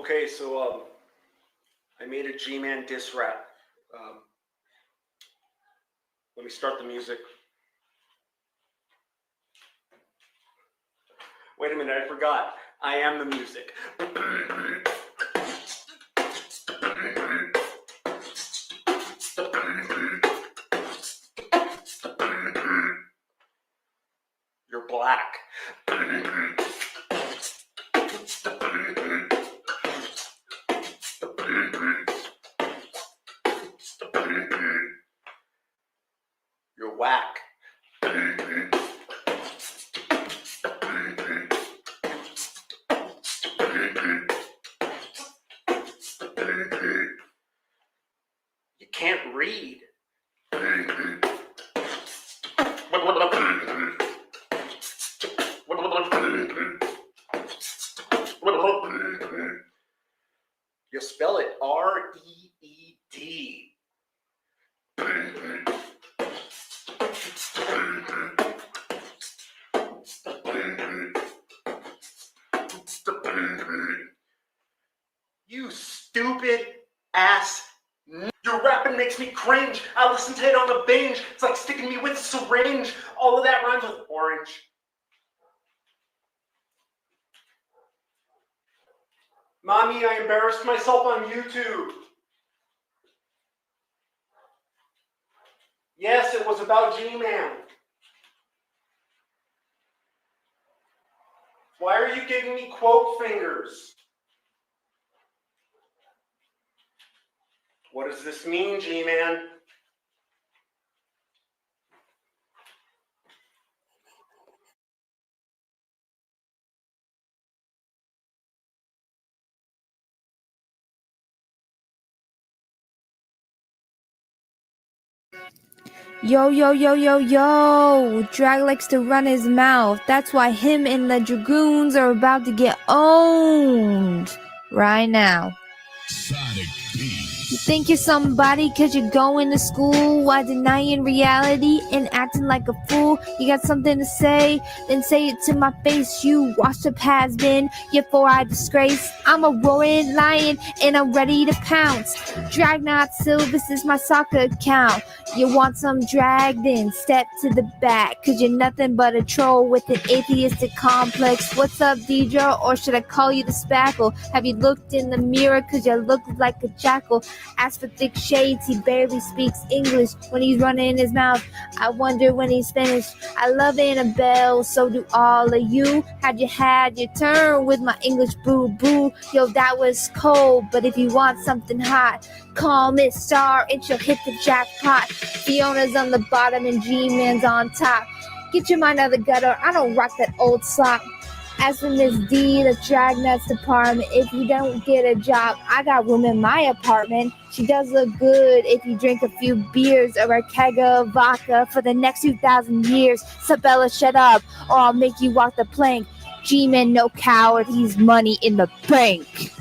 Okay, so I made a Gman diss rap. Let me start the music. Wait a minute, I forgot. I am the music. You're black. You're whack. You can't read. You spell it R-E-E-D. You stupid ass. Your rapping makes me cringe. I listen to it on a binge. It's like sticking me with a syringe. All of that rhymes with orange. Mommy, I embarrassed myself on YouTube. Yes, it was about Gman. Why are you giving me quote fingers? What does this mean, Gman? Yo, yo, yo, yo, yo. Drag likes to run his mouth. That's why him and the Dragoons are about to get owned right now. Sonic Beat. You think you're somebody cause you're going to school while denying reality and acting like a fool. You got something to say? Then say it to my face. You washed up has been, for I disgrace. I'm a roaring lion and I'm ready to pounce. Drag not Silvis is my soccer account. You want some drag, then step to the back. Cause you're nothing but a troll with an atheistic complex. What's up, Deidre? Or should I call you the spackle? Have you looked in the mirror cause you look like a jackal? As for thick shades, he barely speaks English when he's running his mouth. I wonder when he's finished. I love Annabelle, so do all of you. Had you had your turn with my English boo-boo? Yo, that was cold, but if you want something hot, call Miss Star and she'll hit the jackpot. Fiona's on the bottom and G-Man's on top. Get your mind out of the gutter, I don't rock that old slop. As for Miss D, the Dragnuts department, if you don't get a job, I got room in my apartment. She does look good if you drink a few beers or a keg of vodka for the next 2,000 years. Sabella, shut up, or I'll make you walk the plank. G-Man, no coward, he's money in the bank.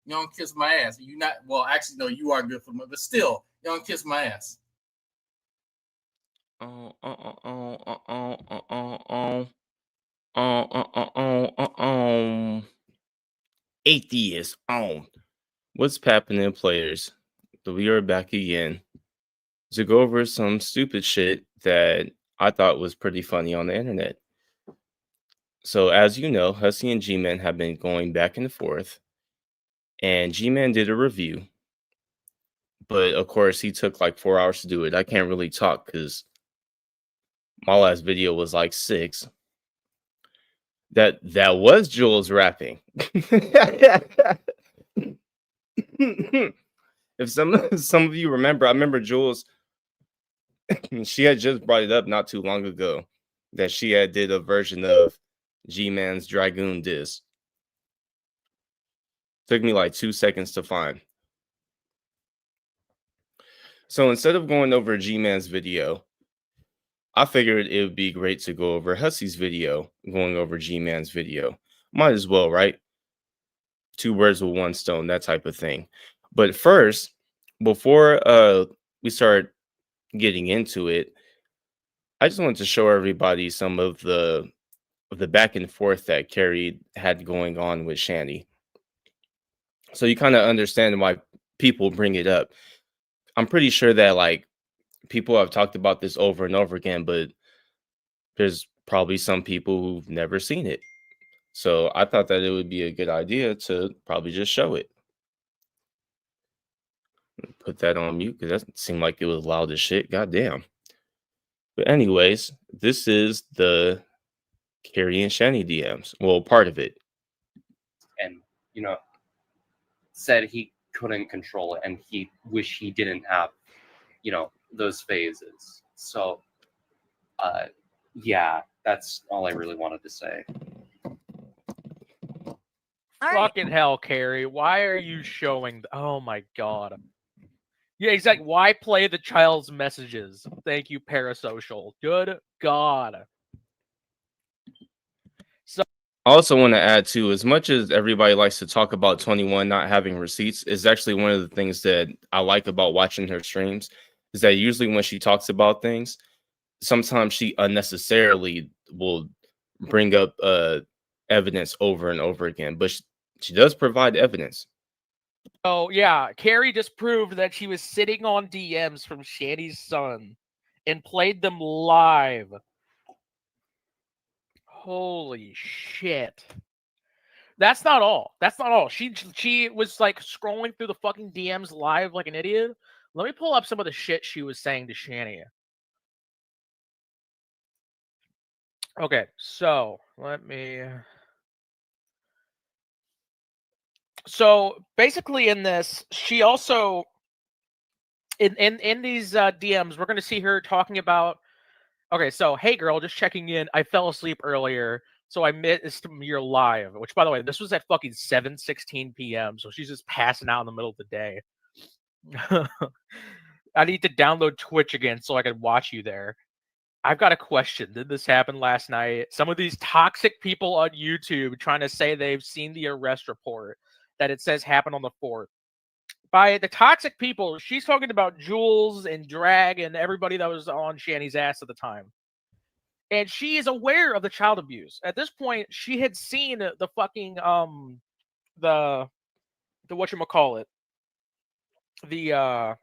You don't kiss my ass. You not well. Actually, no. You are good for me, but still, you don't kiss my ass. Atheist. What's happening, players? We are back again to go over some stupid shit that I thought was pretty funny on the internet. So, as you know, Hussy and Gman have been going back and forth, and Gman did a review, but of course, he took like 4 hours to do it. I can't really talk because my last video was like 6. That was Jules rapping. If some of you remember, I remember Jules. She had just brought it up not too long ago that she had did a version of G-Man's Dragoon diss. Took me like 2 seconds to find. So instead of going over G-Man's video, I figured it would be great to go over Hussy's video, going over G-Man's video. Might as well, right? 2 birds with 1 stone, that type of thing. But first, before we start getting into it, I just wanted to show everybody some of the back and forth that Carrie had going on with Shanny. So you kind of understand why people bring it up. I'm pretty sure that like people have talked about this over and over again, but there's probably some people who've never seen it. So I thought that it would be a good idea to probably just show it. Put that on mute because that seemed like it was loud as shit. Goddamn. But anyways, this is the Carrie and Shanny DMs. Well, part of it. And, you know, said he couldn't control it and he wished he didn't have, you know, those phases. So, yeah, that's all I really wanted to say. Fucking hell, Carrie. Why are you showing... Oh my god. Yeah, exactly. Why play the child's messages? Thank you, Parasocial. Good god. I also want to add too, as much as everybody likes to talk about 21 not having receipts, is actually one of the things that I like about watching her streams, is that usually when she talks about things, sometimes she unnecessarily will bring up evidence over and over again, but she does provide evidence. Oh, yeah. Carrie just proved that she was sitting on DMs from Shanny's son and played them live. Holy shit. That's not all. That's not all. She was like scrolling through the fucking DMs live like an idiot. Let me pull up some of the shit she was saying to Shanny. Okay, so let me... So basically in this, she also... In these DMs, we're going to see her talking about... Okay, so, hey girl, just checking in. I fell asleep earlier, so I missed your live. Which, by the way, this was at fucking 7:16 p.m., so she's just passing out in the middle of the day. I need to download Twitch again so I can watch you there. I've got a question. Did this happen last night? Some of these toxic people on YouTube trying to say they've seen the arrest report that it says happened on the 4th. By the toxic people, she's talking about Jules and Drag and everybody that was on Shanny's ass at the time. And she is aware of the child abuse. At this point, she had seen the fucking the whatchamacallit. The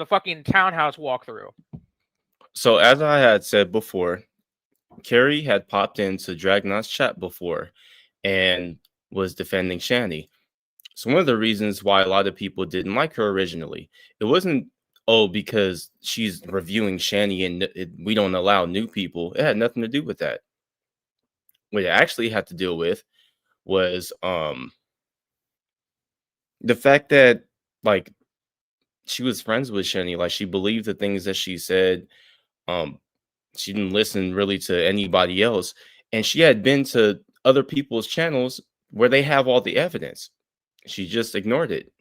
fucking townhouse walkthrough. So as I had said before, Carrie had popped into Dragnot's chat before and was defending Shanny. So one of the reasons why a lot of people didn't like her originally, it wasn't, oh, because she's reviewing Shanny and we don't allow new people. It had nothing to do with that. What it actually had to deal with was the fact that, like, she was friends with Shanny. Like, she believed the things that she said. She didn't listen really to anybody else. And she had been to other people's channels where they have all the evidence. She just ignored it.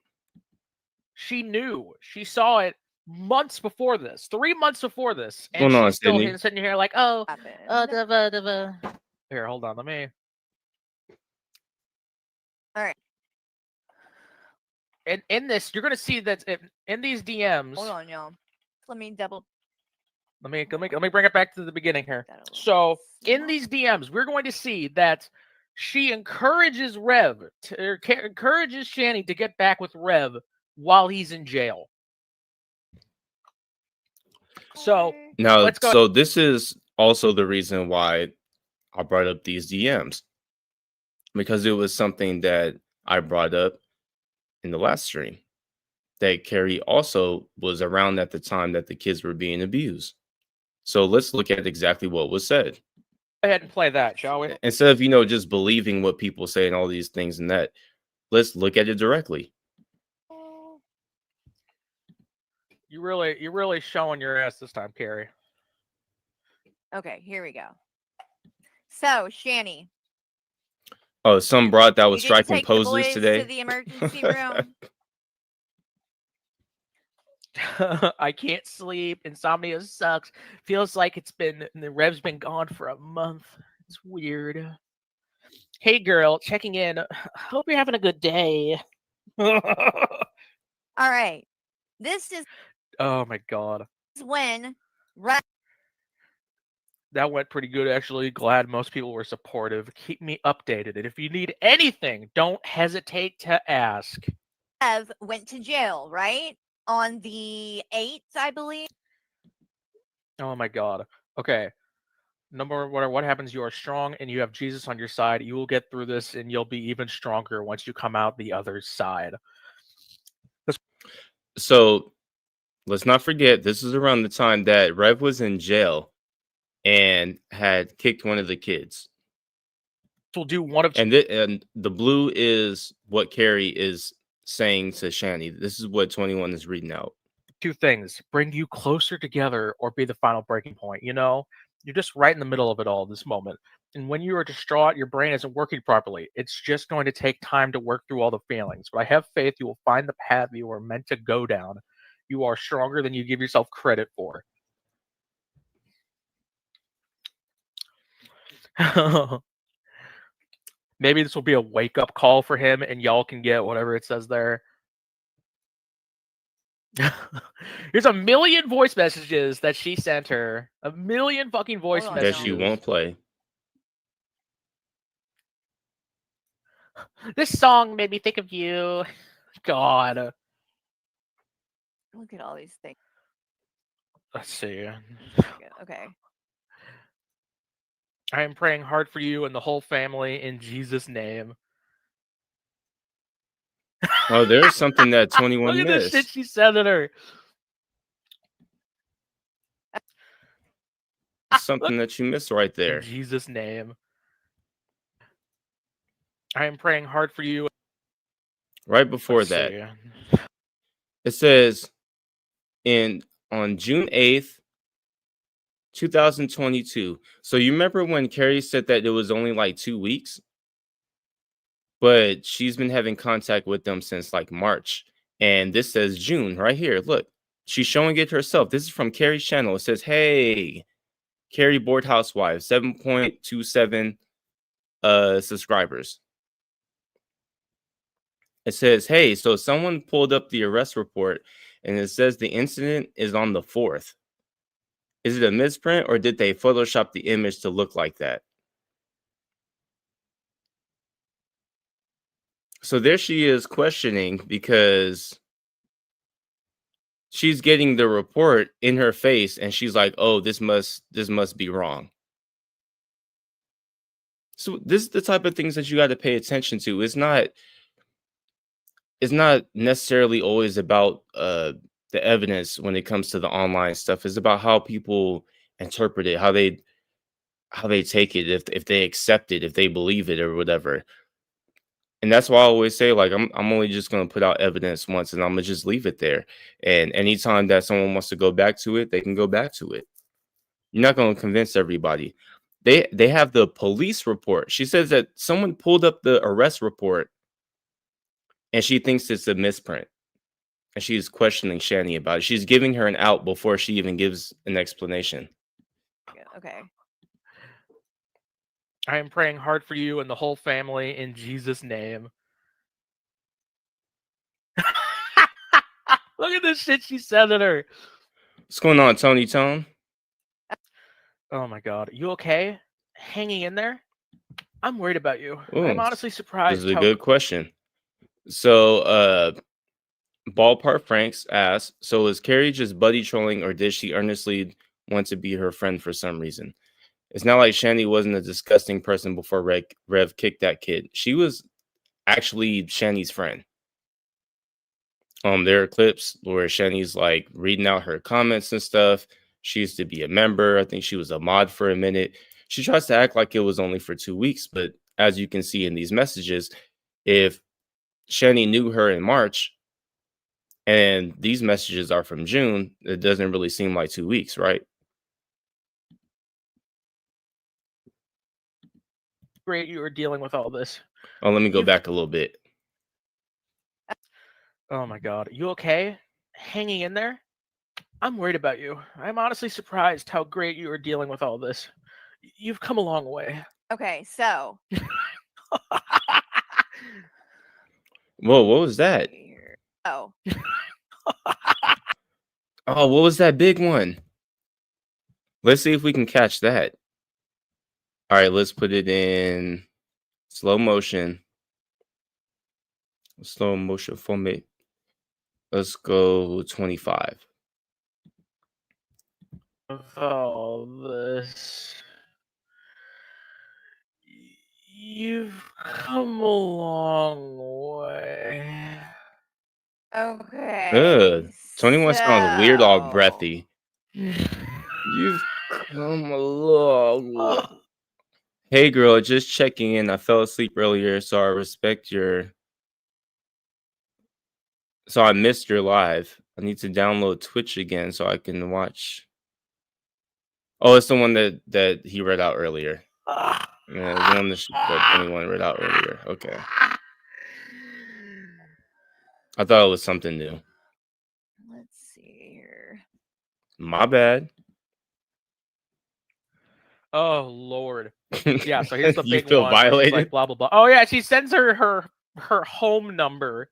She knew. She saw it months before this, 3 months before this, and What's going on, she's still Sydney? sitting here like, oh, Here, hold on, let me. All right. And in this, you're gonna see that in these DMs. Hold on, y'all. Let me double. Let me bring it back to the beginning here. So in these DMs, we're going to see that she encourages encourages Shanny to get back with Rev while he's in jail. So now, so this is also the reason why I brought up these DMs, because it was something that I brought up in the last stream, that Carrie also was around at the time that the kids were being abused. So let's look at exactly what was said. Go ahead and play that, shall we? Instead of, just believing what people say and all these things and that, let's look at it directly. You're really showing your ass this time, Carrie. Okay, here we go. So, Shanny. Oh, some broad that was You get to striking take the poses boys today. to the emergency room. I can't sleep. Insomnia sucks. Feels like the Rev's been gone for a month. It's weird. Hey girl, checking in. Hope you're having a good day. All right. This is Oh my god. when That went pretty good, actually. Glad most people were supportive. Keep me updated. And if you need anything, don't hesitate to ask. Ev went to jail, right? On the 8th, I believe. Oh my god. Okay. Number what happens, you are strong and you have Jesus on your side. You will get through this and you'll be even stronger once you come out the other side. So let's not forget, this is around the time that Rev was in jail and had kicked one of the kids. We'll do one of And the blue is what Carrie is saying to Shanny. This is what 21 is reading out. two things: bring you closer together or be the final breaking point. You know, you're just right in the middle of it all this moment. And when you are distraught, your brain isn't working properly. It's just going to take time to work through all the feelings. But I have faith you will find the path you are meant to go down. You are stronger than you give yourself credit for. Maybe this will be a wake-up call for him and y'all can get whatever it says there. Here's a million voice messages that she sent her. A million fucking voice Hold on, messages. That she won't play. This song made me think of you. God. Look at all these things. Let's see. Okay. I am praying hard for you and the whole family in Jesus' name. Oh, there's something that 21 Look at this shit missed. she said to her. Something that you missed right there. In Jesus' name. I am praying hard for you. Right before Let's that. see. It says on June 8th, 2022. So you remember when Carrie said that it was only like 2 weeks? But she's been having contact with them since like March. And this says June right here. Look, she's showing it herself. This is from Carrie's channel. It says, hey, Carrie Board Housewives, 7.27 subscribers. It says, hey, so someone pulled up the arrest report and it says the incident is on the 4th. Is it a misprint or did they Photoshop the image to look like that? So there she is questioning because she's getting the report in her face and she's like, oh, this must be wrong. So this is the type of things that you got to pay attention to. It's not necessarily always about the evidence when it comes to the online stuff. It's about how people interpret it, how they take it, if they accept it, if they believe it or whatever. And that's why I always say, like, I'm only just going to put out evidence once and I'm going to just leave it there. And anytime that someone wants to go back to it, they can go back to it. You're not going to convince everybody. They have the police report. She says that someone pulled up the arrest report and she thinks it's a misprint. And she's questioning Shanny about it. She's giving her an out before she even gives an explanation. Okay. I am praying hard for you and the whole family in Jesus' name. Look at this shit she said to her. What's going on, Tony Tone? Oh my god. You okay? Hanging in there? I'm worried about you. Ooh, I'm honestly surprised. This is a good question. So, Ballpark Franks asks, so is Carrie just buddy trolling or did she earnestly want to be her friend for some reason? It's not like Shanny wasn't a disgusting person before Rev kicked that kid. She was actually Shanny's friend. There are clips where Shanny's like reading out her comments and stuff. She used to be a member. I think she was a mod for a minute. She tries to act like it was only for 2 weeks, but as you can see in these messages, if Shanny knew her in March and these messages are from June, it doesn't really seem like 2 weeks, right? Great, you are dealing with all this. Oh, let me go back a little bit. Oh my god. You okay? Hanging in there? I'm worried about you. I'm honestly surprised how great you are dealing with all this. You've come a long way. Okay, so. Whoa, what was that? Oh. Oh, what was that big one? Let's see if we can catch that. All right, let's put it in slow motion. Slow motion format. Let's go 25. Oh, this. You've come a long way. Okay. 21 sounds weird, all So breathy. You've come a long way. Hey, girl, just checking in. I fell asleep earlier, so I respect your. So I missed your live. I need to download Twitch again so I can watch. Oh, it's the one that he read out earlier. Yeah, it's the one that 21 read out earlier. Okay. I thought it was something new. let's see here. My bad. Oh Lord. Yeah, so here's the You big feel one where she's like violated? blah blah blah. Oh yeah, she sends her home number.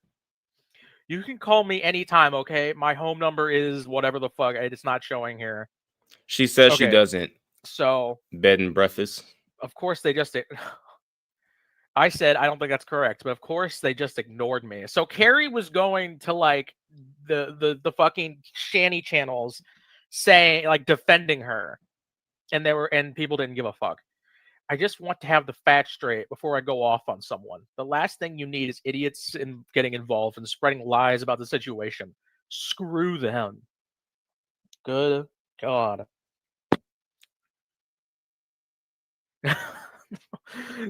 You can call me anytime, okay? My home number is whatever the fuck. It's not showing here. She says she Okay. doesn't. So Bed and breakfast. of course they just I said I don't think that's correct, but of course they just ignored me. So Carrie was going to like the fucking Shanny channels saying like defending her. And people didn't give a fuck. I just want to have the facts straight before I go off on someone. The last thing you need is idiots getting involved and spreading lies about the situation. Screw them. Good God.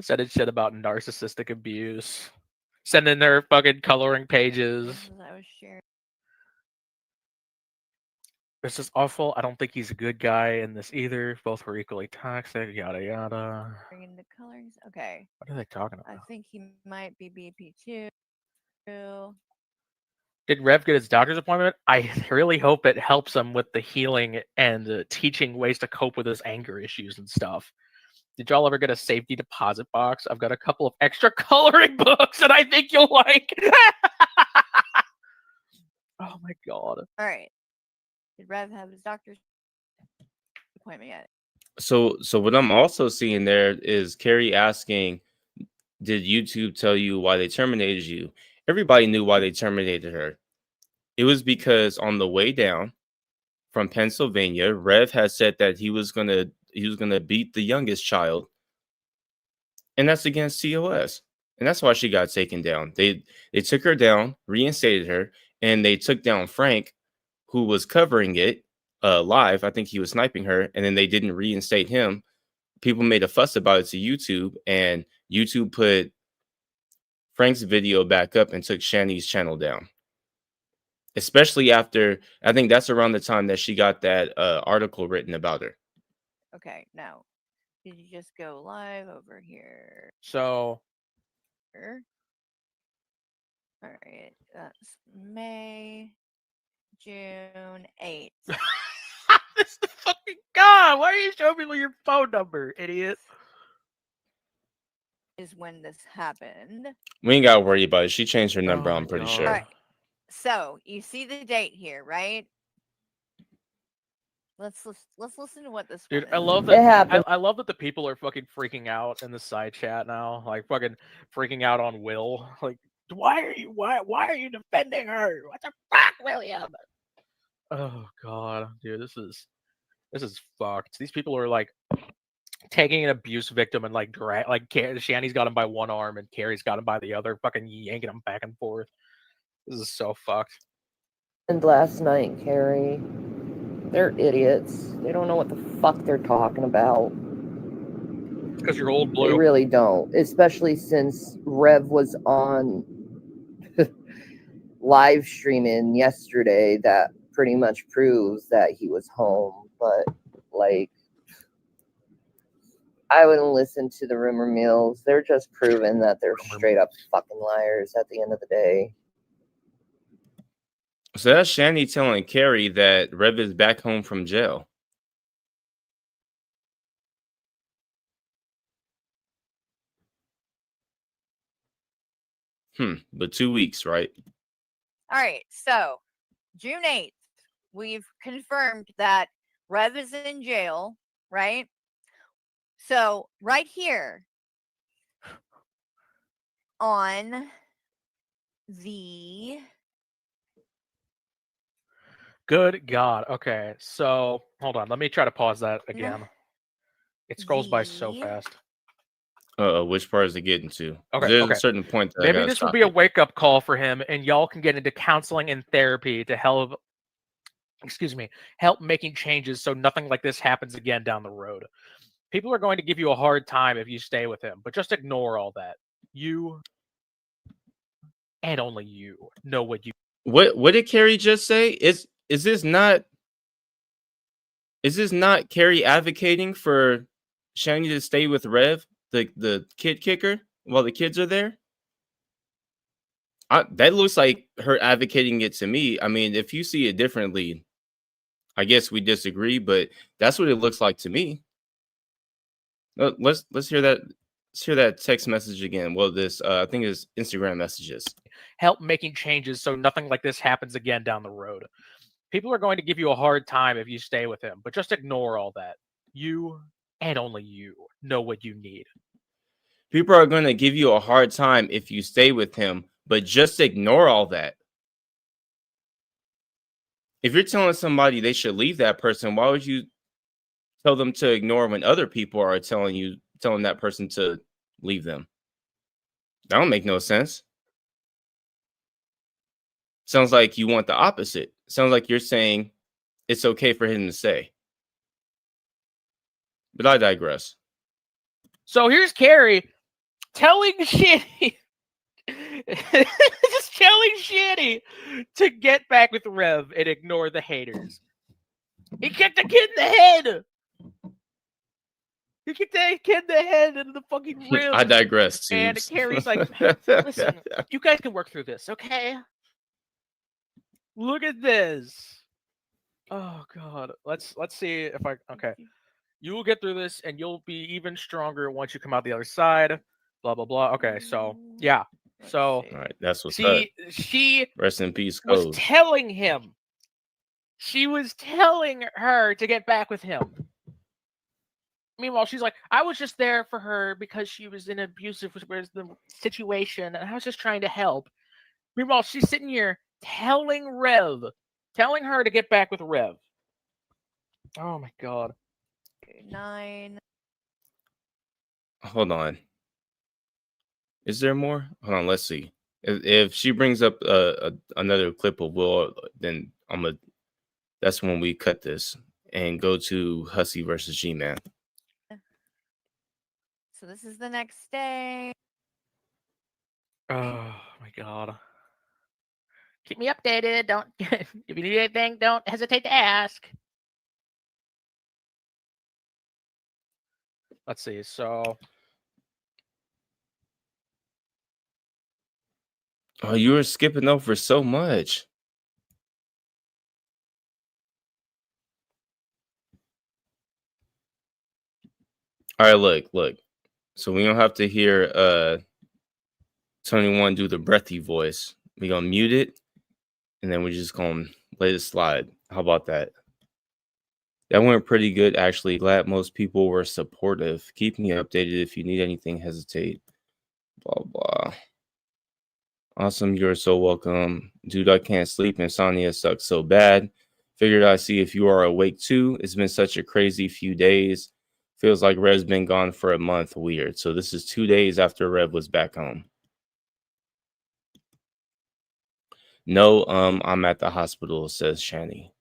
Said shit about narcissistic abuse. Sending their fucking coloring pages. I was sharing. This is awful. I don't think he's a good guy in this either. Both were equally toxic. Yada yada. Bringing the colorings. Okay. What are they talking about? I think he might be BP2. Did Rev get his doctor's appointment? I really hope it helps him with the healing and teaching ways to cope with his anger issues and stuff. Did y'all ever get a safety deposit box? I've got a couple of extra coloring books that I think you'll like. Oh my God. All right. Did Rev have his doctor's appointment yet? So what I'm also seeing there is Carrie asking, did YouTube tell you why they terminated you? Everybody knew why they terminated her. It was because on the way down from Pennsylvania, Rev had said that he was gonna beat the youngest child, and that's against COS, and that's why she got taken down. They took her down, reinstated her, and they took down Frank, who was covering it live. I think he was sniping her, and then they didn't reinstate him. People made a fuss about it to YouTube, and YouTube put Frank's video back up and took Shanny's channel down. Especially after, I think that's around the time that she got that article written about her. Okay, now, did you just go live over here? So, All right, that's May, June 8th. this is the fucking God. Why are you showing me your phone number, idiot? Is when this happened. We ain't got to worry about it. She changed her number, Oh I'm my pretty God. sure. All right. So you see the date here, right? Let's listen to what this Dude, one I is. love It that. happened. I love that the people are fucking freaking out in the side chat now, like fucking freaking out on Will. Like, why are you defending her? What the fuck, William? Oh God, dude, this is fucked. These people are like taking an abuse victim and like Shanny's got him by one arm and Carrie's got him by the other, fucking yanking him back and forth. This is so fucked. And last night, Carrie, they're idiots. They don't know what the fuck they're talking about. Because you're old blue. They really don't. Especially since Rev was on live streaming yesterday that pretty much proves that he was home. But, like, I wouldn't listen to the rumor mills. They're just proving that they're straight up fucking liars at the end of the day. So that's Shanny telling Carrie that Rev is back home from jail. But 2 weeks, right? All right, so June 8th, we've confirmed that Rev is in jail, right? So right here on the Good God. Okay, so hold on. Let me try to pause that again. It scrolls by so the- fast. Which part is it getting to? Okay, There's okay. a certain point that I Maybe gotta this will stop be a it. wake-up call for him, and y'all can get into counseling and therapy to help making changes so nothing like this happens again down the road. People are going to give you a hard time if you stay with him, but just ignore all that. You and only you know what you. What did Carrie just say? Is this not Carrie advocating for Shanny to stay with Rev, the kid kicker, while the kids are there? That looks like her advocating it to me. I mean, if you see it differently, I guess we disagree, but that's what it looks like to me. Let's hear that. Let's hear that text message again. Well, this I think it's Instagram messages. Help making changes so nothing like this happens again down the road. People are going to give you a hard time if you stay with him, but just ignore all that. You and only you know what you need. People are going to give you a hard time if you stay with him, but just ignore all that. If you're telling somebody they should leave that person, why would you tell them to ignore when other people are telling that person to leave them? That don't make no sense. Sounds like you want the opposite. Sounds like you're saying it's okay for him to stay. But I digress. So here's Carrie telling Shanny, just telling Shanny to get back with Rev and ignore the haters. He kicked the kid in the head. He kicked the kid in the head and the fucking ribs. I digress, And Tubes. Carrie's like, listen, you guys can work through this, okay? Look at this. Oh God. Let's see if I okay. You will get through this and you'll be even stronger once you come out the other side. Blah blah blah. Okay, so yeah. So All right, that's what's up. she Rest in peace, was Code. telling him. She was telling her to get back with him. Meanwhile, she's like, I was just there for her because she was in an abusive situation, and I was just trying to help. Meanwhile, she's sitting here telling her to get back with Rev. Oh my God. 9. Hold on. Is there more? Hold on. Let's see. If she brings up another clip of Will, then that's when we cut this and go to Hussy versus Gman. So this is the next day. Oh my God. Keep me updated. Don't if you need anything, don't hesitate to ask. Let's see. So Oh, you were skipping over so much. All right, look. So we don't have to hear 21 do the breathy voice. We're gonna mute it, and then we're just gonna let it slide. How about that? That went pretty good, actually. Glad most people were supportive. Keep me updated if you need anything. Hesitate. Blah blah. Awesome, you're so welcome. Dude, I can't sleep. Insomnia sucks so bad. Figured I'd see if you are awake too. It's been such a crazy few days. Feels like Rev's been gone for a month. Weird. So this is 2 days after Rev was back home. No, I'm at the hospital, says Shanny.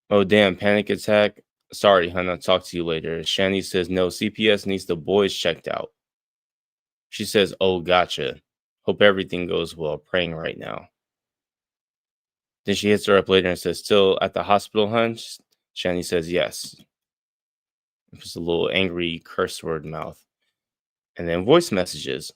Oh, damn, panic attack. Sorry, hun, I'll talk to you later. Shanny says, no, CPS needs the boys checked out. She says, oh, gotcha. Hope everything goes well. Praying right now. Then she hits her up later and says, still at the hospital, hun? Shanny says, yes. Just a little angry curse word mouth. And then voice messages.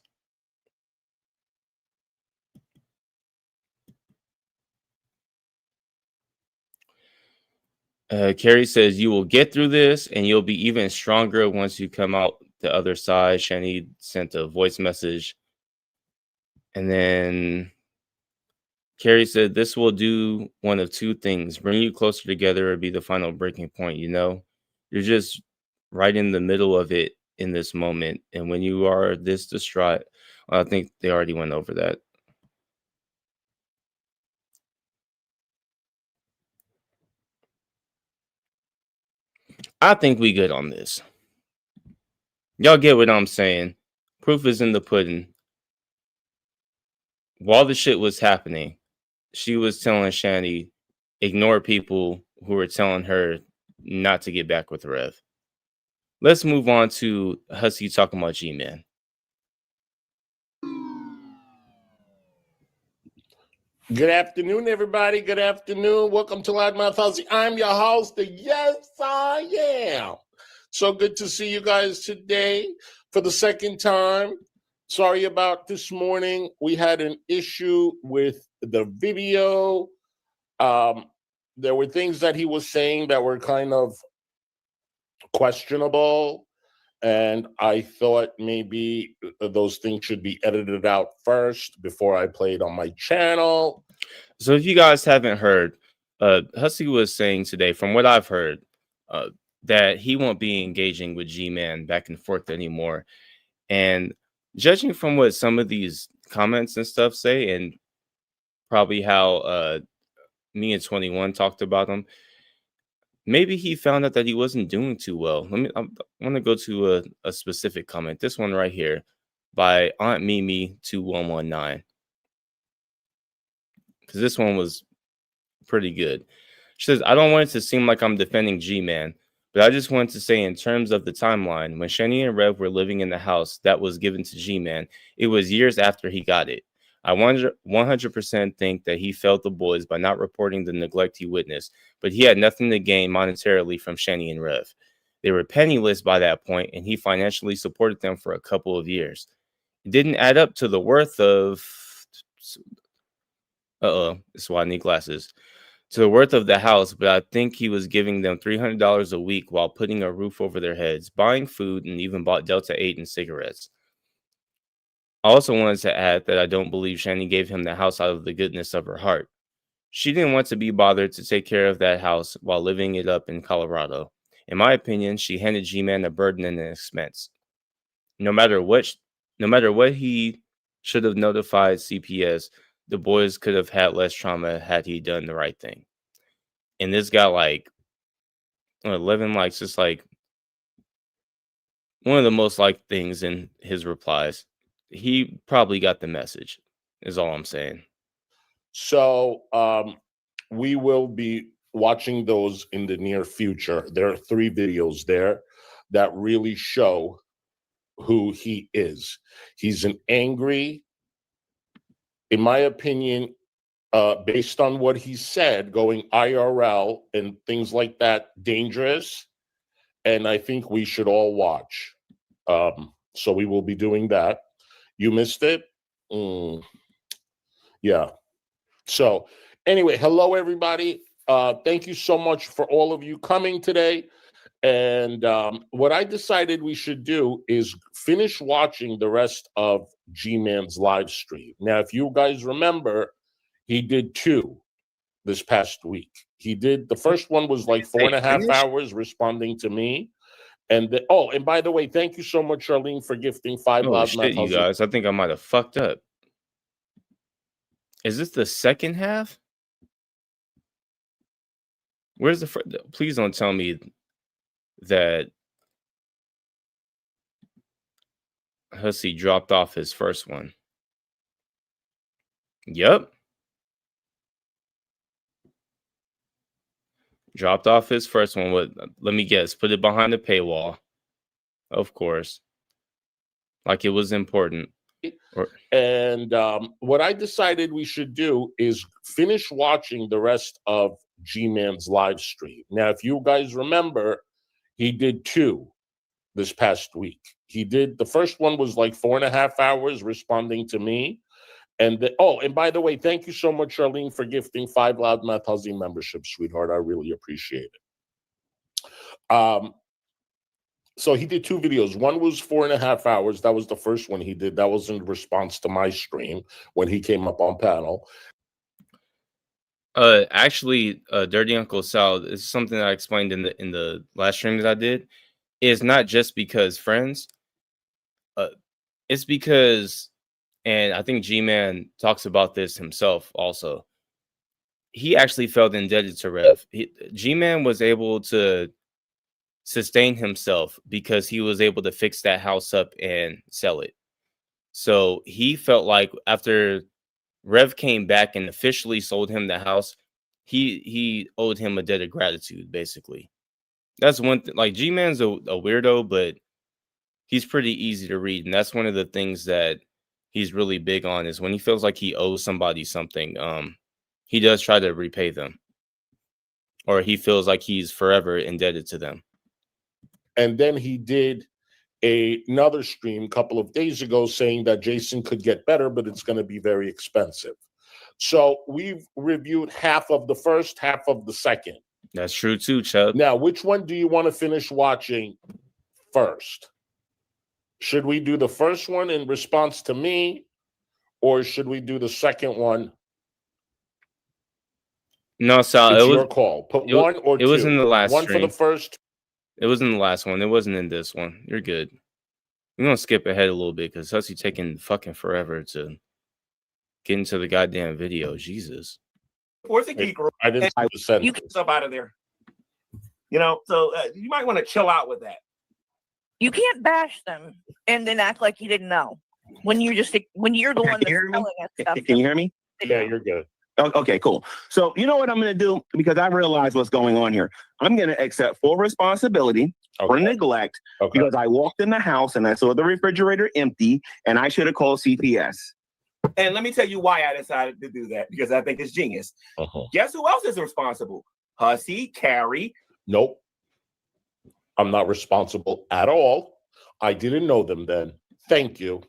Carrie says, you will get through this and you'll be even stronger once you come out the other side. Shanny sent a voice message. And then Carrie said, "This will do one of two things: bring you closer together, or be the final breaking point. You know, you're just right in the middle of it in this moment, and when you are this distraught, I think they already went over that." I think we good on this. Y'all get what I'm saying? Proof is in the pudding. While the shit was happening, she was telling Shanny, ignore people who were telling her not to get back with Rev. Let's move on to Hussy talking about Gman. Good afternoon, everybody. Good afternoon. Welcome to Loudmouth Hussy. I'm your host. Yes, I am. So good to see you guys today for the second time. Sorry about this morning. We had an issue with the video. There were things that he was saying that were kind of questionable. And I thought maybe those things should be edited out first before I play it on my channel. So if you guys haven't heard, Hussy was saying today, from what I've heard, that he won't be engaging with G-Man back and forth anymore. And judging from what some of these comments and stuff say, and probably how me and 21 talked about him, maybe he found out that he wasn't doing too well. I want to go to a specific comment. This one right here by Aunt Mimi 2119. Because this one was pretty good. She says, I don't want it to seem like I'm defending G-Man, but I just wanted to say in terms of the timeline, when Shanny and Rev were living in the house that was given to G-Man, it was years after he got it. I 100% think that he failed the boys by not reporting the neglect he witnessed, but he had nothing to gain monetarily from Shanny and Rev. They were penniless by that point, and he financially supported them for a couple of years. It didn't add up to the worth of... This is why I need glasses. To the worth of the house, but I think he was giving them $300 a week while putting a roof over their heads, buying food, and even bought Delta 8 and cigarettes. I also wanted to add that I don't believe Shanny gave him the house out of the goodness of her heart. She didn't want to be bothered to take care of that house while living it up in Colorado. In my opinion, she handed G-Man a burden and an expense. No matter what he should have notified CPS, the boys could have had less trauma had he done the right thing. And this got like 11 likes, just like one of the most liked things in his replies. He probably got the message, is all I'm saying. So we will be watching those in the near future. There are 3 videos there that really show who he is. He's an angry, in my opinion, based on what he said, going IRL and things like that, dangerous. And I think we should all watch. So we will be doing that. You missed it? Yeah. So anyway, hello, everybody. Thank you so much for all of you coming today. And what I decided we should do is finish watching the rest of G-Man's live stream. Now, if you guys remember, he did 2 this past week. He did, the first one was like 4.5 hours responding to me. And and by the way, thank you so much, Charlene, for gifting 5 Oh shit, you guys. I think I might have fucked up. Is this the second half? Where's the first? Please don't tell me that Hussy dropped off his first one. Yep. Dropped off his first one. With, let me guess, put it behind the paywall. Of course. Like it was important. And what I decided we should do is finish watching the rest of G-Man's live stream. Now, if you guys remember, he did 2 this past week. He did, the first one was like 4.5 hours responding to me. And and by the way, thank you so much, Charlene, for gifting 5 Loudmouth Hussy memberships, sweetheart. I really appreciate it. So he did 2 videos. One was 4.5 hours. That was the first one he did. That was in response to my stream when he came up on panel. Actually, Dirty Uncle Sal, this is something I explained in the last stream that I did. Is not just because friends. Uh, it's because, and I think G-Man talks about this himself also. He actually felt indebted to Rev. G-Man was able to sustain himself because he was able to fix that house up and sell it. So he felt like after Rev came back and officially sold him the house, he owed him a debt of gratitude, basically. That's one thing. Like G-Man's a weirdo, but he's pretty easy to read. And that's one of the things that he's really big on is when he feels like he owes somebody something, he does try to repay them. Or he feels like he's forever indebted to them. And then he did another stream a couple of days ago saying that Jason could get better, but it's going to be very expensive. So we've reviewed half of the first, half of the second. That's true too, Chubb. Now, which one do you want to finish watching first? Should we do the first one in response to me, or should we do the second one? No, Sal, it's your call. Put one or two. It was in the last one stream. For the first. It was in the last one. It wasn't in this one. You're good. We're gonna skip ahead a little bit because Hussy taking fucking forever to get into the goddamn video. Jesus. Where's the geek room? I didn't see the sentence. You get up out of there. You know, so you might want to chill out with that. You can't bash them and then act like you didn't know when you're the one that's telling us stuff. Can you hear me? Yeah, you're good. Okay, cool. So you know what I'm going to do, because I realize what's going on here. I'm going to accept full responsibility for neglect because I walked in the house and I saw the refrigerator empty and I should have called CPS. And let me tell you why I decided to do that, because I think it's genius. Guess who else is responsible? Hussy, Carrie. Nope. I'm not responsible at all. I didn't know them then. Thank you.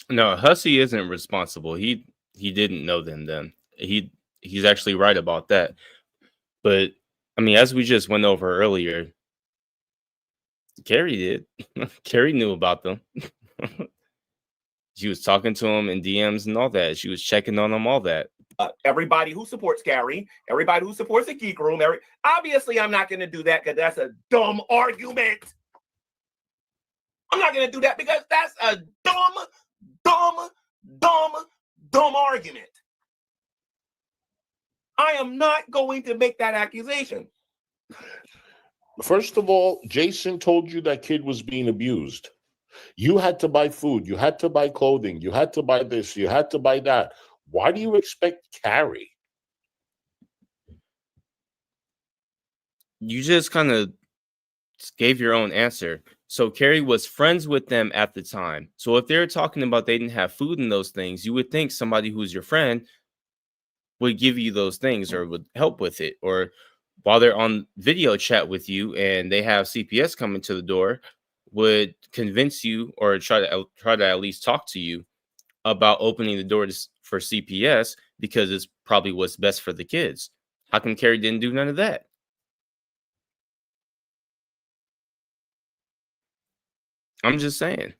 No, Hussy isn't responsible. He didn't know them then. He's actually right about that. But I mean, as we just went over earlier, Carrie did. Carrie knew about them. She was talking to him in DMs and all that. She was checking on him, all that. Everybody who supports Carrie, everybody who supports the geek room, obviously I'm not going to do that because that's a dumb argument. I'm not going to do that because that's a dumb argument. I am not going to make that accusation. First of all, Jason told you that kid was being abused. You had to buy food. You had to buy clothing. You had to buy this. You had to buy that. Why do you expect Carrie? You just kind of gave your own answer. So Carrie was friends with them at the time. So if they're talking about they didn't have food and those things, you would think somebody who's your friend would give you those things or would help with it. Or while they're on video chat with you and they have CPS coming to the door, would convince you or try to at least talk to you about opening the door for CPS because it's probably what's best for the kids. How come Carrie didn't do none of that? I'm just saying.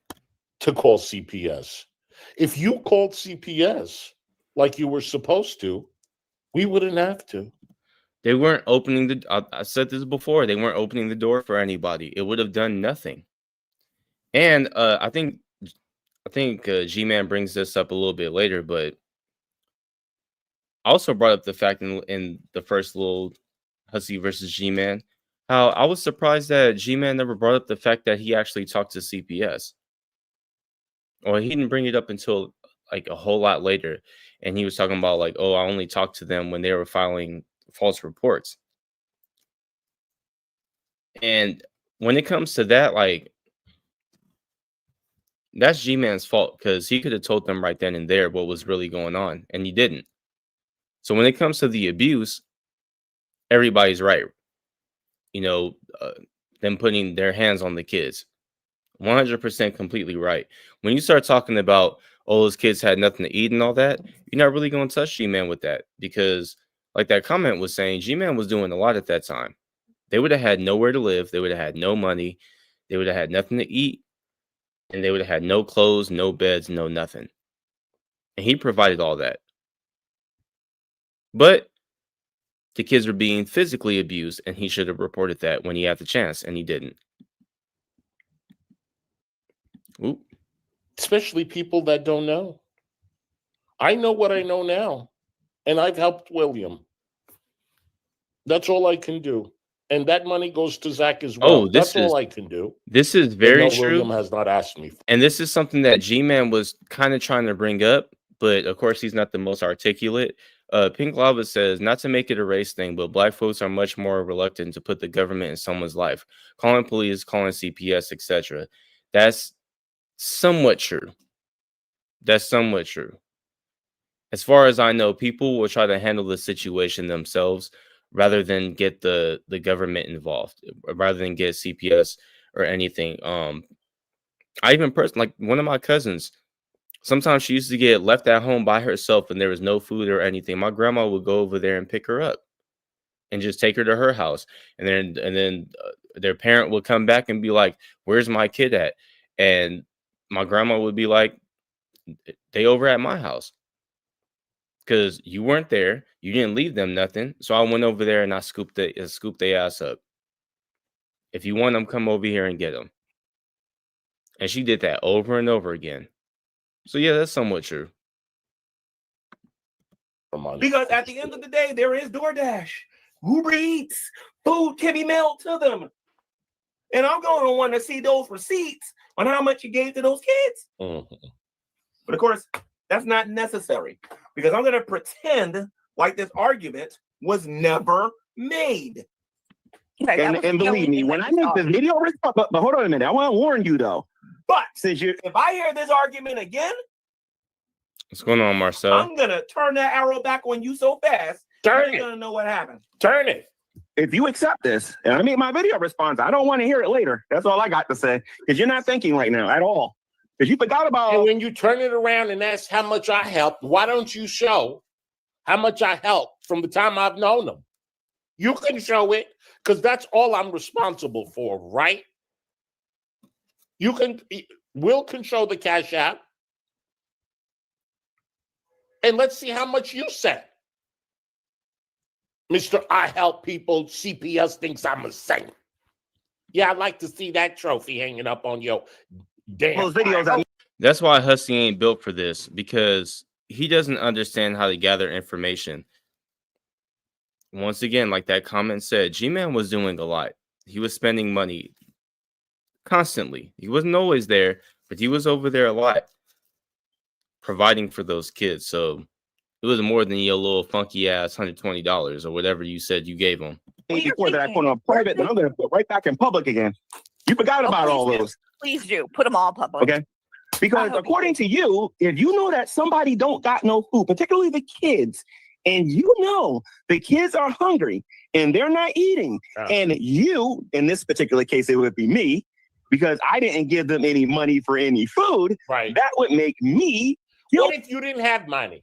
To call CPS. If you called CPS like you were supposed to, we wouldn't have to. They weren't opening the... I said this before. They weren't opening the door for anybody. It would have done nothing. And I think G-Man brings this up a little bit later, but I also brought up the fact in the first little Hussy versus G-Man, how I was surprised that G-Man never brought up the fact that he actually talked to CPS. Or he didn't bring it up until like a whole lot later. And he was talking about like, oh, I only talked to them when they were filing false reports. And when it comes to that, like, that's G-Man's fault because he could have told them right then and there what was really going on, and he didn't. So when it comes to the abuse, everybody's right. You know, them putting their hands on the kids. 100% completely right. When you start talking about, oh, those kids had nothing to eat and all that, you're not really going to touch G-Man with that because, like that comment was saying, G-Man was doing a lot at that time. They would have had nowhere to live. They would have had no money. They would have had nothing to eat. And they would have had no clothes, no beds, no nothing. And he provided all that. But the kids were being physically abused, and he should have reported that when he had the chance, and he didn't. Oop. Especially people that don't know. I know what I know now, and I've helped William. That's all I can do. And that money goes to Zach as well. That's all I can do. This is But very no, true. William has not asked me. And this is something that Gman was kind of trying to bring up, but of course he's not the most articulate. Pink Lava says, not to make it a race thing, but black folks are much more reluctant to put the government in someone's life. Calling police, calling CPS, etc. That's somewhat true. That's somewhat true. As far as I know, people will try to handle the situation themselves rather than get the government involved, rather than get CPS or anything. I even like one of my cousins, sometimes she used to get left at home by herself and there was no food or anything. My grandma would go over there and pick her up and just take her to her house. And then their parent would come back and be like, "Where's my kid at?" And my grandma would be like, "They over at my house." Because you weren't there, you didn't leave them nothing. So I went over there and I scooped their ass up. If you want them, come over here and get them. And she did that over and over again. So yeah, that's somewhat true. Because at the end of the day, there is DoorDash, Uber Eats, food can be mailed to them. And I'm going to want to see those receipts on how much you gave to those kids. But of course, that's not necessary because I'm going to pretend like this argument was never made. And believe me, when I make the video response, but hold on a minute, I want to warn you though. But if I hear this argument again, what's going on, Marcel? I'm gonna turn that arrow back on you so fast. You're gonna know what happened. Turn it. If you accept this and I make my video response, I don't want to hear it later. That's all I got to say. Because you're not thinking right now at all. Because you forgot about. And when you turn it around and ask how much I helped, why don't you show how much I helped from the time I've known them? You can show it because that's all I'm responsible for, right? Will can show the Cash App. And let's see how much you sent. Mr. I help people, CPS thinks I'm a saint. Yeah, I'd like to see that trophy hanging up on your damn those videos. That's why Hussy ain't built for this, because he doesn't understand how to gather information. Once again, like that comment said, Gman was doing a lot. He was spending money constantly. He wasn't always there, but he was over there a lot, providing for those kids. So it was more than your little funky ass $120 or whatever you said you gave him. Before that, I put on private, then I'm going to put right back in public again. You forgot about all those. Please do. Put them all public. Okay. Because according to you, if you know that somebody don't got no food, particularly the kids, and you know the kids are hungry and they're not eating, and you, in this particular case, it would be me, because I didn't give them any money for any food, right? That would make me guilty. What if you didn't have money?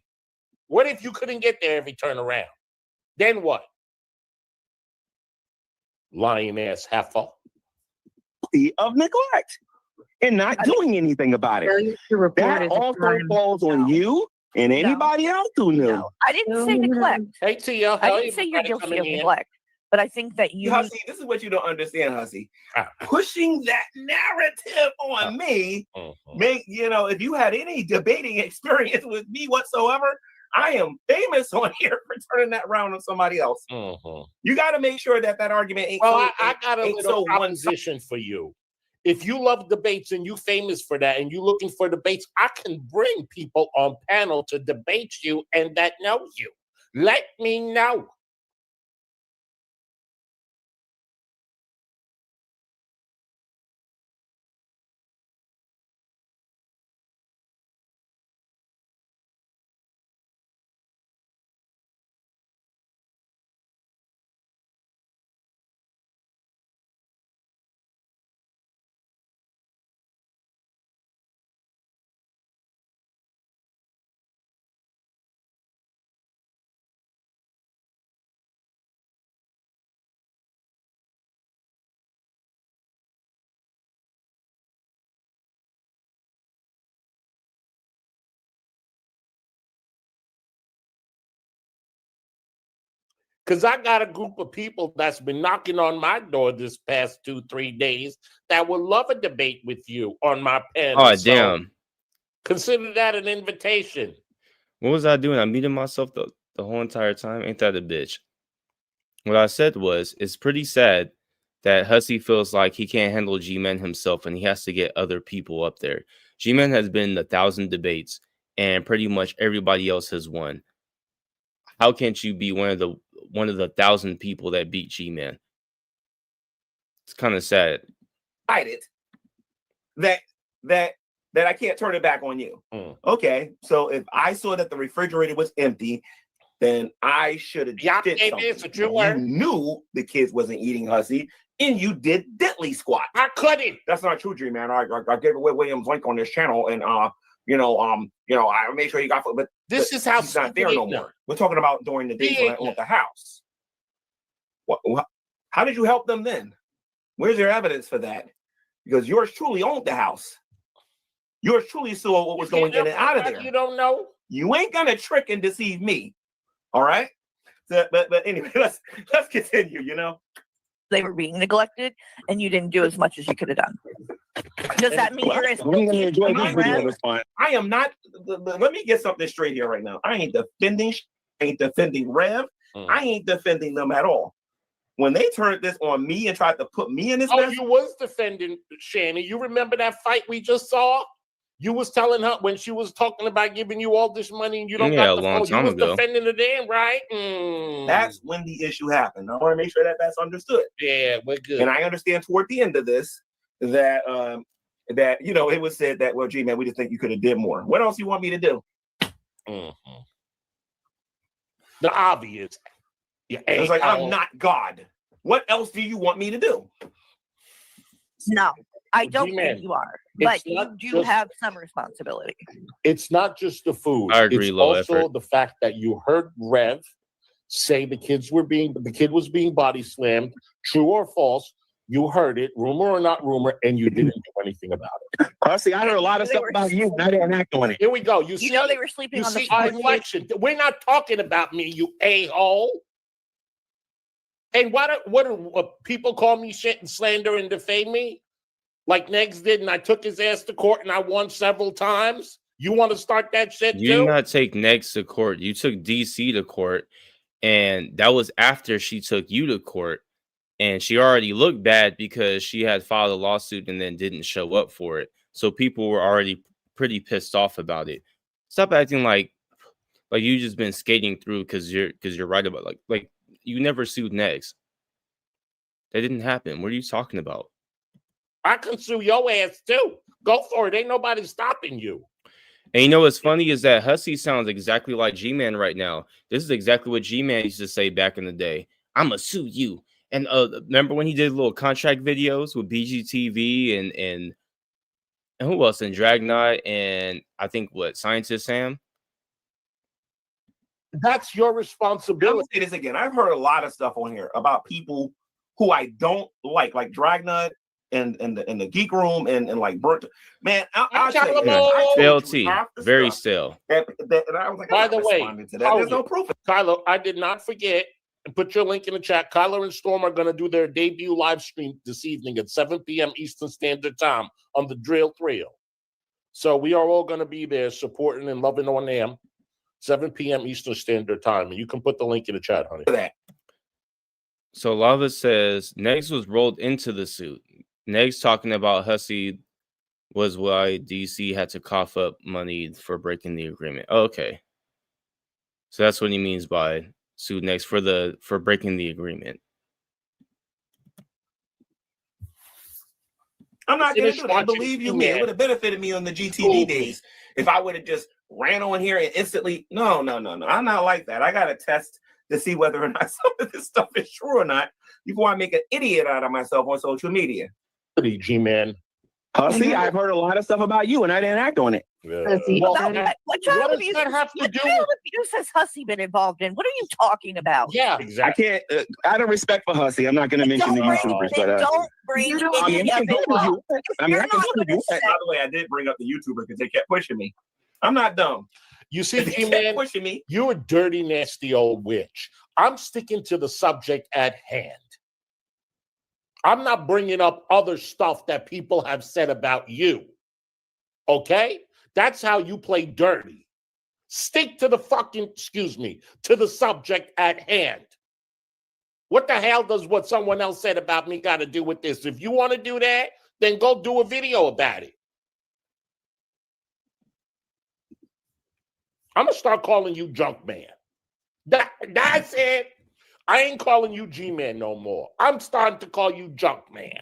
What if you couldn't get there every turn around? Then what? Lying ass heifer. Of neglect and not doing anything about it. That also falls on you and anybody else who knew. No, I didn't say neglect. Hey, Tia, I didn't say you're guilty of neglect. But I think that you, Hussy, this is what you don't understand, Hussy. Pushing that narrative on me, make if you had any debating experience with me whatsoever, I am famous on here for turning that around on somebody else. You got to make sure that argument ain't. Well, I got a little proposition for you. If you love debates and you famous for that, and you looking for debates, I can bring people on panel to debate you and that know you. Let me know. Because I got a group of people that's been knocking on my door this past 2-3 days that would love a debate with you on my panel. Oh, So damn. consider that an invitation. What was I doing? I muted myself the whole entire time. Ain't that a bitch? What I said was, it's pretty sad that Hussy feels like he can't handle Gman himself and he has to get other people up there. Gman has been in 1,000 debates and pretty much everybody else has won. How can't you be one of the 1,000 people that beat Gman? It's kind of sad. That I can't turn it back on you. Okay, so if I saw that the refrigerator was empty, then I should have did something. You knew the kids wasn't eating Hussy, and you did diddly squat. I couldn't. That's not true, G man. I gave away William's link on this channel, and I made sure you got. But this is how he's not there no more. We're talking about during the days when I owned the house. What? How did you help them then? Where's your evidence for that? Because yours truly owned the house. Yours truly saw what was going in and out of there. You don't know. You ain't gonna trick and deceive me. All right. So, but anyway, let's continue. They were being neglected, and you didn't do as much as you could have done. Does that mean you're as I am not. Let me get something straight here right now. I ain't defending Rev. I ain't defending them at all. When they turned this on me and tried to put me in this mess, you was defending Shanny. You remember that fight we just saw? You was telling her when she was talking about giving you all this money and you don't got the phone. You was defending the damn, right? That's when the issue happened. I want to make sure that that's understood. Yeah, we're good. And I understand toward the end of this that it was said that, well, gee, man, we just think you could have did more. What else you want me to do? The obvious. It's like, I'm not God. What else do you want me to do? No, I don't think you are. But you do have some responsibility. It's not just the food. I agree, it's low also effort. the fact that you heard Rev say the kid was being body slammed. True or false? You heard it, rumor or not rumor, and you didn't do anything about it. See, I heard a lot of stuff about you, and I didn't act on it. Here we go. You know they were sleeping on the floor. Reflection. We're not talking about me, you a-hole. And what do people call me shit and slander and defame me? Like Negs did, and I took his ass to court and I won several times. You want to start that shit You did not take Negs to court. You took DC to court, and that was after she took you to court. And she already looked bad because she had filed a lawsuit and then didn't show up for it. So people were already pretty pissed off about it. Stop acting like you just been skating through because you're right about like you never sued Negs. That didn't happen. What are you talking about? I can sue your ass too. Go for it. Ain't nobody stopping you. And you know what's funny is that Hussy sounds exactly like Gman right now. This is exactly what Gman used to say back in the day. I'ma sue you. And remember when he did little contract videos with BGTV and who else? And Dragnot and I think Scientist Sam? That's your responsibility. I'm gonna say this again. I've heard a lot of stuff on here about people who I don't like Dragnot and the Geek Room and like Burnt. Man, I'll tell you, stale tea, very stale. And I was like, by the way, there's no proof. Kylo, I did not forget. And put your link in the chat. Kyler and Storm are going to do their debut live stream this evening at 7 p.m. Eastern Standard Time on the Drill Thrill. So we are all going to be there supporting and loving on them. 7 p.m. Eastern Standard Time. And you can put the link in the chat, honey. So Lava says Negs was rolled into the suit. Negs talking about Hussy was why DC had to cough up money for breaking the agreement. Oh, okay. So that's what he means by sued Negs for breaking the agreement. I'm not going to do that. Believe you me, it would have benefited me on the GTD days if I would have just ran on here and instantly. No. I'm not like that. I got to test to see whether or not some of this stuff is true or not before I make an idiot out of myself on social media. G-Man. See, I've heard a lot of stuff about you, and I didn't act on it. What child abuse has Hussy been involved in? What are you talking about? Yeah, exactly. I can't. Out of respect for Hussy, I'm not going to mention the YouTubers. Don't bring any of it up. By the way, I did bring up the YouTubers because they kept pushing me. I'm not dumb. You see, G-Man, you're a dirty, nasty old witch. I'm sticking to the subject at hand. I'm not bringing up other stuff that people have said about you. Okay? That's how you play dirty. Stick to the to the subject at hand. What the hell does what someone else said about me got to do with this? If you want to do that, then go do a video about it. I'm going to start calling you Junk Man. That's it. I ain't calling you G-Man no more. I'm starting to call you Junk Man.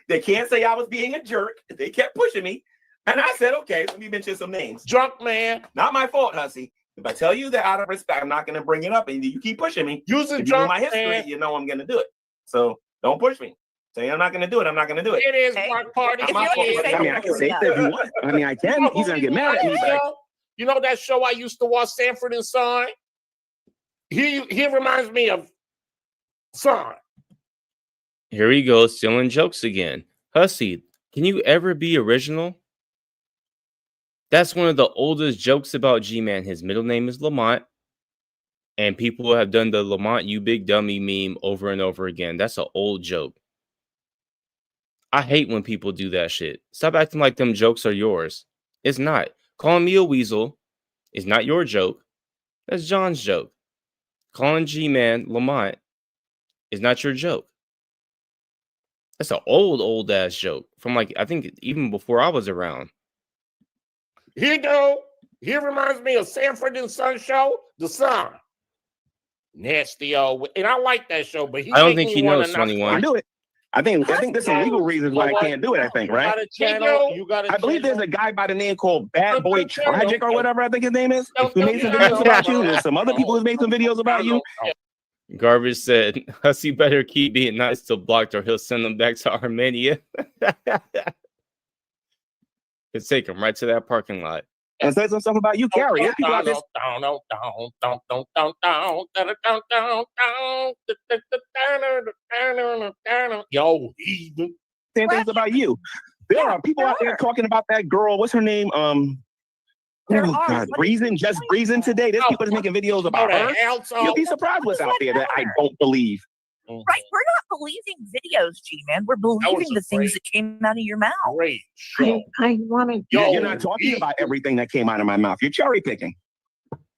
They can't say I was being a jerk. They kept pushing me. And I said, okay, let me mention some names. Junk Man. Not my fault, Hussy. If I tell you that out of respect, I'm not going to bring it up. And you keep pushing me. Using if you know Junk my history, Man. you know I'm going to do it. So don't push me. Say I'm not going to do it. I'm not going to do it. It is my party. I mean, I can say it if you want. I mean, I can. He's going to get mad at me. But you know that show I used to watch, Sanford and Son? He reminds me of Son. Here he goes, stealing jokes again. Hussy, can you ever be original? That's one of the oldest jokes about G-Man. His middle name is Lamont. And people have done the Lamont, you big dummy meme over and over again. That's an old joke. I hate when people do that shit. Stop acting like them jokes are yours. It's not. Calling me a weasel is not your joke. That's John's joke. Calling G-Man Lamont is not your joke. That's an old ass joke from like, I think even before I was around. Here you go. He reminds me of Sanford and Son show, The Son. Nasty old, and I like that show, but I don't think he knows 21. I do it. I think there's some legal reasons why I can't do it. I think, right? I believe there's a guy by the name called Bad Boy Tragic or whatever I think his name is, who made some videos about you. There's some other people who made some videos about you. Garbage said, Hussy better keep being nice to Blocked or he'll send them back to Armenia. Let's take him right to that parking lot. And say some stuff about you, Carrie. People out there. Yo, saying things about you. There are people out there talking about that girl. What's her name? Oh God, Breezing, just Breezing today. There's people that's making videos about her. You'll be surprised what's out there that I don't believe. Right, we're not believing videos, G-Man. We're believing the things that came out of your mouth. Great. I want to. You're not talking about everything that came out of my mouth. You're cherry picking.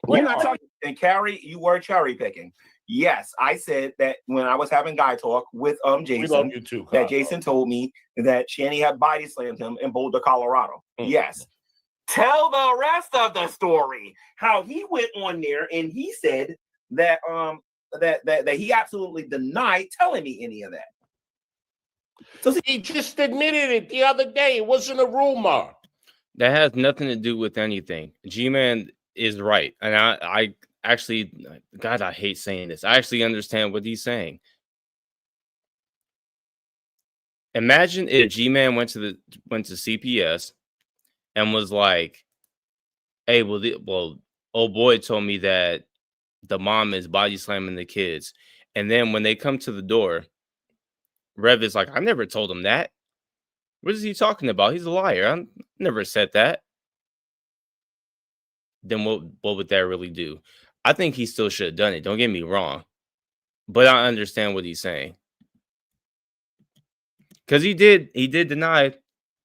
You're not talking. And Carrie, you were cherry picking. Yes, I said that when I was having guy talk with Jason. We love you too, that Jason told me that Shanny had body slammed him in Boulder, Colorado. Yes. Tell the rest of the story. How he went on there and he said that that he absolutely denied telling me any of that. So he just admitted it the other day. It wasn't a rumor. That has nothing to do with anything. G-Man is right. And I actually, God, I hate saying this. I actually understand what he's saying. Imagine if G-Man went to CPS and was like, hey, well, old boy told me that the mom is body slamming the kids. And then when they come to the door, Rev is like, I never told him that. What is he talking about? He's a liar. I never said that. Then what would that really do? I think he still should have done it. Don't get me wrong. But I understand what he's saying. Because he did deny it,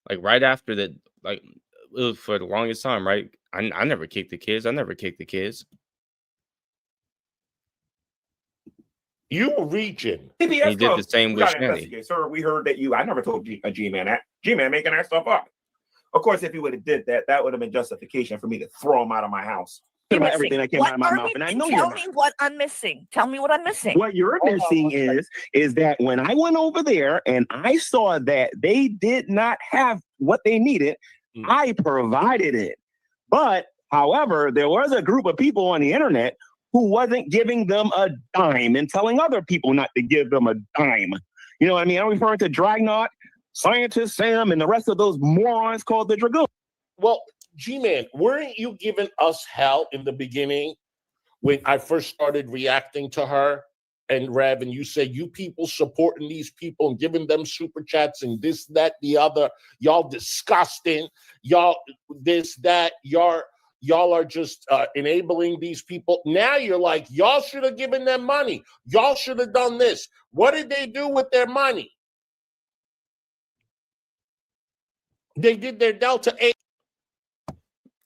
like right after that, like for the longest time, right? I never kicked the kids. I never kicked the kids. You were reaching. He did the same with Shanny. Sir, we heard that I never told G-Man that. G-Man making that stuff up. Of course, if he would have did that, that would have been justification for me to throw him out of my house. About everything that came out of my mouth, and I know Tell me what I'm missing. Tell me what I'm missing. What you're missing is that when I went over there and I saw that they did not have what they needed, I provided it. But, however, there was a group of people on the internet who wasn't giving them a dime and telling other people not to give them a dime. You know what I mean? I'm referring to Dragnot, Scientist Sam, and the rest of those morons called the Dragoon. Well, G-Man, weren't you giving us hell in the beginning when I first started reacting to her and Rev, and you said you people supporting these people and giving them super chats and this, that, the other, y'all disgusting, y'all this, that, y'all y'all are just enabling these people. Now you're like, y'all should have given them money. Y'all should have done this. What did they do with their money? They did their Delta 8.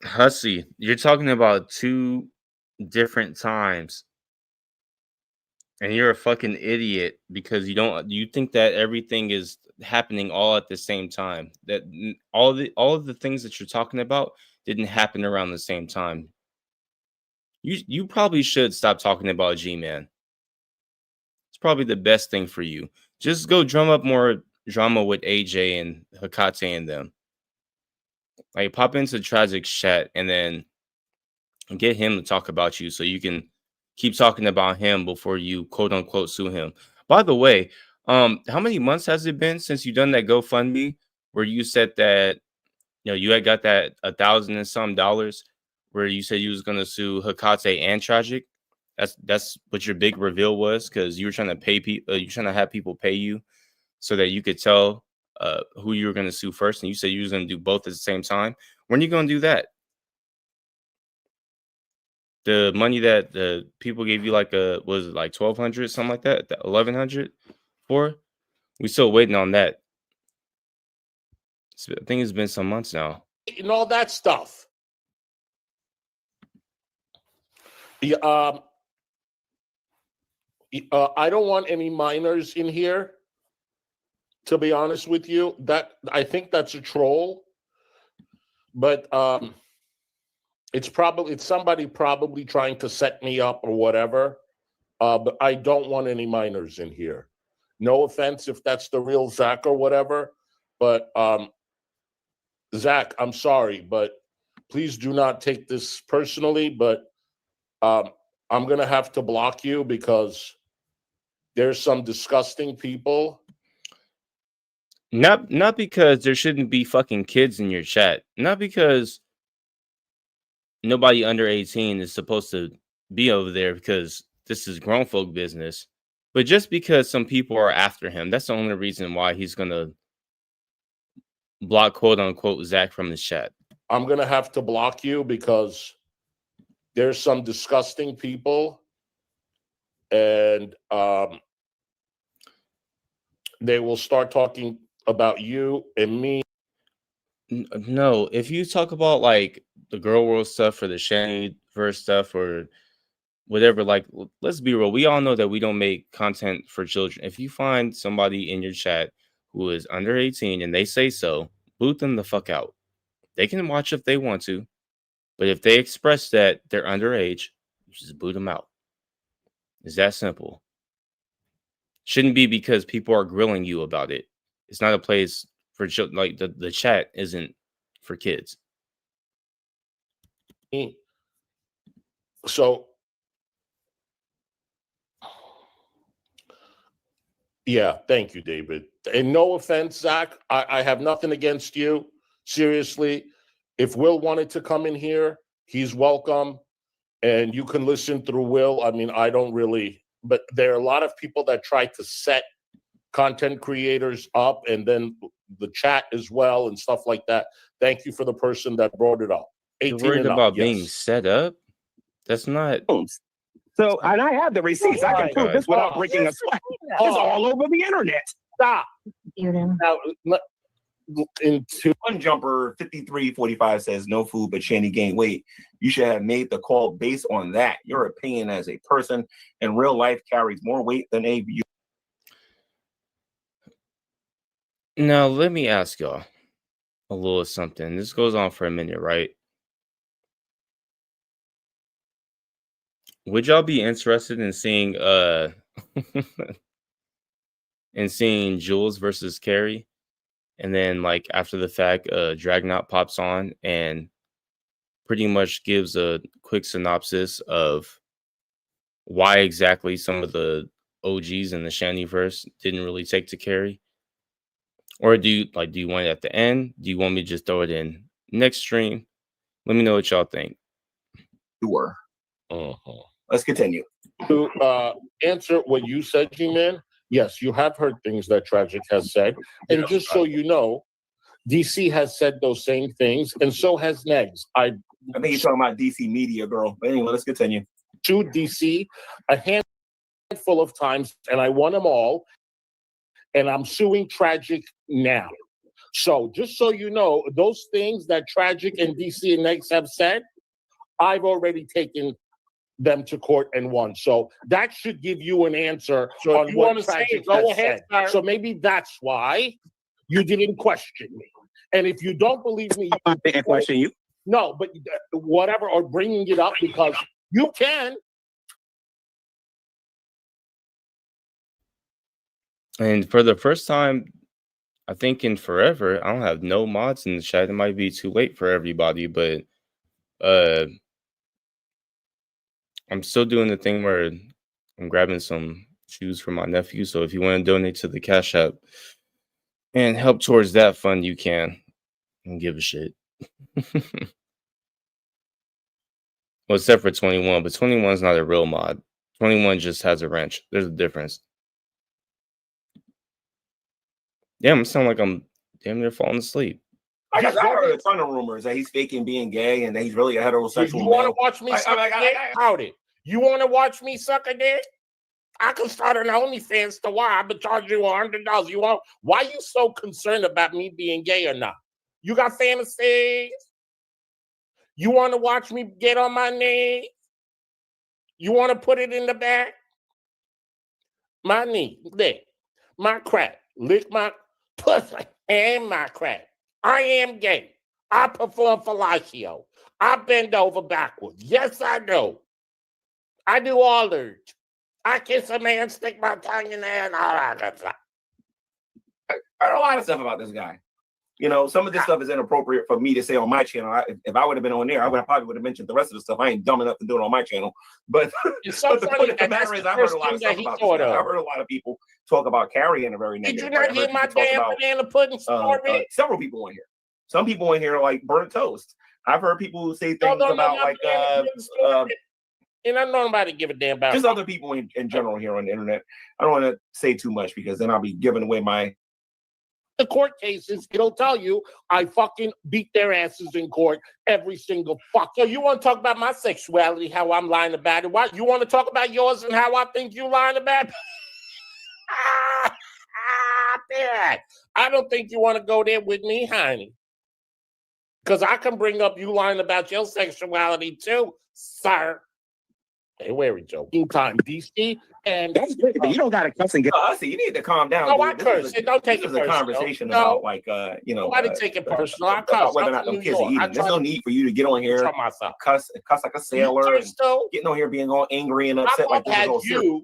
Hussy, you're talking about two different times. And you're a fucking idiot because you think that everything is happening all at the same time. That all of the things that you're talking about didn't happen around the same time. You probably should stop talking about Gman. It's probably the best thing for you. Just go drum up more drama with AJ and Hecate and them. Like pop into Tragic's chat and then get him to talk about you so you can keep talking about him before you quote unquote sue him. By the way, how many months has it been since you done that GoFundMe where you said that you had got that $1,000 and some dollars where you said you was gonna sue Hecate and Tragic? That's what your big reveal was, because you were trying to pay people, you trying to have people pay you so that you could tell who you were gonna sue first, and you said you was gonna do both at the same time. When are you gonna do that? The money that the people gave you, like was it like 1,200, something like that, 1,100 for? We still waiting on that. I think it's been some months now. And all that stuff. Yeah, I don't want any minors in here. To be honest with you, I think that's a troll. But it's somebody probably trying to set me up or whatever. But I don't want any minors in here. No offense if that's the real Zach or whatever. But Zach, I'm sorry, but please do not take this personally. But I'm gonna have to block you because there's some disgusting people. Not because there shouldn't be fucking kids in your chat. Not because nobody under 18 is supposed to be over there, because this is grown folk business. But just because some people are after him, that's the only reason why he's gonna block quote unquote Zach from his chat. I'm gonna have to block you because there's some disgusting people, and they will start talking about you and me. No, if you talk about like the girl world stuff or the Shanny verse stuff or whatever, like, let's be real. We all know that we don't make content for children. If you find somebody in your chat who is under 18 and they say so, boot them the fuck out. They can watch if they want to, but if they express that they're underage, you just boot them out. It's that simple. Shouldn't be because people are grilling you about it. It's not a place for children. Like the chat isn't for kids. So, yeah, thank you, David. And no offense, Zach, I have nothing against you. Seriously, if Will wanted to come in here, he's welcome. And you can listen through Will. I mean, I don't really, but there are a lot of people that try to set content creators up and then the chat as well and stuff like that. Thank you for the person that brought it up. 18 You're worried and about up, being yes. set up? That's not. So, and I have the receipts. I can prove this without breaking a sweat. It's all over the internet. Stop. Now, into one jumper 5345 says no food, but Shanny gained weight. You should have made the call based on that. Your opinion as a person in real life carries more weight than a view. Now, let me ask y'all a little something. This goes on for a minute, right? Would y'all be interested in seeing in seeing Jules versus Carrie? And then, like, after the fact, Dragnot pops on and pretty much gives a quick synopsis of why exactly some of the OGs in the Shannyverse didn't really take to Carrie. Or do you want it at the end? Do you want me to just throw it in next stream? Let me know what y'all think. Sure. Let's continue. To answer what you said, Gman, yes, you have heard things that Tragic has said. And just so you know, DC has said those same things, and so has Negs. I I think you're talking about DC Media Girl. But anyway, let's continue. To DC a handful of times, and I won them all. And I'm suing Tragic now. So just so you know, those things that Tragic and DC and Next have said, I've already taken them to court and won. So that should give you an answer on you what wanna say Tragic it, go has ahead, said. sir. So maybe that's why you didn't question me. And if you don't believe me, I didn't question you. No, but whatever, or bringing it up because you can. And for the first time, I think in forever, I don't have no mods in the chat. It might be too late for everybody, but I'm still doing the thing where I'm grabbing some shoes for my nephew. So if you want to donate to the Cash App and help towards that fund, you can. I don't give a shit. Well, except for 21, but 21 is not a real mod. 21 just has a wrench. There's a difference. Damn, it sounds like I'm damn near falling asleep. I heard a ton of rumors that he's faking being gay and that he's really a heterosexual. You want to watch me suck a dick? Howd it. You want to watch me suck a dick? I can start an OnlyFans to why I've been charging you $100. You want? Why are you so concerned about me being gay or not? You got fantasies? You want to watch me get on my knees? You want to put it in the back? My knee, lick my crack, lick my pussy and my crack. I am gay. I perform fellatio. I bend over backwards. Yes, I do. I do all that. I kiss a man, stick my tongue in there, and all that good stuff. I heard a lot of stuff about this guy. You know, some of this stuff is inappropriate for me to say on my channel. If I would have been on there, I probably would have mentioned the rest of the stuff. I ain't dumb enough to do it on my channel. But, it's so the funny point of the matter is, I've heard a lot of stuff about this guy. I've heard a lot of people talk about Carrie in a very negative way. Did you not hear my damn banana pudding story? Several people in here. Some people in here are like burnt toast. I've heard people say things about like and I know nobody give a damn about just other people in general here on the internet. I don't want to say too much because then I'll be giving away my the court cases. It'll tell you I fucking beat their asses in court every single fuck. So you want to talk about my sexuality, how I'm lying about it? Why you want to talk about yours and how I think you lying about it? Bad. I don't think you want to go there with me, honey. Because I can bring up you lying about your sexuality too, sir. Hey, where we go? Time, DC, and that's good. But you don't got to cuss and get Hussy. You need to calm down. No, I curse. Don't take it personal. This is a conversation about like nobody take it personal. I cuss. Whether or not them kids are eating. There's no need for you to get on here, cuss like a sailor, and getting on here being all angry and upset like this is all serious.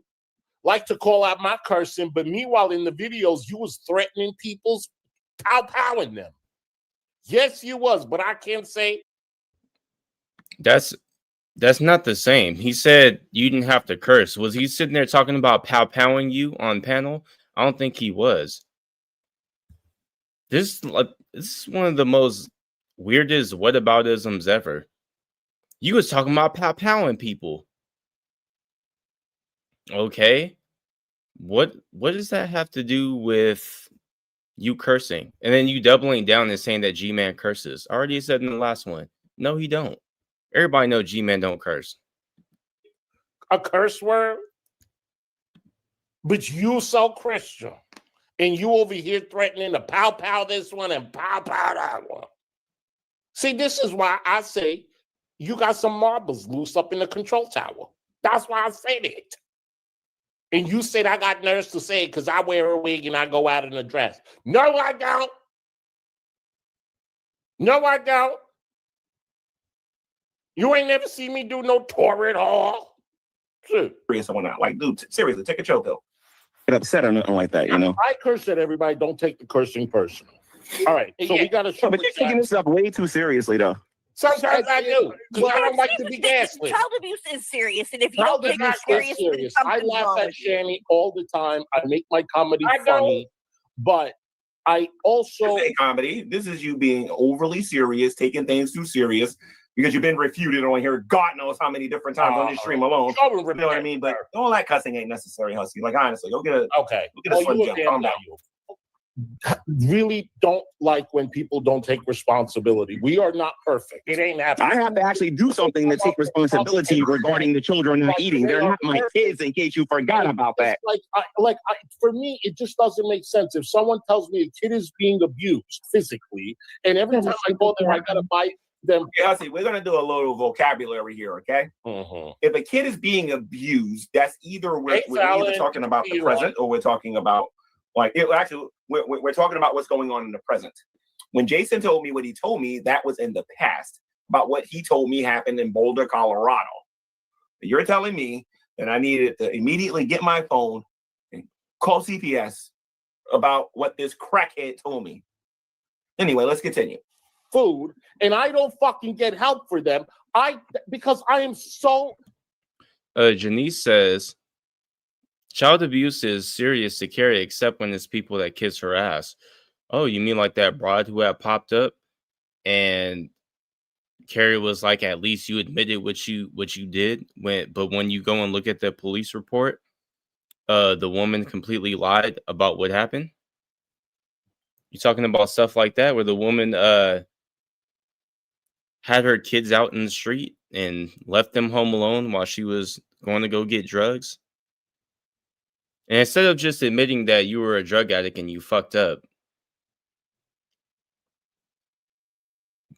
Like to call out my cursing, but meanwhile in the videos you was threatening people's pow-powing them. Yes, you was, but I can't say that's not the same. He said you didn't have to curse. Was he sitting there talking about pow-powing you on panel? I don't think he was. This is one of the most weirdest whataboutisms ever. You was talking about pow-powing people. Okay. What does that have to do with you cursing? And then you doubling down and saying that Gman curses. I already said in the last one. No, he don't. Everybody know Gman don't curse. A curse word? But you so Christian. And you over here threatening to pow-pow this one and pow-pow that one. See, this is why I say you got some marbles loose up in the control tower. That's why I said it. And you said I got nerves to say it because I wear a wig and I go out in a dress. No, I don't. No, I don't. You ain't never seen me do no tour at all. Serious or not. Like, dude, seriously, take a chill pill. Get upset or nothing like that, you know. I curse at everybody. Don't take the cursing personal. All right, so we got to. But you're taking this up way too seriously, though. Sometimes I do because I don't like to be gaslit. Child abuse is serious, and if you don't take it serious, I laugh at Shanny all the time. I make my comedy funny, but I also comedy. This is you being overly serious, taking things too serious. Because you've been refuted on here, God knows how many different times on this stream alone. You know what I mean? But all that cussing ain't necessary, Hussy. Like honestly, go get a okay. Go get a Slim Jim. Calm down. really don't like when people don't take responsibility. We are not perfect. It ain't happening. I have to actually do something to take responsibility regarding the children not eating. They're not my kids, in case you forgot about that. For me, it just doesn't make sense. If someone tells me a kid is being abused physically, and every time I go there, I gotta buy them. Yeah, see, we're gonna do a little vocabulary here, okay? Mm-hmm. If a kid is being abused, that's either we're either talking about the present or we're talking about we're talking about what's going on in the present. When Jason told me what he told me, that was in the past about what he told me happened in Boulder, Colorado. You're telling me that I needed to immediately get my phone and call CPS about what this crackhead told me. Anyway, let's continue. Food, and I don't fucking get help for them. Because I am so. Janice says, child abuse is serious to Carrie, except when it's people that kiss her ass. Oh, you mean like that broad who had popped up, and Carrie was like, at least you admitted what you did. But when you go and look at the police report, the woman completely lied about what happened. You talking about stuff like that, where the woman had her kids out in the street and left them home alone while she was going to go get drugs? And instead of just admitting that you were a drug addict and you fucked up,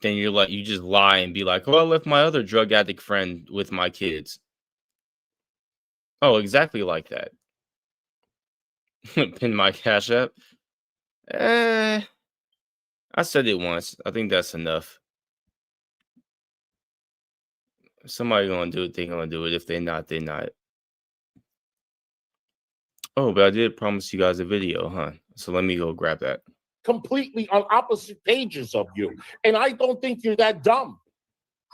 then you just lie and be like, oh, I left my other drug addict friend with my kids. Oh, exactly like that. Pin my Cash App. I said it once. I think that's enough. If somebody gonna do it, they gonna do it. If they're not, they're not. Oh, but I did promise you guys a video, huh? So let me go grab that. Completely on opposite pages of you. And I don't think you're that dumb.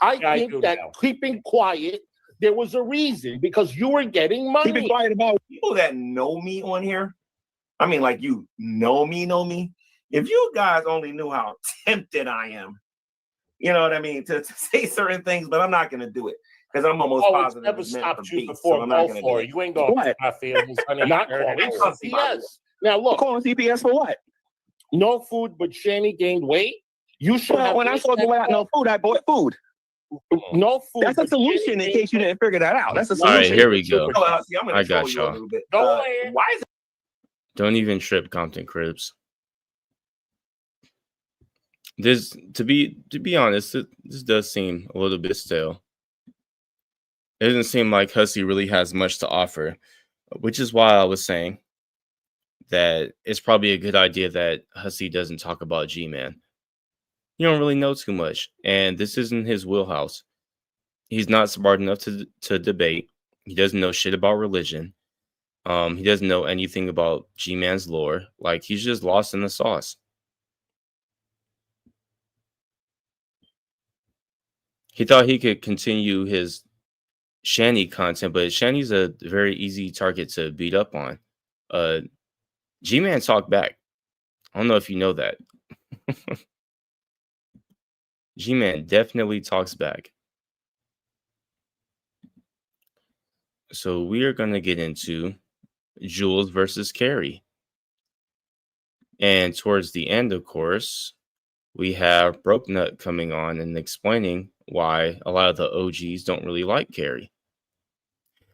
I think that keeping quiet, there was a reason, because you were getting money. Keeping quiet about people that know me on here. I mean, like, you know me. If you guys only knew how tempted I am, you know what I mean, to say certain things, but I'm not going to do it. Because I'm almost positive. Never stopped you before. So you ain't going to my feelings. Not calling CPS. Now look, calling CPS for what? No food, but Shanny gained weight. You should. Well, when I told you without no food, I bought food. No food. That's a solution. In case you didn't figure that out, that's a solution. All right, here we go. I got y'all. Why is it? Don't even trip, Compton Cribs. This, to be honest, this does seem a little bit stale. It doesn't seem like Hussy really has much to offer, which is why I was saying that it's probably a good idea that Hussy doesn't talk about Gman. You don't really know too much, and this isn't his wheelhouse. He's not smart enough to debate. He doesn't know shit about religion. He doesn't know anything about G-Man's lore. Like, he's just lost in the sauce. He thought he could continue his Shanny content, but Shanny's a very easy target to beat up on. G-Man talked back. I don't know if you know that. G-Man definitely talks back. So we are going to get into Jules versus Carrie. And towards the end, of course, we have Broke Nut coming on and explaining why a lot of the OGs don't really like Carrie.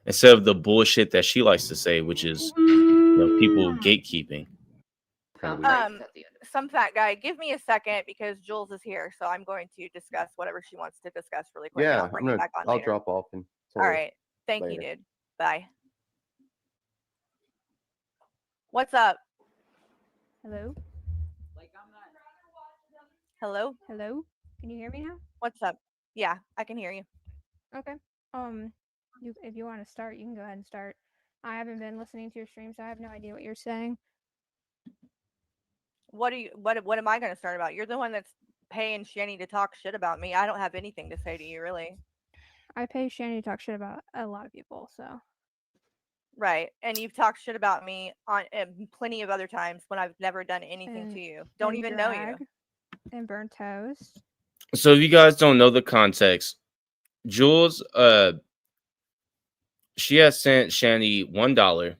Instead of the bullshit that she likes to say, which is, people gatekeeping. Some fat guy, give me a second because Jules is here, so I'm going to discuss whatever she wants to discuss really quick. Yeah, I'll bring you back on I'll later. drop off and. All right, thank you, dude. Bye. What's up? Hello? Hello? Hello? Can you hear me now? What's up? Yeah, I can hear you. Okay. If you want to start, you can go ahead and start. I haven't been listening to your stream, so I have no idea what you're saying. What am I going to start about? You're the one that's paying Shanny to talk shit about me. I don't have anything to say to you, really. I pay Shanny to talk shit about a lot of people, so. Right, and you've talked shit about me on plenty of other times when I've never done anything to you. Don't even know you. And burnt toast. So if you guys don't know the context, Jules, she has sent Shanny $1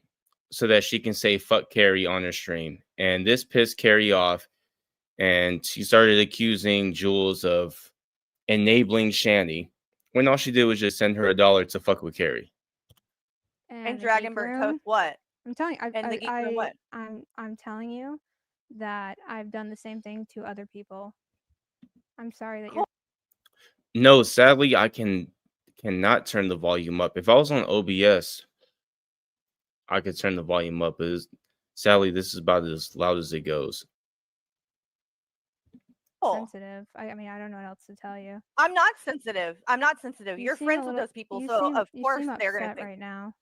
so that she can say fuck Carrie on her stream. And this pissed Carrie off, and she started accusing Jules of enabling Shanny when all she did was just send her $1 to fuck with Carrie. And the Dragonbird geek toast room, what? I'm telling you, And the geek room what? I'm telling you that I've done the same thing to other people. I'm sorry that you're. No, sadly, I cannot turn the volume up. If I was on OBS, I could turn the volume up. But sadly, this is about as loud as it goes. Sensitive. I mean, I don't know what else to tell you. I'm not sensitive. I'm not sensitive. You You're seem a friends with little- those people, you so seem- of you course seem they're gonna upset think right now.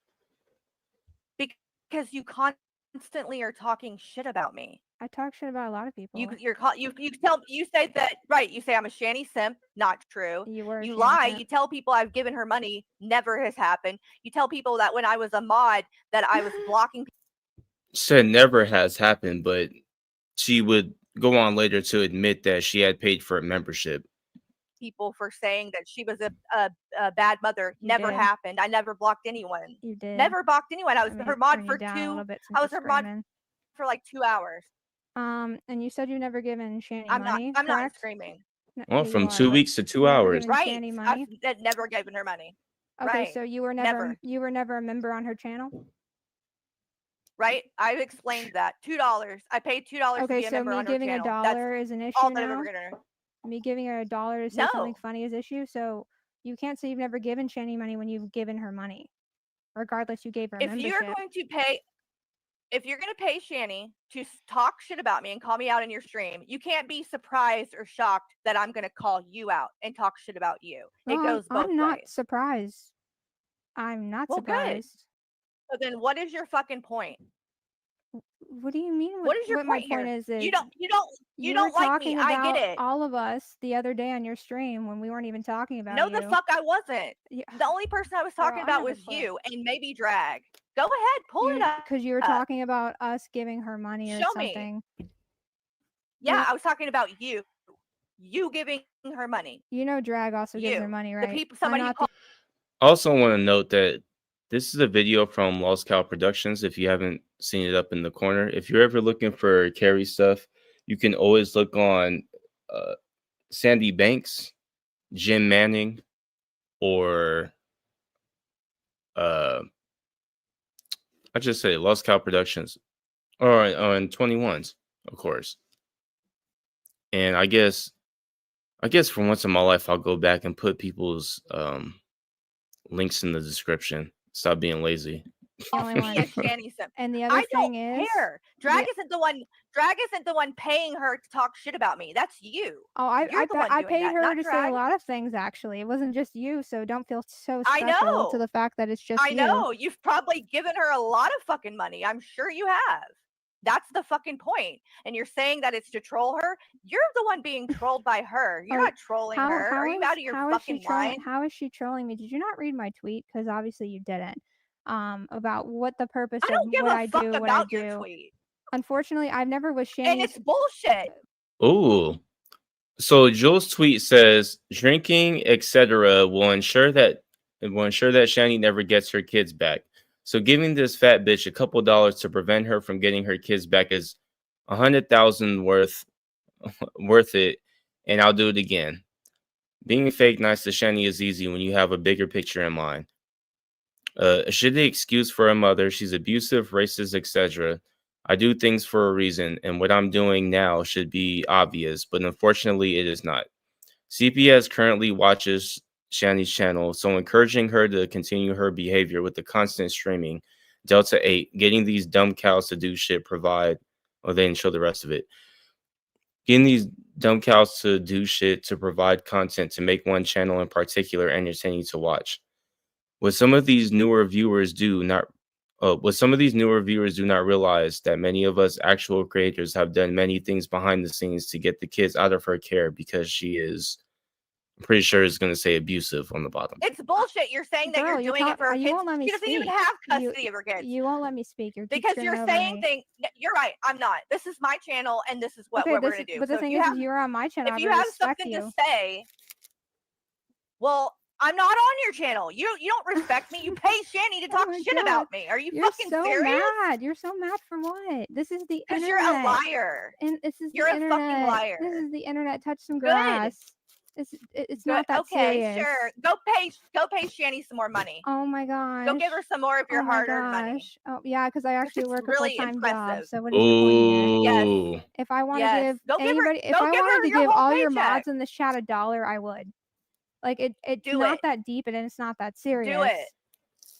because you constantly are talking shit about me. I talk shit about a lot of people. You say that right. You say I'm a Shanny simp. Not true. You were. You Shanny lie. simp. You tell people I've given her money. Never has happened. You tell people that when I was a mod that I was blocking Said never has happened, but she would go on later to admit that she had paid for a membership. people for saying that she was a bad mother. Never did. happened. I never blocked anyone. You did. Never blocked anyone. I was her mod turn for you down a little 2. bit since I was you're her mod screaming. for like 2 hours. And you said you've never given Shanny I'm money. not correct? screaming. Well, Yeah, from you 2 are. weeks to 2 You've never hours. given Right. Shanny money. I've never given her money. Okay, Right. so you were Never. never a member on her channel. Right? I've explained that. $2. I paid $2 to Okay, be a so member me on her giving channel. $1 is an issue all that I've now. ever given her. Me giving her $1 to say something No. funny is issue. So you can't say you've never given Shanny money when you've given her money, regardless. You gave her a If membership. you're going to pay Shanny to talk shit about me and call me out in your stream, you can't be surprised or shocked that I'm going to call you out and talk shit about you. No, It goes both I'm not ways. surprised. I'm not Well, good. surprised. So then what is your fucking point? What do you mean? What is your what my point point here? is You don't you don't were like talking me. about I get it. all of us the other day on your stream when we weren't even talking about No, you. the fuck I wasn't. Yeah. The only person I was Girl, talking I about have a was clip. you and maybe Drag. Go ahead, pull it up. Because you were talking about us giving her money or Show me. something. Yeah, I was talking about you. You giving her money. You know Drag also gives her You. money, The right? people We're somebody not called Also want to note that this is a video from Lost Cow Productions. If you haven't seen it up in the corner, if you're ever looking for Carrie stuff, you can always look on Sandy Banks, Jim Manning, or I just say Lost Cow Productions, or on 21s, of course. And I guess for once in my life, I'll go back and put people's links in the description. Stop being lazy. the only one. And the other I thing don't is, care. Drag isn't the one paying her to talk shit about me. That's you. Oh, I You're the one I doing paid that, her not to say Drag. a lot of things. Actually, it wasn't just you. So don't feel so I special know. to the fact that it's just I you. know. You've probably given her a lot of fucking money. I'm sure you have. That's the fucking point. And you're saying that it's to troll her? You're the one being trolled by her. You're Oh, not trolling her. Are you out of your fucking mind? How is she trolling me? Did you not read my tweet? Because obviously you didn't. About what the purpose I of don't give what a I fuck do, what I about do. your tweet. Unfortunately, I've never was And Shanny. it's bullshit. Ooh. So Jules' tweet says drinking, etc. will ensure that Shanny never gets her kids back. So giving this fat bitch a couple dollars to prevent her from getting her kids back is 100,000 worth it, and I'll do it again. Being fake nice to Shanny is easy when you have a bigger picture in mind. A shitty excuse for a mother. She's abusive, racist, etc. I do things for a reason, and what I'm doing now should be obvious, but unfortunately it is not. CPS currently watches Shanny's channel, so encouraging her to continue her behavior with the constant streaming, Delta 8, getting these dumb cows to do shit, provide, or they didn't show the rest of it. Getting these dumb cows to do shit to provide content to make one channel in particular entertaining to watch. What some of these newer viewers do not realize that many of us actual creators have done many things behind the scenes to get the kids out of her care because she is, I'm pretty sure it's going to say abusive on the bottom. It's bullshit. You're saying that Girl, you're doing it for her you kids. won't let me She doesn't even speak. have custody of her kids. You won't let me speak. You're Because you're saying things. You're right. I'm not. This is my channel, and this is what we're going to do. But the So thing if you is, have, you're on my channel. if I you have respect something you. to say, well, I'm not on your channel. You don't respect me. You pay Shanny to talk shit about me. Are you You're fucking so serious? mad. You're so mad for what? This is the Because internet. you're a liar. And this is You're the a internet. fucking liar. This is the internet. Touch some Good. grass. It's not that okay, serious. sure. Go pay Shanny some more money. Oh my gosh. Go give her some more of your Oh my hard-earned money. gosh. Oh yeah, because I actually work a really full-time job. impressive. So what is your point here? Ooh. Yes. If I want to Yes. give anybody, if I wanted to give all your mods in the chat $1, I would. Like it's Do not it. that deep and it's not that serious. Do it.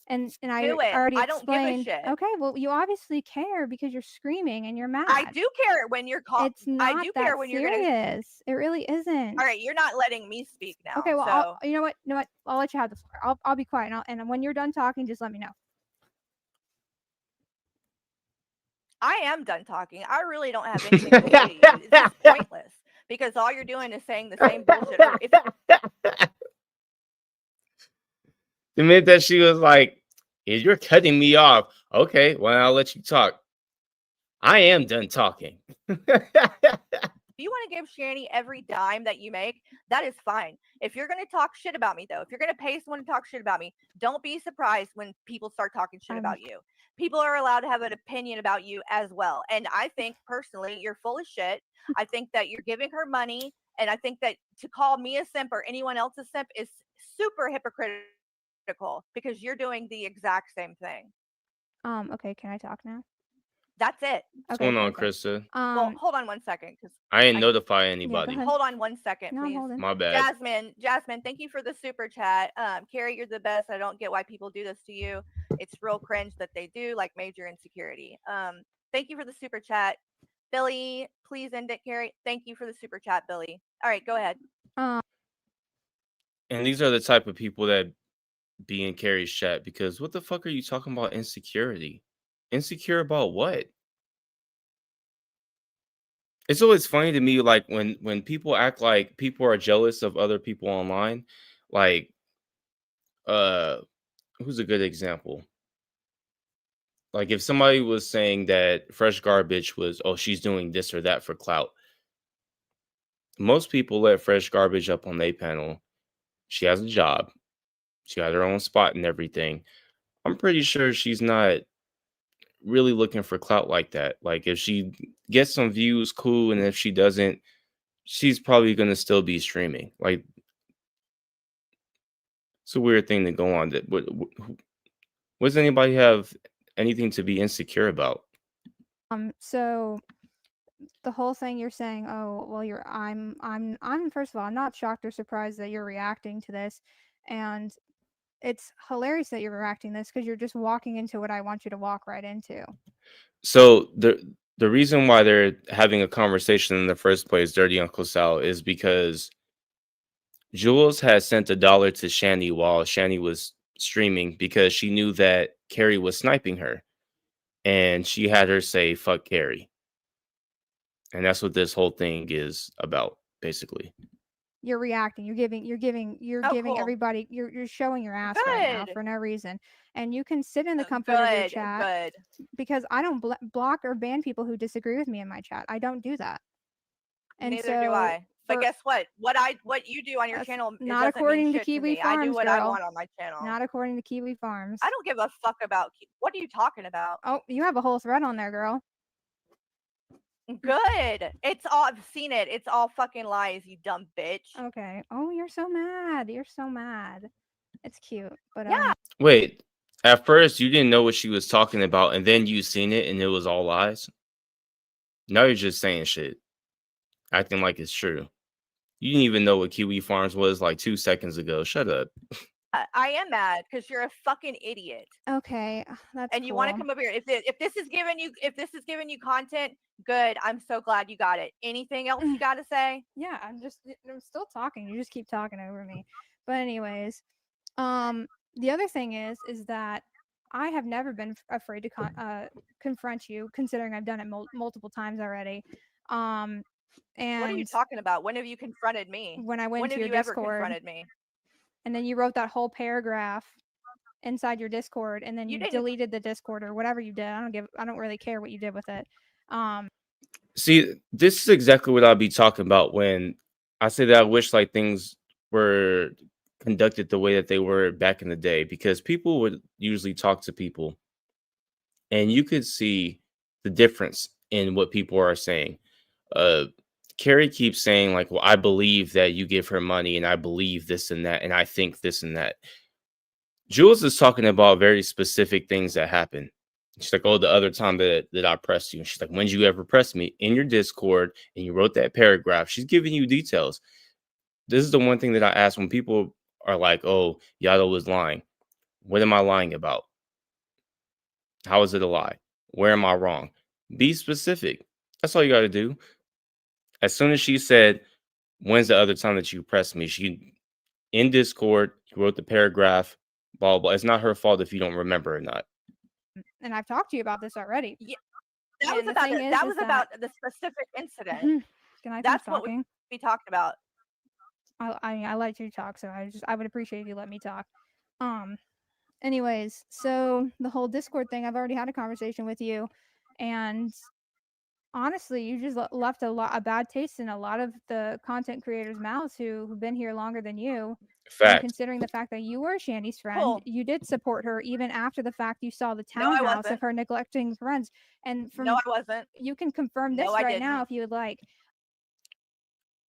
And I Do it. already I don't give a explained. shit. Okay, well you obviously care because you're screaming and you're mad. I do care when you're called. It's not I do that care when you're gonna. serious. It really isn't. All right, you're not letting me speak now. Okay, well, so. you know what? I'll let you have the floor. I'll be quiet, and when you're done talking, just let me know. I am done talking. I really don't have anything to say to you. It's just pointless because all you're doing is saying the same bullshit. The minute that she was like, "You're cutting me off," okay, well, I'll let you talk. I am done talking. If you want to give Shanny every dime that you make, that is fine. If you're going to talk shit about me, though, if you're going to pay someone to talk shit about me, don't be surprised when people start talking shit about you. People are allowed to have an opinion about you as well. And I think, personally, you're full of shit. I think that you're giving her money. And I think that to call me a simp or anyone else a simp is super hypocritical because you're doing the exact same thing. Okay, can I talk now? That's it. What's going on, Krista? Well, hold on 1 second, because I didn't notify anybody. hold on 1 second, No, I'm please. holding. My bad. Jasmine, thank you for the super chat. Carrie, you're the best. I don't get why people do this to you. It's real cringe that they do, like major insecurity. Thank you for the super chat. Billy, please end it, Carrie. Thank you for the super chat, Billy. All right, go ahead. And these are the type of people that be in Carrie's chat because what the fuck are you talking about insecurity? Insecure about what? It's always funny to me, like when people act like people are jealous of other people online. Like, who's a good example? Like if somebody was saying that Fresh Garbage was, oh, she's doing this or that for clout. Most people let Fresh Garbage up on their panel. She has a job. She got her own spot and everything. I'm pretty sure she's not really looking for clout like that. Like if she gets some views, cool, and if she doesn't, she's probably gonna still be streaming. Like it's a weird thing to go on. That what does anybody have anything to be insecure about? So the whole thing you're saying, oh well, I'm first of all, I'm not shocked or surprised that you're reacting to this, and it's hilarious that you're reacting to this because you're just walking into what I want you to walk right into. So the reason why they're having a conversation in the first place, Dirty Uncle Sal, is because Jules had sent $1 to Shanny while Shanny was streaming because she knew that Carrie was sniping her, and she had her say "fuck Carrie," and that's what this whole thing is about, basically. You're reacting. You're giving cool. everybody. You're showing your ass right now for no reason. And you can sit in the comfort of your chat. Because I don't block or ban people who disagree with me in my chat. I don't do that. And neither do I. But guess what? What you do on your channel not according to Kiwi Farms. I do what girl. I want on my channel. Not according to Kiwi Farms. I don't give a fuck about. What are you talking about? Oh, you have a whole thread on there, girl. Good. It's all. I've seen it. It's all fucking lies, you dumb bitch. Okay. Oh, you're so mad. You're so mad. It's cute, but yeah. Wait. At first, you didn't know what she was talking about, and then you seen it, and it was all lies. Now you're just saying shit, acting like it's true. You didn't even know what Kiwi Farms was like 2 seconds ago. Shut up. I am mad because you're a fucking idiot. Okay, that's and you want to come over here. If this is giving you content, good. I'm so glad you got it. Anything else you got to say? Yeah, I'm still talking. You just keep talking over me. But anyways, the other thing is that I have never been afraid to confront you, considering I've done it multiple times already. And what are you talking about? When have you confronted me? When I went to your Discord. Discord. Ever confronted me? And then you wrote that whole paragraph inside your Discord, and then you deleted the Discord or whatever you did. I don't really care what you did with it. See, this is exactly what I'll be talking about when I say that I wish like things were conducted the way that they were back in the day, because people would usually talk to people and you could see the difference in what people are saying. Carrie keeps saying, like, well, I believe that you give her money, and I believe this and that, and I think this and that. Jules is talking about very specific things that happen. She's like, oh, the other time that I pressed you. And she's like, when did you ever press me? In your Discord, and you wrote that paragraph. She's giving you details. This is the one thing that I ask when people are like, oh, Yato was lying. What am I lying about? How is it a lie? Where am I wrong? Be specific. That's all you got to do. As soon as she said, when's the other time that you pressed me? She, in Discord, wrote the paragraph, blah, blah. It's not her fault if you don't remember or not. And I've talked to you about this already. Yeah, that And was the about thing it. is- That is was that- about the specific incident. Can I That's finish what talking? we talked about. I let you talk, so I would appreciate if you let me talk. Anyways, so the whole Discord thing, I've already had a conversation with you, and honestly, you just left a bad taste in a lot of the content creators' mouths who've been here longer than you. And Fact. considering the fact that you were Shanny's friend, Cool. you did support her even after the fact you saw the No, I townhouse wasn't. of her neglecting friends. And from No, I wasn't. you can confirm this No, I right now didn't. if you would like.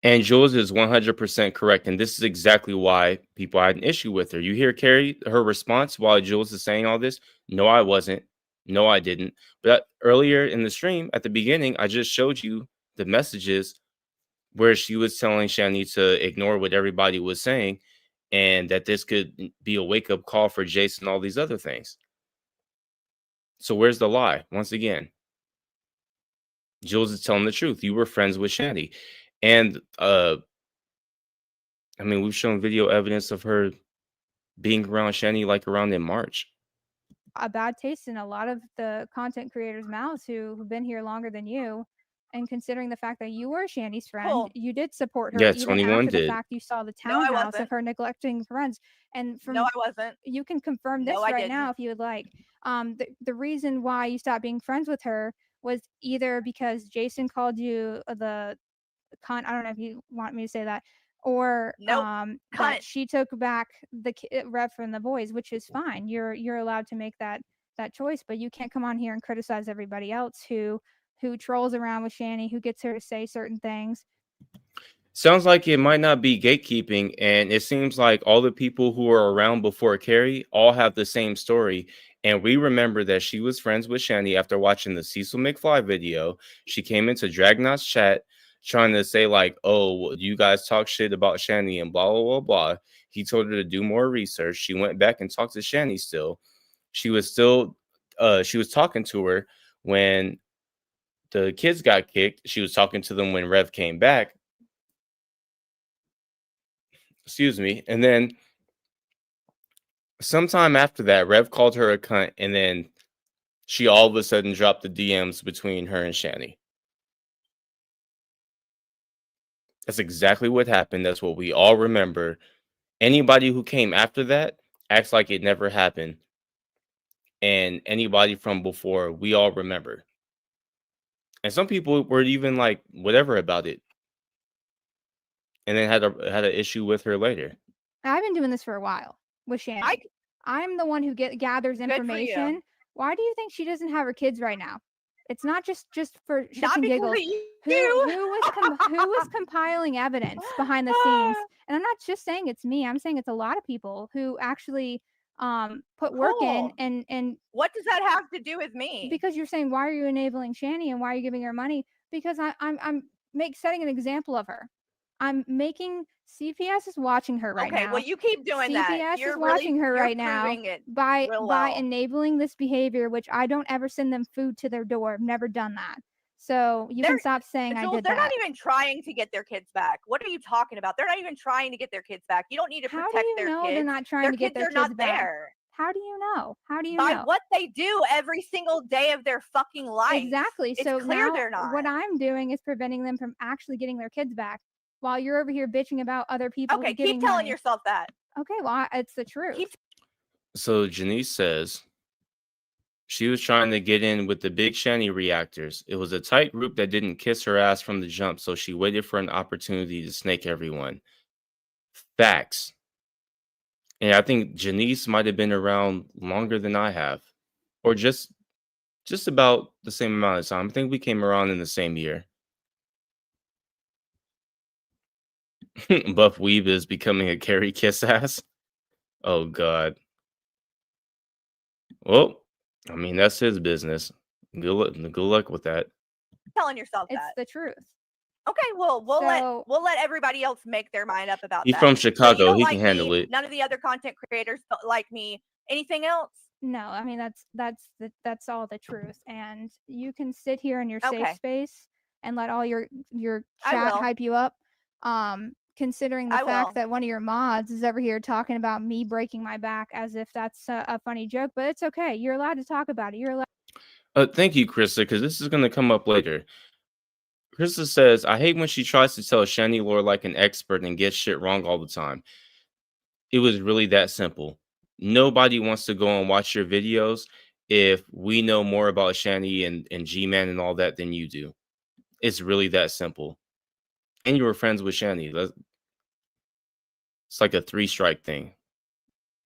And Jules is 100% correct. And this is exactly why people had an issue with her. You hear Carrie, her response while Jules is saying all this? No, I wasn't. No, I didn't. But earlier in the stream, at the beginning, I just showed you the messages where she was telling Shanny to ignore what everybody was saying and that this could be a wake-up call for Jason and all these other things. So where's the lie? Once again, Jules is telling the truth. You were friends with Shanny. And I mean, we've shown video evidence of her being around Shanny like around in March. A bad taste in a lot of the content creators' mouths who've been here longer than you. And considering the fact that you were Shanny's friend, Cool. you did support her Yeah, even 21 after the did. fact you saw the No, I townhouse of wasn't. her neglecting friends. And from No, I wasn't. you can confirm this No, I right now didn't. if you would like. The reason why you stopped being friends with her was either because Jason called you the cunt. I don't know if you want me to say that, or Nope. that Cunt. she took back the rep from the boys, which is fine. You're allowed to make that choice, but you can't come on here and criticize everybody else who trolls around with Shanny, who gets her to say certain things. Sounds like it might not be gatekeeping, and it seems like all the people who were around before Carrie all have the same story. And we remember that she was friends with Shanny after watching the Cecil McFly video. She came into Dragnot's chat trying to say, like, oh, you guys talk shit about Shanny and blah, blah, blah, blah. He told her to do more research. She went back and talked to Shanny still. She was talking to her when the kids got kicked. She was talking to them when Rev came back. Excuse me. And then sometime after that, Rev called her a cunt, and then she all of a sudden dropped the DMs between her and Shanny. That's exactly what happened. That's what we all remember. Anybody who came after that acts like it never happened. And anybody from before, we all remember. And some people were even like whatever about it. And then had an issue with her later. I've been doing this for a while with Shanny. I'm the one who gathers Good for you. information. Why do you think she doesn't have her kids right now? It's not just for shits Not and because giggles. of you. Who was compiling evidence behind the scenes? And I'm not just saying it's me. I'm saying it's a lot of people who actually put work in. Cool. And What does that have to do with me? because you're saying, why are you enabling Shanny and why are you giving her money? Because I'm setting an example of her. I'm making CPS is watching her right Okay, now. well, you keep doing that. CPS You're is watching her you're right now proving it by real by well. enabling this behavior, which I don't ever send them food to their door. I've never done that. So you can stop saying I Jules, did they're that. not even trying to get their kids back. What are you talking about? They're not even trying to get their kids back. You don't need to How protect do you their know kids. they're not trying Their to get kids their are kids not back? there. How do you know? How do you By know? what they do every single day of their fucking life. Exactly. It's So clear now they're not. what I'm doing is preventing them from actually getting their kids back, while you're over here bitching about other people Okay, giving keep telling money. yourself that. Okay, well, it's the truth. So Janice says she was trying to get in with the big Shanny reactors. It was a tight group that didn't kiss her ass from the jump, so she waited for an opportunity to snake everyone. Facts. And I think Janice might have been around longer than I have, or just about the same amount of time. I think we came around in the same year. Buff Weeb is becoming a Carrie kiss ass. Oh God. Well, I mean that's his business. Good luck with that. Telling yourself It's that. the truth. Okay, well, we'll So- let everybody else make their mind up about He's that. from So you Chicago. don't He like can handle me, it. None of the other content creators don't like me. Anything else? No, I mean that's all the truth, and you can sit here in your Okay. safe space and let all your I chat will. hype you up. Considering the I fact will. that one of your mods is over here talking about me breaking my back as if that's a funny joke, but it's okay. You're allowed to talk about it. You're allowed. Thank you, Krista, because this is going to come up later. Krista says, I hate when she tries to tell Shanny lore like an expert and gets shit wrong all the time. It was really that simple. Nobody wants to go and watch your videos if we know more about Shanny and Gman and all that than you do. It's really that simple. And you were friends with Shanny. It's like a 3-strike thing.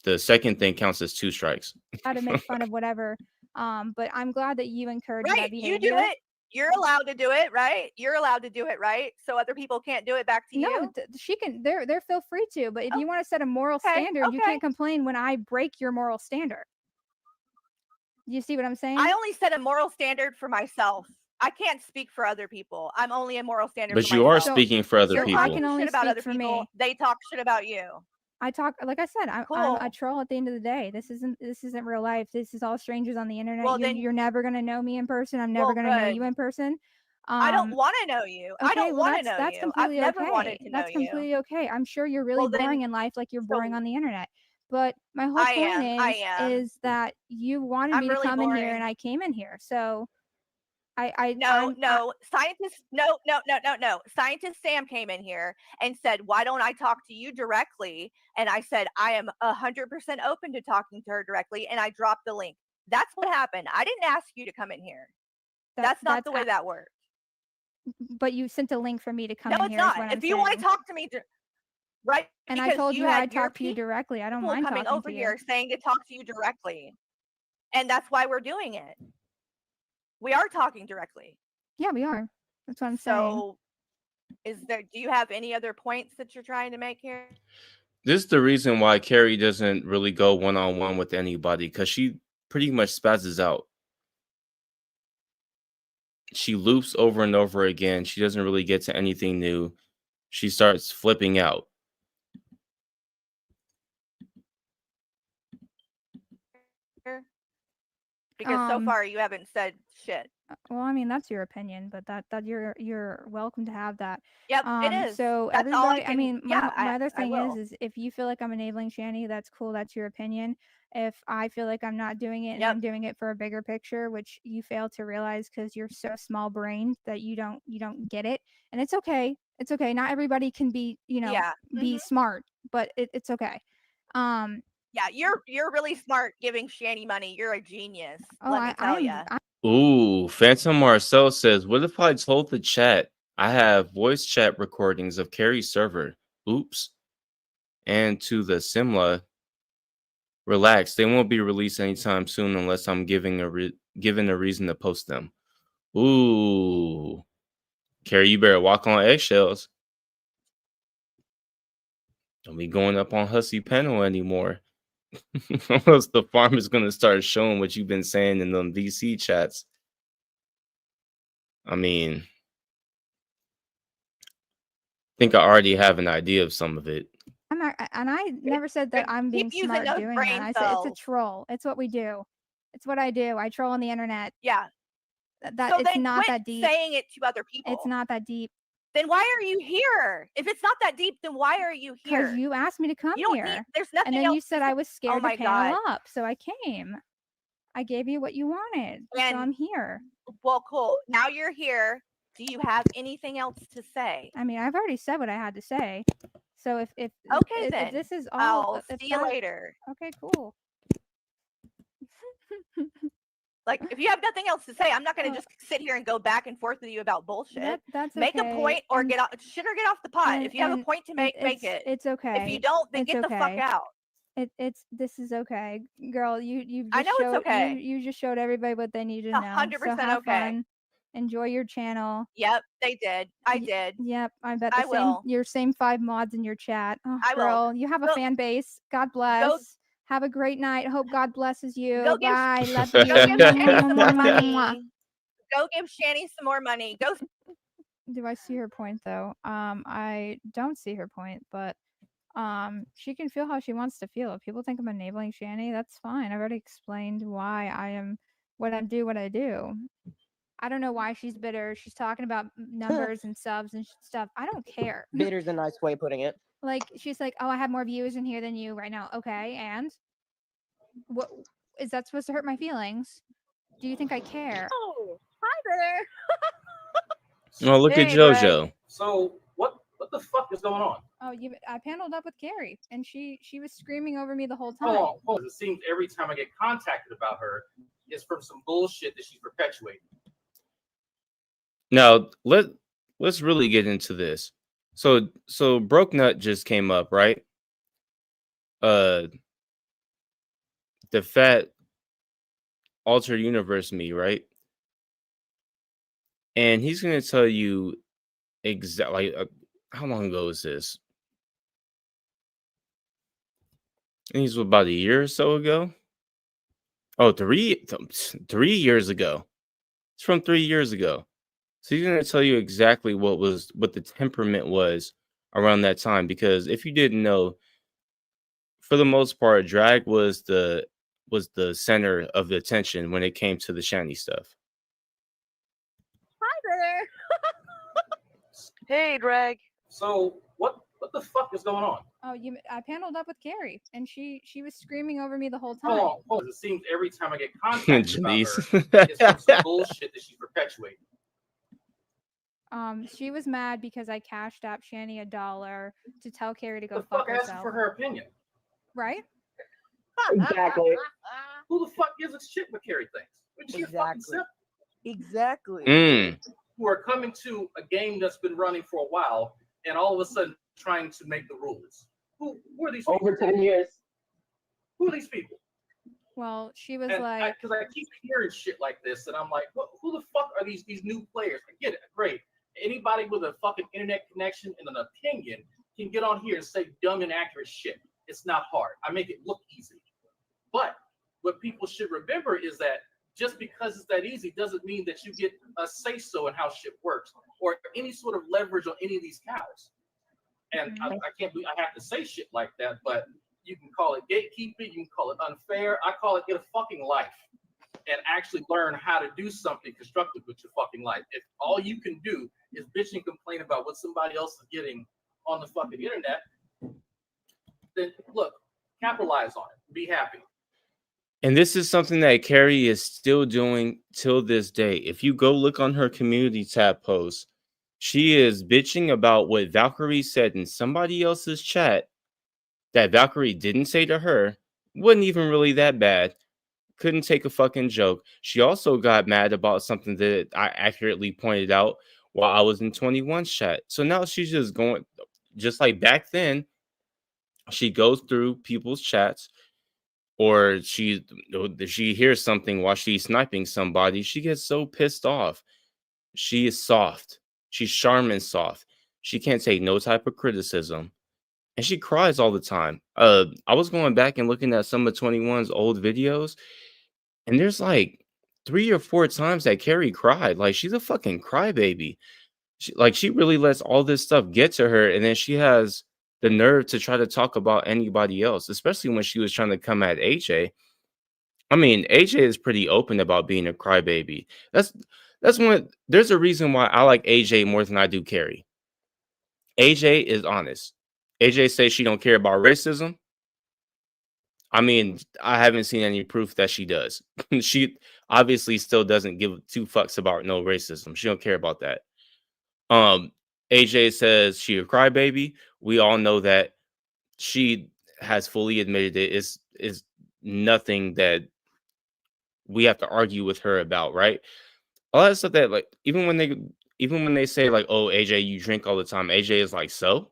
The second thing counts as 2 strikes. To make fun of whatever. But I'm glad that you encourage that Right, behavior. you do it. You're allowed to do it, right? You're allowed to do it, right? So other people can't do it back to No, you. she can. They're feel free to. But if you want to set a moral standard, you can't complain when I break your moral standard. You see what I'm saying? I only set a moral standard for myself. I can't speak for other people. I'm only a moral standard But for you are myself. speaking for other You're people. talking only shit about speak other for people. me. They talk shit about you. I talk, like I said, I'm a Cool. troll at the end of the day. This isn't real life. This is all strangers on the internet. Well, then- You're never gonna know me in person. I'm never Well, gonna know good. you in person. I don't want to know you. I Okay, don't well want to know that's you. I've completely never okay. wanted to know That's completely you. okay. I'm sure you're really Well, then- boring in life, like you're boring on the internet. But my whole I point am. is that you wanted I'm me really to come in here, boring. and I came in here. So No. Scientist Sam came in here and said, "Why don't I talk to you directly?" And I said, "I am 100% open to talking to her directly," and I dropped the link. That's what happened. I didn't ask you to come in here. That's not the way that works. But you sent a link for me to come No, in it's here. Is not. what If I'm you want saying. to talk to me, right? And I because told you had I'd your talk to you directly. I don't people mind coming talking over to here you. saying to talk to you directly, and that's why we're doing it. We are talking directly. Yeah, we are. That's what I'm saying. So, do you have any other points that you're trying to make here? This is the reason why Carrie doesn't really go one-on-one with anybody, because she pretty much spazzes out. She loops over and over again. She doesn't really get to anything new. She starts flipping out. Because so far you haven't said shit. Well, I mean that's your opinion, but that you're welcome to have that. Yep, it is. So That's all I everybody, I can- mean, yeah, my other I thing will. is if you feel like I'm enabling Shanny, that's cool. That's your opinion. If I feel like I'm not doing it and I'm doing it for a bigger picture, which you fail to realize because you're so small brained that you don't get it, and it's okay. It's okay. Not everybody can be be smart, but it's okay. Yeah, you're really smart giving Shanny money. You're a genius. Let me tell you. Ooh, Phantom Marcel says, what if I told the chat I have voice chat recordings of Carrie's server? Oops. And to the Simla, relax, they won't be released anytime soon unless I'm given a reason to post them. Ooh. Carrie, you better walk on eggshells. Don't be going up on Hussy panel anymore. Unless the farm is going to start showing what you've been saying in them VC chats. I mean, I think I already have an idea of some of it. And I never said that I'm being using smart those doing brain that. I said it's cells. a troll. It's what we do. It's what I do. I troll on the internet. Yeah. That So it's then not quit that deep. saying it to other people. It's not that deep. Then why are you here? If it's not that deep, then why are you here? Because you asked me to come You don't here. need- there's nothing And then you else said to- I was scared Oh my to panel God. up, so I came. I gave you what you wanted, so And- I'm here. Well, cool. Now you're here. Do you have anything else to say? I mean, I've already said what I had to say. So if Okay, then. if this is all, I'll if see you that- later. Okay, cool. Like, if you have nothing else to say, I'm not going to just sit here and go back and forth with you about bullshit. That's Make okay. a point or And- get off. Shit or get off the pot. and- if you have a and point to make it's, it. It's okay. If you don't, then It's get the fuck okay. out. This is okay, girl. You I just know it's showed okay. you just showed everybody what they need to know. 100% So have okay. fun, enjoy your channel. Yep, they did. I did. Yep, I bet I the will. your same 5 mods in your chat. Oh, I will. girl, you have a Go- fan base. God bless. Have a great night. Hope God blesses you. Go give, Bye. Love go you. give Shanny some more Mwah. money. Go give Shanny some more money. Go. Do I see her point though? I don't see her point, but she can feel how she wants to feel. If people think I'm enabling Shanny, that's fine. I've already explained why I am what I do. I don't know why she's bitter. She's talking about numbers and subs and stuff. I don't care. Bitter's a nice way of putting it. Like she's like, "Oh, I have more views in here than you right now." Okay, and what is that supposed to hurt my feelings? Do you think I care? Oh, hi there. Oh, look at Hey, Greg. JoJo. So what the fuck is going on? Oh, I paneled up with Carrie, and she was screaming over me the whole time. Hold on. It seems every time I get contacted about her, it's from some bullshit that she's perpetuating. Now let's really get into this. So Broke Nut just came up, right? The fat altered universe me, right? And he's gonna tell you exactly how long ago is this? I think it's about a year or so ago. Oh, 3 years ago. It's from 3 years ago. So he's gonna tell you exactly what the temperament was around that time. Because if you didn't know, for the most part, drag was the center of the attention when it came to the Shanny stuff. Hi there. Hey, Drag. So what the fuck is going on? Oh, I paneled up with Carrie, and she was screaming over me the whole time. Hold on. It seems every time I get contacted about Denise. her, it's from some bullshit that she's perpetuating. She was mad because I cashed out Shanny $1 to tell Carrie to go The fuck fuck asking herself. for her opinion? Right? Exactly. Who the fuck gives a shit what Carrie thinks? When she fucking simple. Exactly. Who are coming to a game that's been running for a while and all of a sudden trying to make the rules. Who are these people? Over 10 years. Who are these people? Well, she was And like, because I keep hearing shit like this, and I'm like, who the fuck are these new players? I get it, great. Anybody with a fucking internet connection and an opinion can get on here and say dumb and accurate shit. It's not hard. I make it look easy. But what people should remember is that just because it's that easy doesn't mean that you get a say-so in how shit works or any sort of leverage on any of these cows. And I can't believe I have to say shit like that, but you can call it gatekeeping, you can call it unfair. I call it get a fucking life and actually learn how to do something constructive with your fucking life. If all you can do is bitch and complain about what somebody else is getting on the fucking internet, then look, capitalize on it. Be happy. And this is something that Carrie is still doing till this day. If you go look on her community tab post, she is bitching about what Valkyrie said in somebody else's chat that Valkyrie didn't say to her. Wasn't even really that bad. Couldn't take a fucking joke. She also got mad about something that I accurately pointed out while I was in 21's chat. So now she's just going, just like back then, she goes through people's chats, or she hears something while she's sniping somebody. She gets so pissed off. She is soft. She's Charmin soft. She can't take no type of criticism. And she cries all the time. I was going back and looking at some of 21's old videos, and there's like 3 or 4 times that Carrie cried. Like, she's a fucking crybaby. She really lets all this stuff get to her, and then she has the nerve to try to talk about anybody else, especially when she was trying to come at AJ. I mean, AJ is pretty open about being a crybaby. That's one. There's a reason why I like AJ more than I do Carrie. AJ is honest. AJ says she don't care about racism. I mean, I haven't seen any proof that she does. She obviously still doesn't give 2 fucks about no racism. She don't care about that. AJ says she a crybaby. We all know that. She has fully admitted it. Is nothing that we have to argue with her about, right? All that stuff that, like, even when they say like, oh, AJ, you drink all the time, AJ is like, so?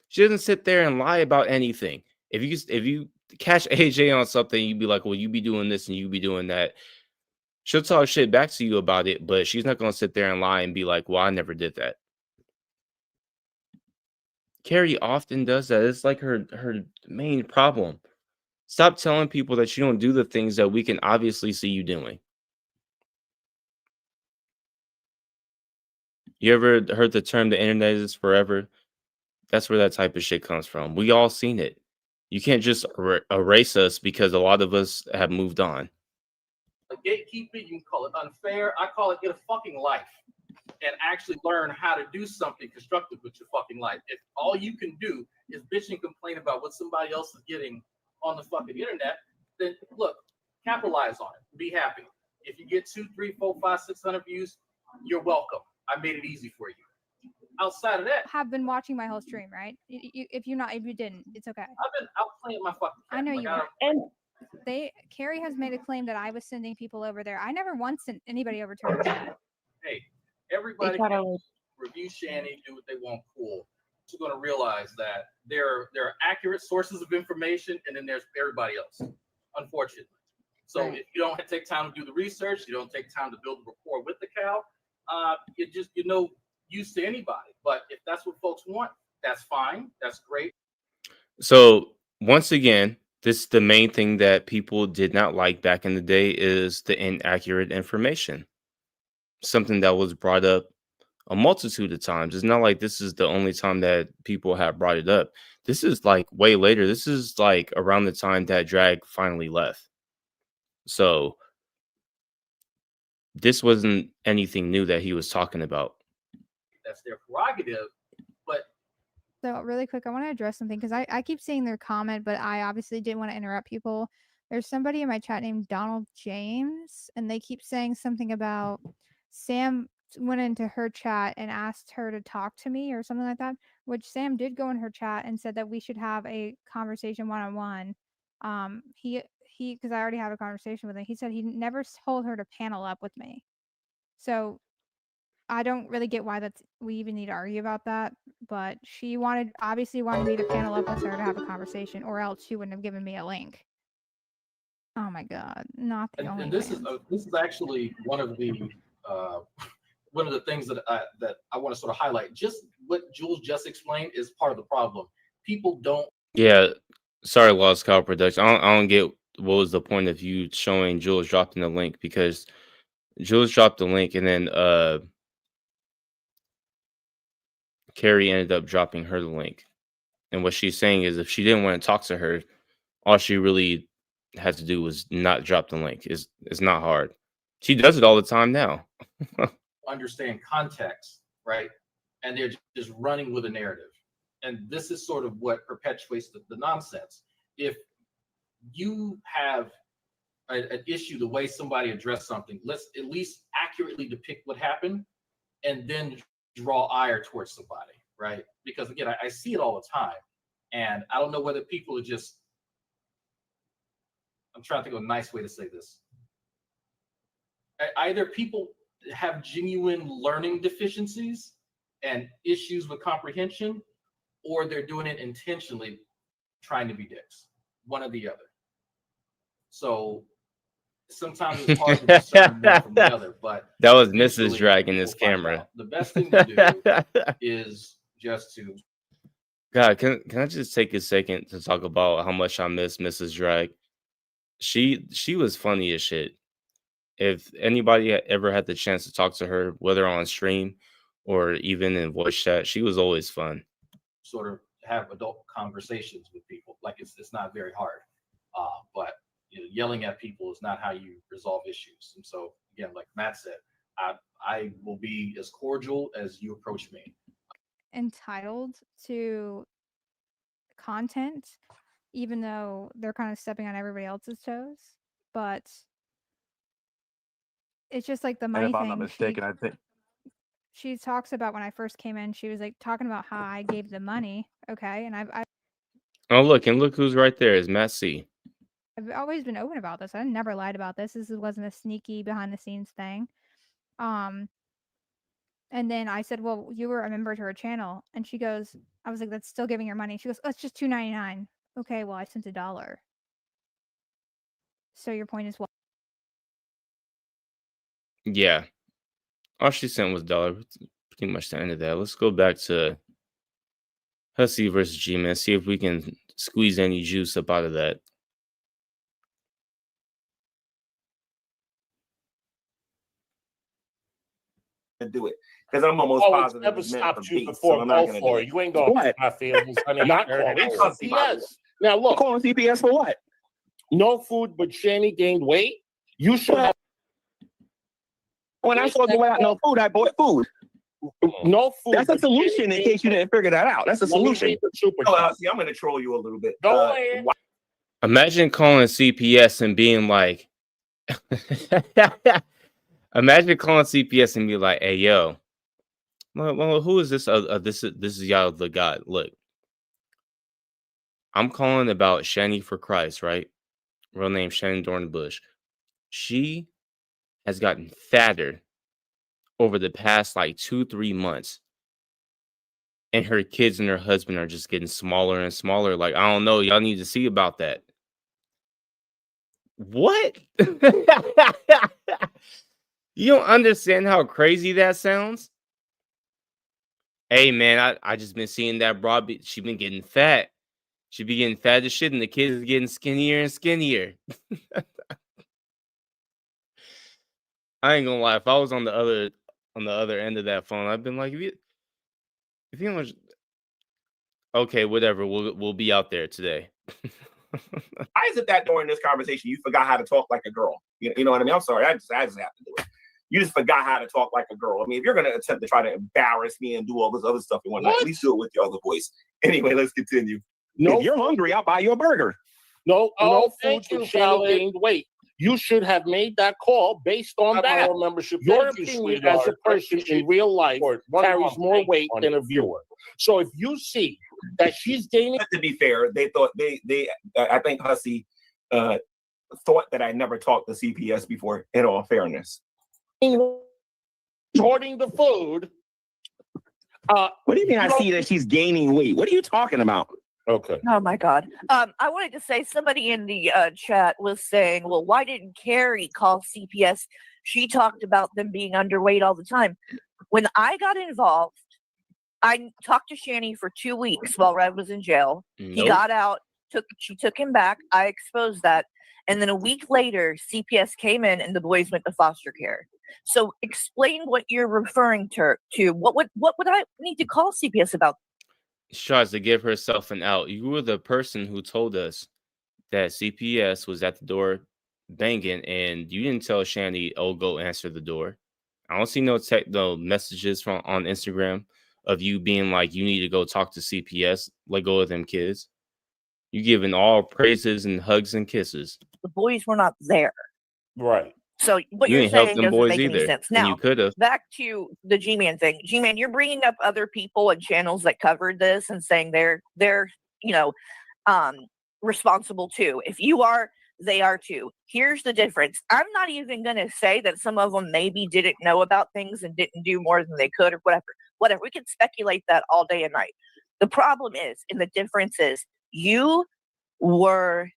She doesn't sit there and lie about anything. if you catch AJ on something, you'd be like, well, you be doing this and you be doing that. She'll talk shit back to you about it, but she's not gonna sit there and lie and be like, well, I never did that. Carrie often does that. It's like her main problem. Stop telling people that you don't do the things that we can obviously see you doing. You ever heard the term the internet is forever? That's where that type of shit comes from. We all seen it. You can't just erase us because a lot of us have moved on. A gatekeeper, you can call it unfair. I call it get a fucking life and actually learn how to do something constructive with your fucking life. If all you can do is bitch and complain about what somebody else is getting on the fucking internet, then look, capitalize on it. Be happy. If you get 2, 3, 4, 5, 600 views, you're welcome. I made it easy for you. Outside of that, have been watching my whole stream, right? If you didn't, it's okay. I've been out playing my fucking cat. I know Like, you are. And Carrie has made a claim that I was sending people over there. I never once sent anybody over to her chat. Hey, everybody can review Shanny, do what they want, cool. You're going to realize that there are accurate sources of information, and then there's everybody else, unfortunately. So if you don't take time to do the research, you don't take time to build a rapport with the cow, you're no use to anybody. But if that's what folks want, that's fine. That's great. So once again, this is the main thing that people did not like back in the day is the inaccurate information. Something that was brought up a multitude of times. It's not like this is the only time that people have brought it up. This is like way later. This is like around the time that Drag finally left. So this wasn't anything new that he was talking about. That's their prerogative. But so really quick, I want to address something because I keep seeing their comment, but I obviously didn't want to interrupt people. There's somebody in my chat named Donald James, and they keep saying something about Sam went into her chat and asked her to talk to me or something like that, which Sam did go in her chat and said that we should have a conversation one-on-one. He because I already have a conversation with him. He said he never told her to panel up with me. So I don't really get why we even need to argue about that, but she obviously wanted me to panel up with her to have a conversation, or else she wouldn't have given me a link. Oh my god, not the only. And this is actually one of the things that I want to sort of highlight. Just what Jules just explained is part of the problem. People don't. Yeah, sorry, Lost Cow Production. I don't get what was the point of you showing Jules dropping the link, because Jules dropped the link and then Carrie ended up dropping her the link. And what she's saying is if she didn't want to talk to her, all she really had to do was not drop the link. It's not hard. She does it all the time now. Understand context, right? And they're just running with a narrative. And this is sort of what perpetuates the nonsense. If you have an issue, the way somebody addressed something, let's at least accurately depict what happened and then draw ire towards somebody, right? Because again, I see it all the time. And I don't know whether people are just, I'm trying to think of a nice way to say this. Either people have genuine learning deficiencies and issues with comprehension, or they're doing it intentionally, trying to be dicks, one or the other. So sometimes it's hard to discern one from the other, but that was Mrs. Drag in this camera. The best thing to do is just to. God, can I just take a second to talk about how much I miss Mrs. Drag? She was funny as shit. If anybody ever had the chance to talk to her, whether on stream or even in voice chat, she was always fun. Sort of have adult conversations with people. Like it's not very hard, but yelling at people is not how you resolve issues. And so again, like Matt said, I will be as cordial as you approach me. Entitled to content, even though they're kind of stepping on everybody else's toes, but it's just like the money thing. And if I'm not mistaken, I think she talks about when I first came in, she was like talking about how I gave the money. Okay. And I've oh, look who's right there is Matt C. I've always been open about this. I never lied about this. This wasn't a sneaky behind the scenes thing. And then I said, well, you were a member to her channel. And she goes, I was like, that's still giving her money. She goes, oh, it's just $2.99. Okay, well, I sent $1. So your point is what? Yeah. All she sent was $1. Pretty much the end of that. Let's go back to Hussy versus Gman. See if we can squeeze any juice up out of that. Do it because I'm almost It's positive never it's meant for stopped you beats, before. so I'm Go not going to do for it. it. You ain't going What? to my feelings, honey. Not I heard calling it. CPS. Now look, calling CPS for what? No food, but Shanny gained weight. You should have. When I told you without no food, I bought food. No food. That's a solution in case you didn't figure that out. That's a solution. See, I'm going to troll you a little bit. Go ahead. Imagine calling CPS and being like, imagine calling CPS and be like, "Hey, yo, well, who is this? This is y'all the guy. Look, I'm calling about Shanny for Christ, right? Real name Shanny Dornbush. She has gotten fatter over the past like 2-3 months, and her kids and her husband are just getting smaller and smaller. Like, I don't know, y'all need to see about that." What? You don't understand how crazy that sounds? Hey man, I just been seeing that broad. She been getting fat. She be getting fat as shit, and the kids is getting skinnier and skinnier. I ain't gonna lie. If I was on the other end of that phone, I've been like, if you don't, okay, whatever. We'll be out there today. Why is it that during this conversation you forgot how to talk like a girl? You know what I mean? I'm sorry. I just have to do it. You just forgot how to talk like a girl. I mean, if you're going to attempt to try to embarrass me and do all this other stuff and whatnot, at least do it with your other voice. Anyway, let's continue. No, if you're hungry, I'll buy you a burger. No thank food, you, Shanny gained weight. You should have made that call based on that. Membership. Your Thank you, opinion sweetheart. as a person in real life carries more weight than a viewer. So if you see that she's gaining, to be fair, they thought they I think Hussy thought that I never talked to CPS before. In all fairness, hoarding the food. What do you mean? I see that she's gaining weight. What are you talking about? Okay. Oh my God. I wanted to say somebody in the chat was saying, well, why didn't Carrie call CPS? She talked about them being underweight all the time. When I got involved, I talked to Shanny for 2 weeks while Rev was in jail. He Nope. got out, she took him back. I exposed that. And then a week later, CPS came in and the boys went to foster care. So explain what you're referring to. What would I need to call CPS about? She tries to give herself an out. You were the person who told us that CPS was at the door banging, and you didn't tell Shanny, "Oh, go answer the door." I don't see no messages from on Instagram of you being like, "You need to go talk to CPS. Let go of them kids." You giving all praises and hugs and kisses. The boys were not there. Right. So what You you're ain't helped saying them doesn't boys make any either, sense. and you Now, could have. back to the Gman thing. Gman, you're bringing up other people and channels that covered this and saying they're responsible too. If you are, they are too. Here's the difference. I'm not even going to say that some of them maybe didn't know about things and didn't do more than they could or whatever. We can speculate that all day and night. The problem is, and the difference is, you were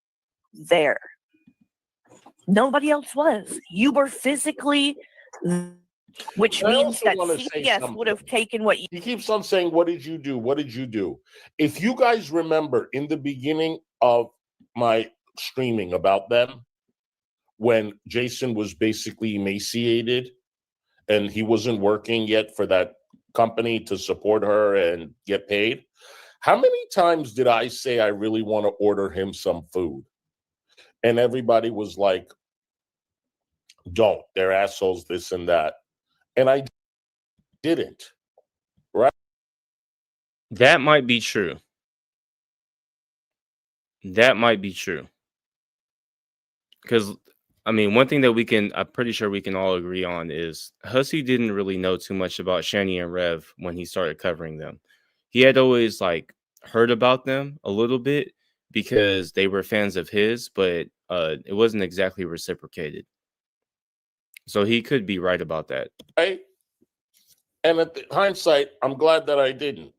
there. Nobody else was. You were physically, which means that CPS would have taken what you. He keeps on saying, "What did you do? What did you do?" If you guys remember in the beginning of my streaming about them, when Jason was basically emaciated and he wasn't working yet for that company to support her and get paid, how many times did I say I really want to order him some food? And everybody was like, "Don't, they're assholes, this and that." And I didn't, right? That might be true. That might be true. Because, I mean, one thing that I'm pretty sure we can all agree on is Hussy didn't really know too much about Shanny and Rev when he started covering them. He had always heard about them a little bit because they were fans of his, but it wasn't exactly reciprocated. So he could be right about that. Right? And at the hindsight, I'm glad that I didn't.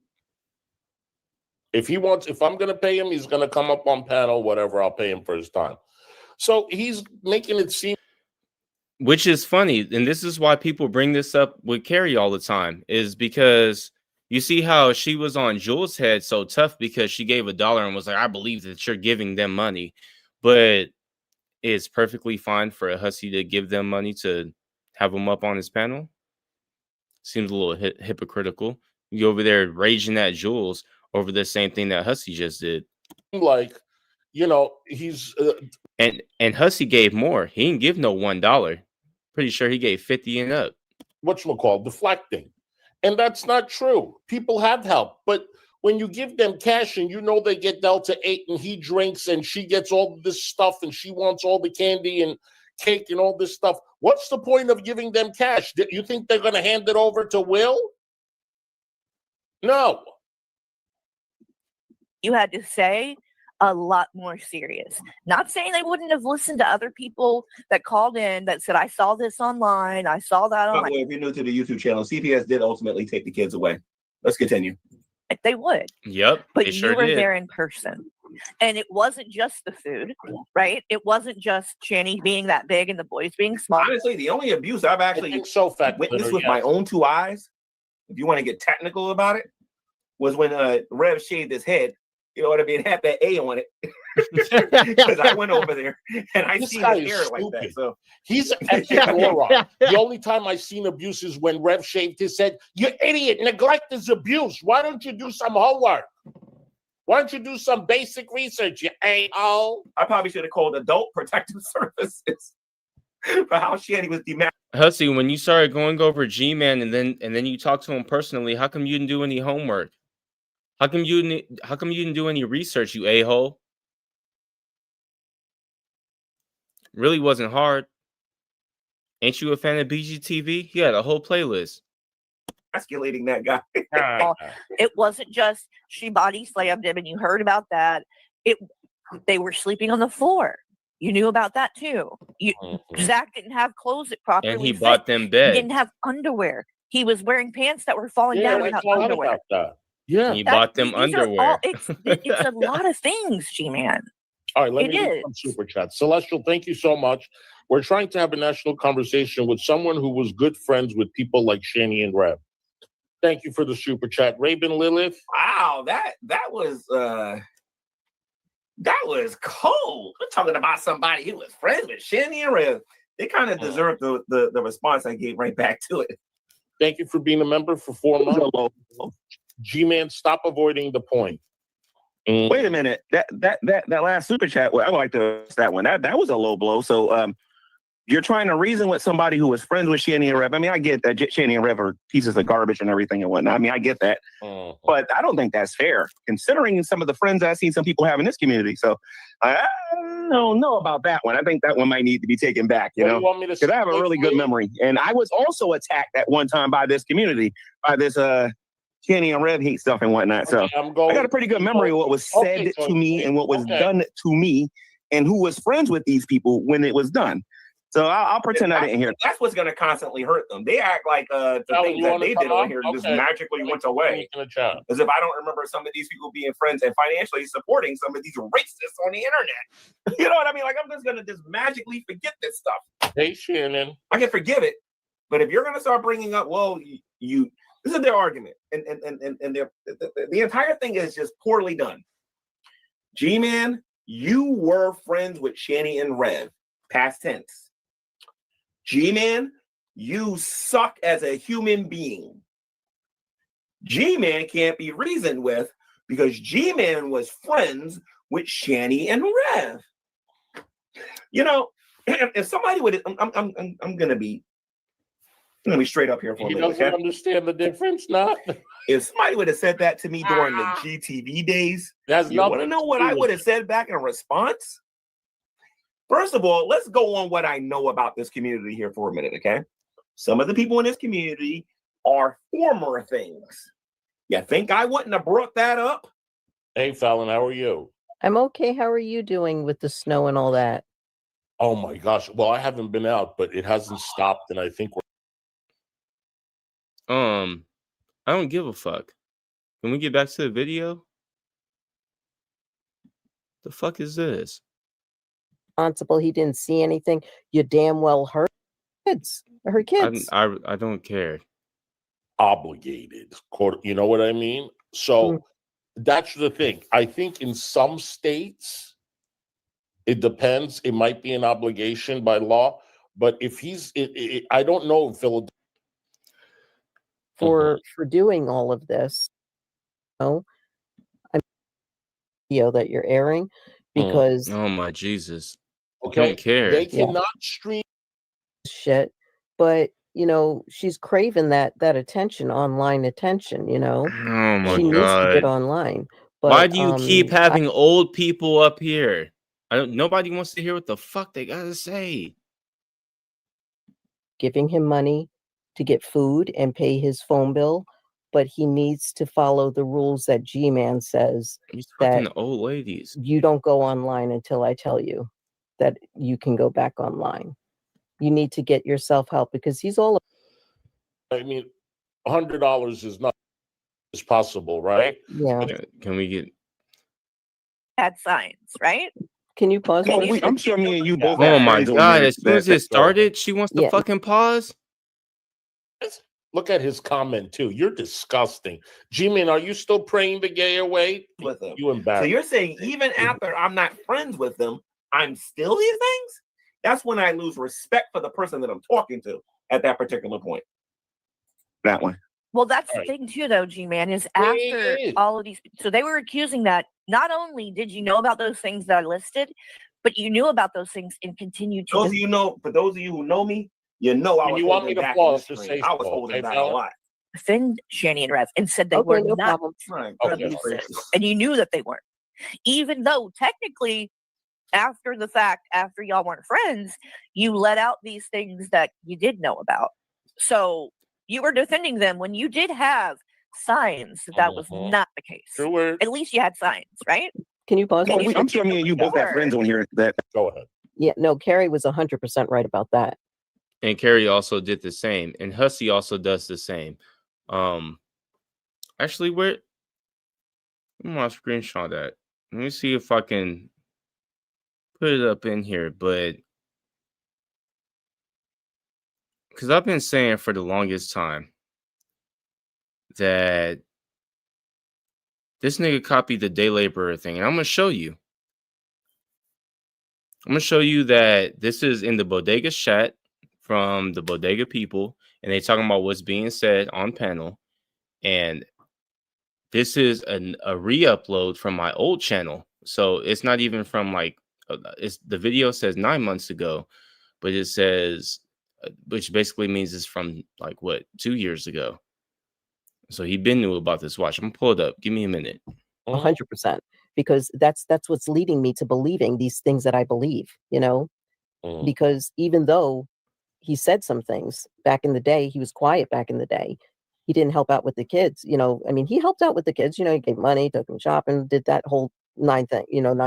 If I'm going to pay him, he's going to come up on panel, whatever. I'll pay him for his time. So he's making it seem. Which is funny, and this is why people bring this up with Carrie all the time, is because you see how she was on Jules' head so tough because she gave $1 and was like, I believe that you're giving them money. But it's perfectly fine for a Hussy to give them money to have him up on his panel. Seems a little hypocritical. You go over there raging at Jules over the same thing that Hussy just did. Like, he's and Hussy gave more. He didn't give no $1. Pretty sure he gave 50 and up. Whatchamacallit, deflecting. And that's not true. People have help. But when you give them cash and they get Delta 8 and he drinks and she gets all this stuff and she wants all the candy and cake and all this stuff, what's the point of giving them cash? Do you think they're going to hand it over to Will? No. You had to say a lot more serious. Not saying they wouldn't have listened to other people that called in that said, I saw this online, I saw that online. If you're new to the YouTube channel, CPS did ultimately take the kids away. Let's continue. They would. Yep. But you were there in person. And it wasn't just the food, right? It wasn't just Shanny being that big and the boys being small. Honestly, the only abuse I've actually witnessed with my own two eyes, if you want to get technical about it, was when Rev shaved his head. You know what I mean? Had that A on it. Because I went over there and I seen his hair like that. So he's an epic moron. The only time I've seen abuse is when Rev shaved his head. You idiot! Neglect is abuse. Why don't you do some homework? Why don't you do some basic research? You a-hole. I probably should have called Adult Protective Services for how Shanny was demanding. Hussy, when you started going over Gman and then you talked to him personally, how come you didn't do any homework? How come you didn't do any research, you a-hole? Really wasn't hard. Ain't you a fan of BGTV? He had a whole playlist. Escalating that guy. It wasn't just she body slammed him and you heard about that. They were sleeping on the floor. You knew about that too. Zach didn't have clothes that properly And he fit. bought them bed. He didn't have underwear. He was wearing pants that were falling down without underwear. About that. Yeah, he bought them underwear. It's a lot of things, Gman. All right, let me do some super chats. Celestial, thank you so much. We're trying to have a national conversation with someone who was good friends with people like Shanny and Rev. Thank you for the super chat. Raven Lilith. Wow, that was cold. We're talking about somebody who was friends with Shanny and Rev. They kind of deserve the response I gave right back to it. Thank you for being a member for 4 months. G-Man, stop avoiding the point. Wait a minute. That last super chat, well, I like that one. That was a low blow. So you're trying to reason with somebody who was friends with Shanny and Rev. I mean, I get that Shanny and Rev are pieces of garbage and everything and whatnot. I mean, I get that. But I don't think that's fair, considering some of the friends I've seen some people have in this community. So I don't know about that one. I think that one might need to be taken back, because I have a really good memory. And I was also attacked at one time by this community, by this Shanny and Rev hate stuff and whatnot. So I got a pretty good memory of what was said to me and what was done to me and who was friends with these people when it was done. So I'll pretend I didn't hear. That's what's going to constantly hurt them. They act like the things that they did on here just magically went away. As if I don't remember some of these people being friends and financially supporting some of these racists on the internet. You know what I mean? Like, I'm just going to just magically forget this stuff. Hey, Shannon. I can forgive it. But if you're going to start bringing up, well, this is their argument. And the entire thing is just poorly done. G-Man, you were friends with Shanny and Rev. Past tense. G-Man, you suck as a human being. G-Man can't be reasoned with because G-Man was friends with Shanny and Rev. If somebody would, I'm gonna be straight up here for a minute. He doesn't understand the difference, not. If somebody would have said that to me during the GTV days, you want to know what I would have said back in response? First of all, let's go on what I know about this community here for a minute, okay? Some of the people in this community are former things. You think I wouldn't have brought that up? Hey, Fallon, how are you? I'm okay. How are you doing with the snow and all that? Oh, my gosh. Well, I haven't been out, but it hasn't stopped, and I think we're... I don't give a fuck. Can we get back to the video? The fuck is this? Responsible. He didn't see anything. You damn well heard kids. Her kids. I don't care. Obligated. You know what I mean? So that's the thing. I think in some states, it depends. It might be an obligation by law. But if he's, I don't know in Philadelphia. For doing all of this, that you're airing, because oh my Jesus, okay, I don't care. They cannot stream shit, but she's craving that attention, online attention. Oh my she God. needs to get online. But why do you keep having old people up here? Nobody wants to hear what the fuck they gotta say. Giving him money to get food and pay his phone bill, but he needs to follow the rules that Gman says. He's that talking to old ladies. You don't go online until I tell you that you can go back online. You need to get yourself help, because he's all. I mean, $100 is not as possible, right? Yeah. Can we get? Had signs, right? Can you pause? I'm sure me and you both. Oh my God! As soon as it started, she wants to Yeah. fucking pause. Look at his comment too. You're disgusting. G-Man, are you still praying the gay away? With them. You embarrassed. So you're saying even after I'm not friends with them, I'm still these things? That's when I lose respect for the person that I'm talking to at that particular point. That one. Well, that's the thing too, though, G-Man, is after all of these. So they were accusing that not only did you know about those things that I listed, but you knew about those things and continued to. For those of you who know me, I was you want me holding to back pause in to this say stream. I was so, holding okay, back a fella? lot. Defend Shanny and Rev and said they Okay, were no not problem. Right. abusive, and you knew that they weren't, even though technically, after the fact, after y'all weren't friends, you let out these things that you did know about. So you were defending them when you did have signs that was not the case. True word. At least you had signs, right? Can you pause? I'm sure me and you both have friends on here that. Go ahead. Yeah, no, Carrie was 100% right about that. And Carrie also did the same, and Hussy also does the same. Actually, I'm gonna screenshot that. Let me see if I can put it up in here, but because I've been saying for the longest time that this nigga copied the day laborer thing, and I'm gonna show you. I'm gonna show you that this is in the bodega chat from the bodega people, and they talking about what's being said on panel, and this is a re-upload from my old channel, so it's not even from like it's the video says 9 months ago, but it says which basically means it's from like what 2 years ago. So he been knew about this watch. I'm gonna pull it up. Give me a minute. 100%, because that's what's leading me to believing these things that I believe, because even though he said some things back in the day, he was quiet back in the day. He didn't help out with the kids, I mean, he helped out with the kids, he gave money, took them shopping, did that whole 9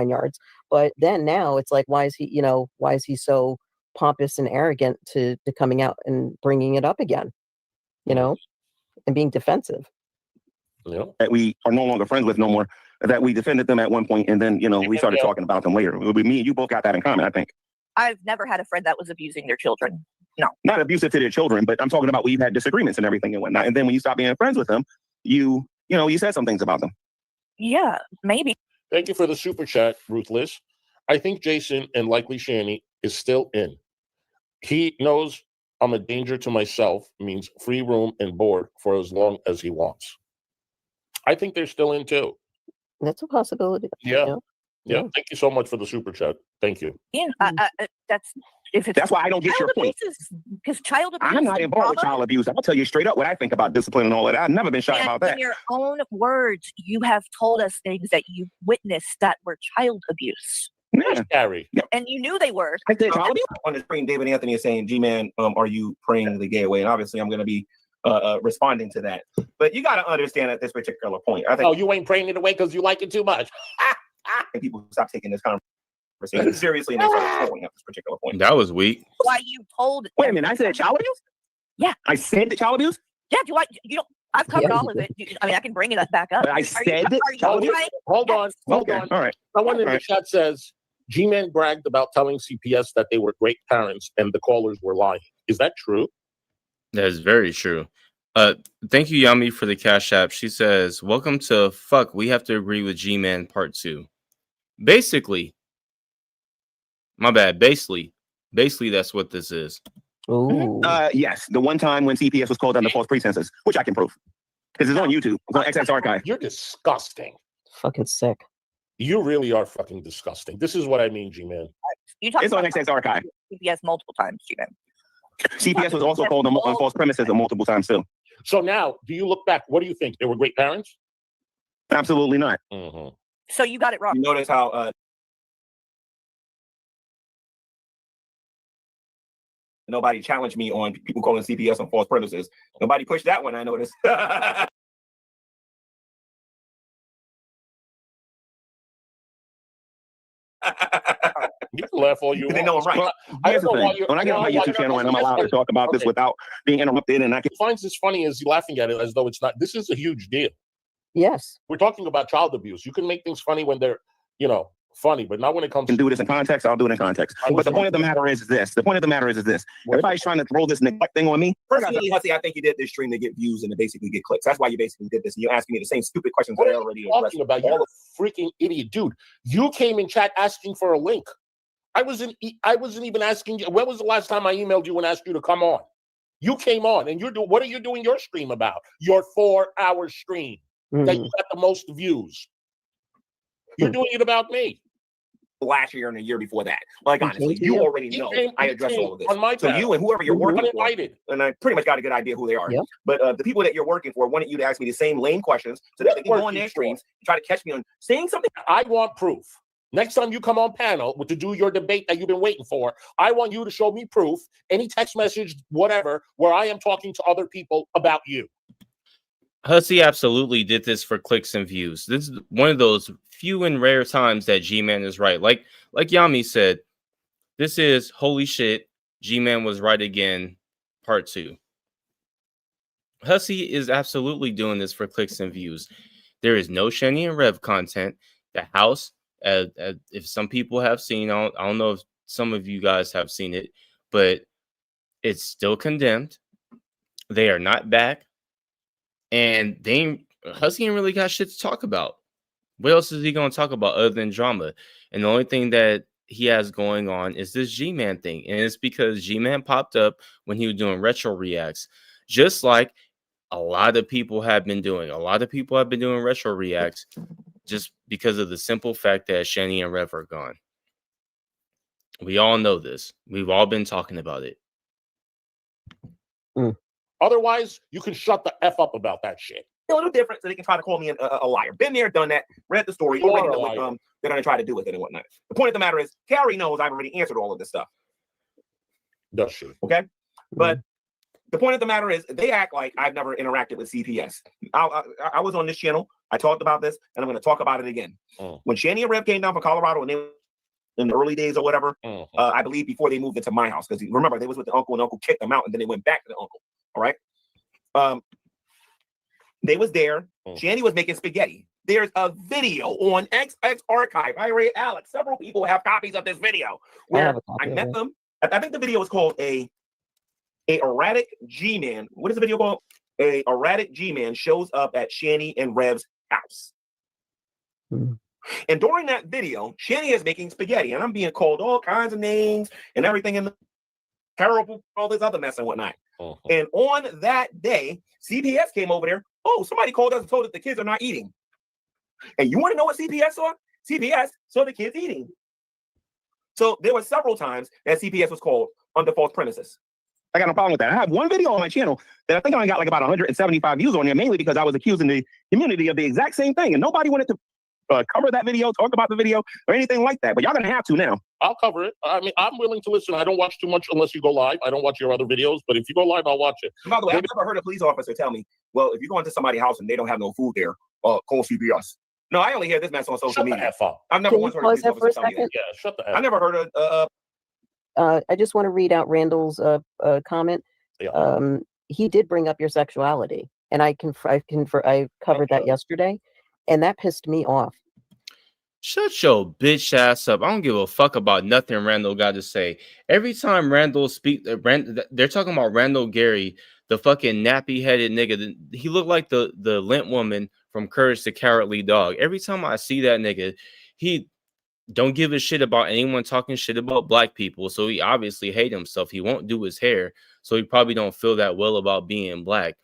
yards. But then now it's like, why is he so pompous and arrogant to coming out and bringing it up again, and being defensive? That we are no longer friends with no more, that we defended them at one point, and then we started talking about them later. Me and you both got that in common, I think. I've never had a friend that was abusing their children. No. Not abusive to their children, but I'm talking about we've had disagreements and everything and whatnot. And then when you stop being friends with them, you said some things about them. Yeah, maybe. Thank you for the super chat, Ruthless. I think Jason and likely Shanny is still in. He knows I'm a danger to myself, means free room and board for as long as he wants. I think they're still in too. That's a possibility. Yeah. Thank you so much for the super chat. Thank you. Yeah, that's why I don't get your point. Because child abuse. I'm not involved with child abuse. I'll tell you straight up what I think about discipline and all of that. I've never been shy about that. In your own words, you have told us things that you witnessed that were child abuse. Yes, Carrie. And you knew they were. I think on the screen, David Anthony is saying, G-Man, are you praying the gay away? And obviously, I'm going to be responding to that. But you got to understand at this particular point. I think. You ain't praying it away because you like it too much. And people stop taking this conversation seriously and they start trolling at this particular point. That was weak. Why you told? Wait a minute, I said child abuse? Yeah, I said the child abuse. Yeah, you don't? I've covered Yeah, all you of it. I mean, I can bring it back up. But I said it. Are you trying? Hold on. Okay, all right. Someone in All the right. chat says G-Man bragged about telling CPS that they were great parents and the callers were lying. Is that true? That is very true. Thank you, Yami, for the cash app. She says, "Welcome to Fuck. We have to agree with G-Man Part 2." Basically, my bad. Basically, that's what this is. Ooh. Yes, the one time when CPS was called under false pretenses, which I can prove because it's on YouTube. It's on XX Archive. You're disgusting. Fucking sick. You really are fucking disgusting. This is what I mean, G-Man. It's on XX Archive. CPS multiple times, G-Man. CPS was also called on false premises multiple times too. So now, do you look back? What do you think? They were great parents? Absolutely not. Mm-hmm. So you got it wrong. You notice how nobody challenged me on people calling CPS on false premises. Nobody pushed that one, I noticed. You can laugh all you want. They know I'm right. Well, here's the thing. When I get on my YouTube channel and I'm allowed to talk about this without being interrupted, and I can finds this funny as you're laughing at it as though it's not. This is a huge deal. Yes. We're talking about child abuse. You can make things funny when they're, funny, but not when it comes do this in context, I'll do it in context. But the point of the matter is this. Everybody's trying to throw this neglect thing on me. Personally, Hussy, I think you did this stream to get views and to basically get clicks. That's why you basically did this. And you're asking me the same stupid questions that I already addressed. About you're a freaking idiot, dude. You came in chat asking for a link. I wasn't even asking you. When was the last time I emailed you and asked you to come on? You came on, and what are you doing your stream about? Your 4-hour stream that you got the most views. You're doing it about me. Last year and the year before that. Like, honestly, you already know I addressed all of this. On my so you and whoever you're working for, uninvited. And I pretty much got a good idea who they are. Yep. But the people that you're working for wanted you to ask me the same lame questions so that they can go on their streams and try to catch me on saying something. I want proof. Next time you come on panel to do your debate that you've been waiting for, I want you to show me proof, any text message, whatever, where I am talking to other people about you. Hussy absolutely did this for clicks and views. This is one of those few and rare times that G-Man is right. Like Yami said, this is holy shit, G-Man was right again, part 2. Hussy is absolutely doing this for clicks and views. There is no Shanny and Rev content. The house, if some people have seen, I don't know if some of you guys have seen it, but it's still condemned. They are not back. And Hussy ain't really got shit to talk about. What else is he going to talk about other than drama? And the only thing that he has going on is this G-Man thing. And it's because G-Man popped up when he was doing retro reacts, just like a lot of people have been doing. A lot of people have been doing retro reacts just because of the simple fact that Shanny and Rev are gone. We all know this. We've all been talking about it. Otherwise, you can shut the F up about that shit. A little different, so they can try to call me a liar. Been there, done that, read the story, already know what they're going to try to do with it and whatnot. The point of the matter is, Carrie knows I've already answered all of this stuff. Does she? Okay? But the point of the matter is, they act like I've never interacted with CPS. I was on this channel. I talked about this, and I'm going to talk about it again. When Shanny and Rev came down from Colorado, and they in the early days or whatever, I believe before they moved into my house, because remember, they was with the uncle, and uncle kicked them out, and then they went back to the uncle. All right? They was there. Shanny was making spaghetti. There's a video on XX Archive. I read Alex. Several people have copies of this video where I met them. I think the video was called a erratic G-Man. What is the video called? A erratic G-Man shows up at Shanny and Rev's house. And during that video, Shanny is making spaghetti, and I'm being called all kinds of names and everything in the terrible, all this other mess and whatnot. And on that day, CPS came over there. Oh, somebody called us and told us the kids are not eating. And you want to know what CPS saw? CPS saw the kids eating. So there were several times that CPS was called under false premises. I got no problem with that. I have one video on my channel that I think I only got like about 175 views on there, mainly because I was accusing the community of the exact same thing, and nobody wanted to cover that video, talk about the video, or anything like that. But y'all gonna have to now. I'll cover it. I mean, I'm willing to listen. I don't watch too much unless you go live. I don't watch your other videos, but if you go live, I'll watch it. By the way, I've never heard a police officer tell me, well, if you go into somebody's house and they don't have no food there, call CPS. No, I only hear this mess on social media. The F up. I've never once heard a police officer tell me that. Yeah, shut the F up. I never heard I just want to read out Randall's comment. He did bring up your sexuality. and I covered that yesterday, and that pissed me off. Shut your bitch ass up. I don't give a fuck about nothing Randall got to say. Every time Randall speak, they're talking about Randall Gary, the fucking nappy headed nigga. He looked like the lint woman from Courage the Cowardly Dog. Every time I see that nigga, he don't give a shit about anyone talking shit about black people. So he obviously hate himself. He won't do his hair, so he probably don't feel that well about being black.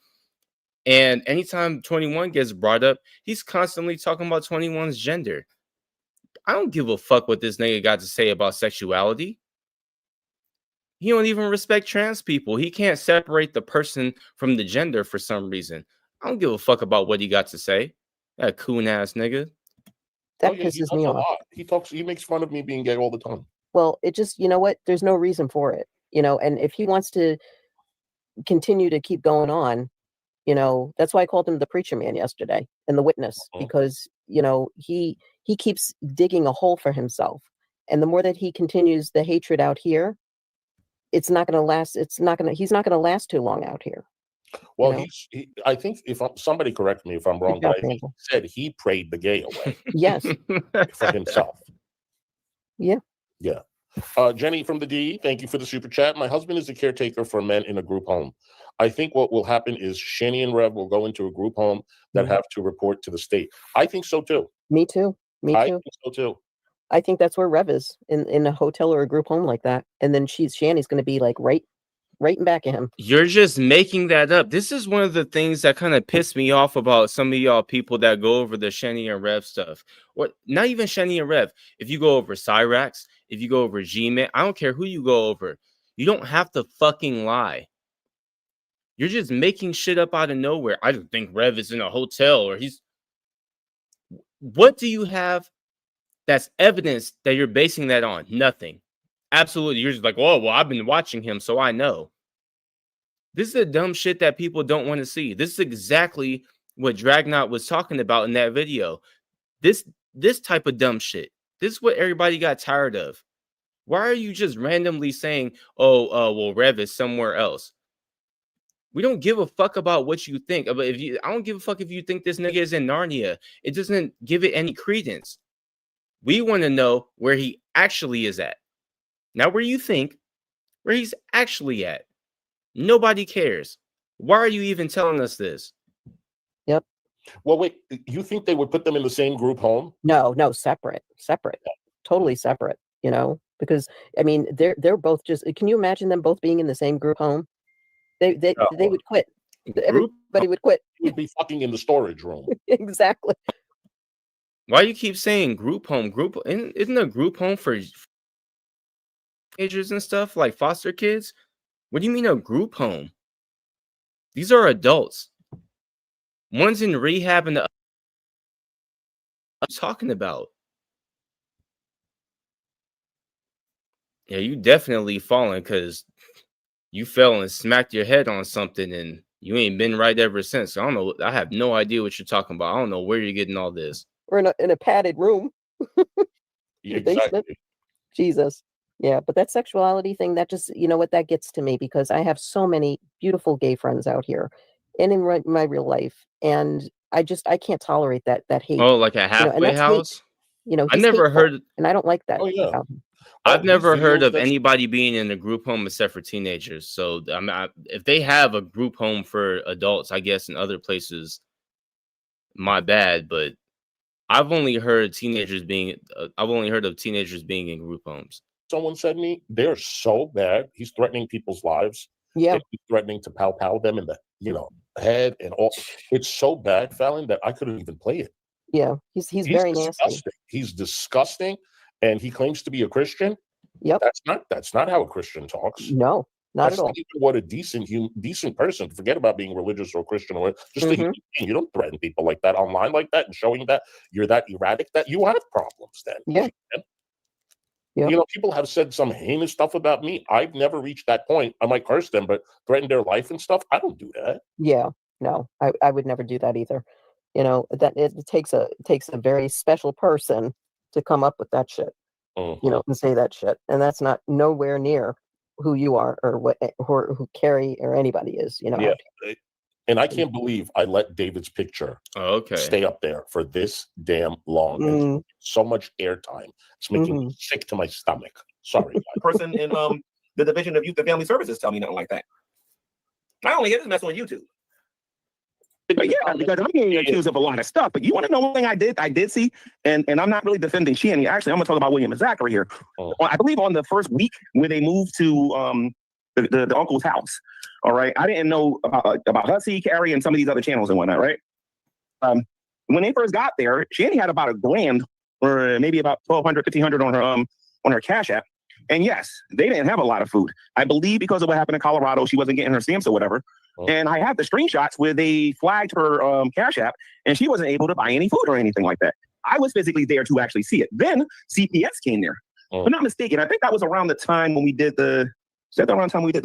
And anytime 21 gets brought up, he's constantly talking about 21's gender. I don't give a fuck what this nigga got to say about sexuality. He don't even respect trans people. He can't separate the person from the gender for some reason. I don't give a fuck about what he got to say. That coon ass nigga. That pisses me off. He makes fun of me being gay all the time. Well, it just, you know what? There's no reason for it, and if he wants to continue to keep going on, that's why I called him the preacher man yesterday and the witness, because, he keeps digging a hole for himself. And the more that he continues the hatred out here, it's not going to last. He's not going to last too long out here. Well, I think somebody correct me if I'm wrong, but I think he said he prayed the gay away. Yes. For himself. Yeah. Yeah. Jenny from the D, thank you for the super chat. My husband is a caretaker for men in a group home. I think what will happen is Shanny and Rev will go into a group home that have to report to the state. I think so too. Me too. I think so too. I think that's where Rev is, in a hotel or a group home like that. And then Shanny's going to be like right in back of him. You're just making that up. This is one of the things that kind of pissed me off about some of y'all people that go over the Shanny and Rev stuff. Or not even Shanny and Rev. If you go over Cyrax, if you go over Gman, I don't care who you go over. You don't have to fucking lie. You're just making shit up out of nowhere. I don't think Rev is in a hotel or he's... What do you have that's evidence that you're basing that on? Nothing. Absolutely. You're just like, oh, well, I've been watching him, so I know. This is the dumb shit that people don't want to see. This is exactly what Dragnot was talking about in that video. This type of dumb shit. This is what everybody got tired of. Why are you just randomly saying, oh, well, Rev is somewhere else? We don't give a fuck about what you think. But I don't give a fuck if you think this nigga is in Narnia. It doesn't give it any credence. We want to know where he actually is at. Not where you think, where he's actually at. Nobody cares. Why are you even telling us this? Yep. Well, wait, you think they would put them in the same group home? No, separate, totally separate, because I mean, they're both just, can you imagine them both being in the same group home? They would quit. Everybody would quit. You'd be fucking in the storage room. Exactly. Why you keep saying group home? Isn't a group home for teenagers and stuff, like foster kids? What do you mean a group home? These are adults. One's in rehab and the other I'm talking about. Yeah, you definitely fallen because you fell and smacked your head on something and you ain't been right ever since. I don't know. I have no idea what you're talking about. I don't know where you're getting all this. We're in a padded room. Exactly. Jesus. Yeah, but that sexuality thing, that just, that gets to me because I have so many beautiful gay friends out here and in my real life. And I can't tolerate that hate. Oh, like a halfway house? Hate. I never heard. And I don't like that. Oh, yeah. I've never heard of anybody being in a group home except for teenagers. So I mean, if they have a group home for adults, I guess in other places, my bad. But I've only heard of teenagers being in group homes. Someone said to me, they're so bad. He's threatening people's lives. Yeah. He's threatening to pow them in the head and all. It's so bad, Fallon, that I couldn't even play it. Yeah, he's very disgusting. nasty. He's disgusting, and he claims to be a Christian. Yep. That's not how a Christian talks. No, not at all. Not even what a decent person. Forget about being religious or Christian or just a human being. You don't threaten people like that online like that and showing that you're that erratic that you have problems. Then yeah. Yep. People have said some heinous stuff about me. I've never reached that point. I might curse them, but threaten their life and stuff, I don't do that. Yeah, no, I would never do that either. That it takes a very special person to come up with that shit. And say that shit, and that's not nowhere near who you are or who Carrie or anybody is. Yeah, And I can't believe I let David's picture stay up there for this damn long. And so much airtime. It's making me sick to my stomach. Sorry. Person in the Division of Youth and Family Services tell me nothing like that. I only get this mess on YouTube. But yeah, because I'm getting accused of a lot of stuff. But you want to know one thing I did see, and I'm not really defending Shanny. Actually, I'm gonna talk about William and Zachary here. I believe on the first week when they moved to the uncle's house. All right, I didn't know about Hussy, Carrie, and some of these other channels and whatnot. Right. When they first got there, Shanny had about $1,000 or maybe about $1,200, $1,500 on her Cash App. And yes, they didn't have a lot of food. I believe because of what happened in Colorado, she wasn't getting her stamps or whatever. And I have the screenshots where they flagged her Cash App, and she wasn't able to buy any food or anything like that. I was physically there to actually see it. Then CPS came there. If I'm not mistaken, I think that was around the time when we did the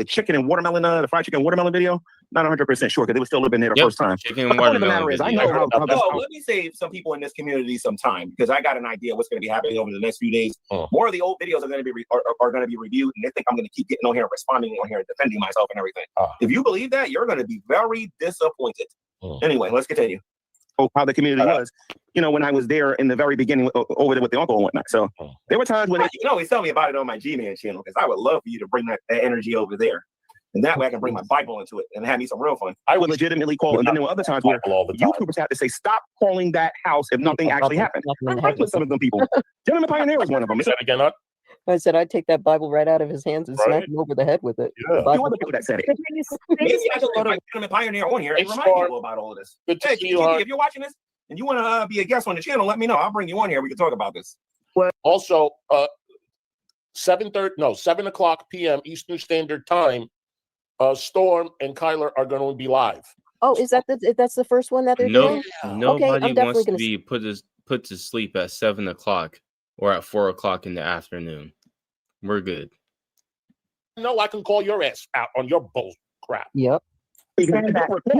chicken and watermelon, the fried chicken and watermelon video. Not 100% sure because they were still living there the first time. Chicken But and the point of the watermelon matter is, I video. know how let me save some people in this community some time because I got an idea what's going to be happening over the next few days. More of the old videos are going to be going to be reviewed, and they think I'm going to keep getting on here, responding on here, and defending myself and everything. If you believe that, you're going to be very disappointed. Anyway, let's continue. How the community was, when I was there in the very beginning over there with the uncle and whatnot. So there were times when you can always tell me about it on my Gman channel because I would love for you to bring that energy over there. And that way I can bring my Bible into it and have me some real fun. I would legitimately call. And then there were other times where YouTubers had to say, stop calling that house if nothing actually happened. I fight with some of them people. Gentleman Pioneer was one of them. I said I'd take that Bible right out of his hands and smack him over the head with it. Yeah. Two other people that said it. Maybe I should let Gentleman Pioneer on here and remind people about all of this. Hey, if you're watching this and you want to be a guest on the channel, let me know. I'll bring you on here. We can talk about this. Also, 7 o'clock p.m. Eastern Standard Time. Storm and Kyler are going to be live. Oh, is that's the first one that they're doing? Nobody wants to be put to sleep at 7 o'clock or at 4 o'clock in the afternoon. We're good. No, I can call your ass out on your bull crap. Yep. You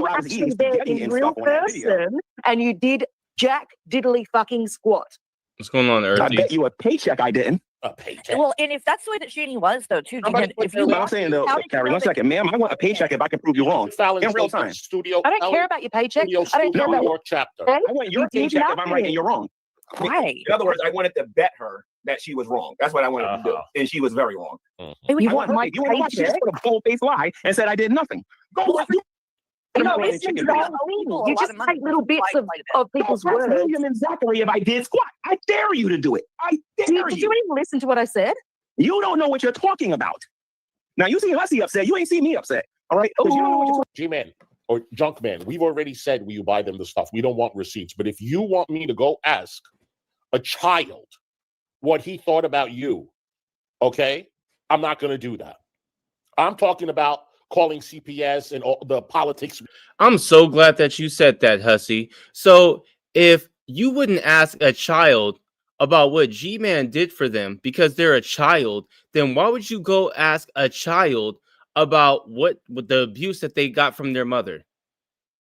actually there in real person, and you did Jack Diddley fucking squat. What's going on, Earthy? I bet you a paycheck I didn't. A paycheck. Well, and if that's the way that Shanny was, though, too, if you I'm saying though, Carrie, 1 second, ma'am, I want a paycheck if I can prove you wrong in real time. I don't care about your paycheck. I don't care about your chapter. I want your paycheck if I'm right and you're wrong. Right. In other words, I wanted to bet her that she was wrong. That's what I wanted to do, and she was very wrong. You want my paycheck? She just put a bold-faced lie and said I did nothing. Go. No, it's illegal. You just take little bits of people's words. William and Zachary, if I did squat, I dare you to do it. I dare you. Did you even listen to what I said? You don't know what you're talking about. Now you see Hussy upset. You ain't see me upset. All right. You don't know what you're G-Man or Junkman, we've already said will you buy them the stuff. We don't want receipts. But if you want me to go ask a child what he thought about you, okay, I'm not going to do that. I'm talking about calling CPS and all the politics. I'm so glad that you said that, Hussy. So if you wouldn't ask a child about what G-Man did for them because they're a child, then why would you go ask a child about what the abuse that they got from their mother?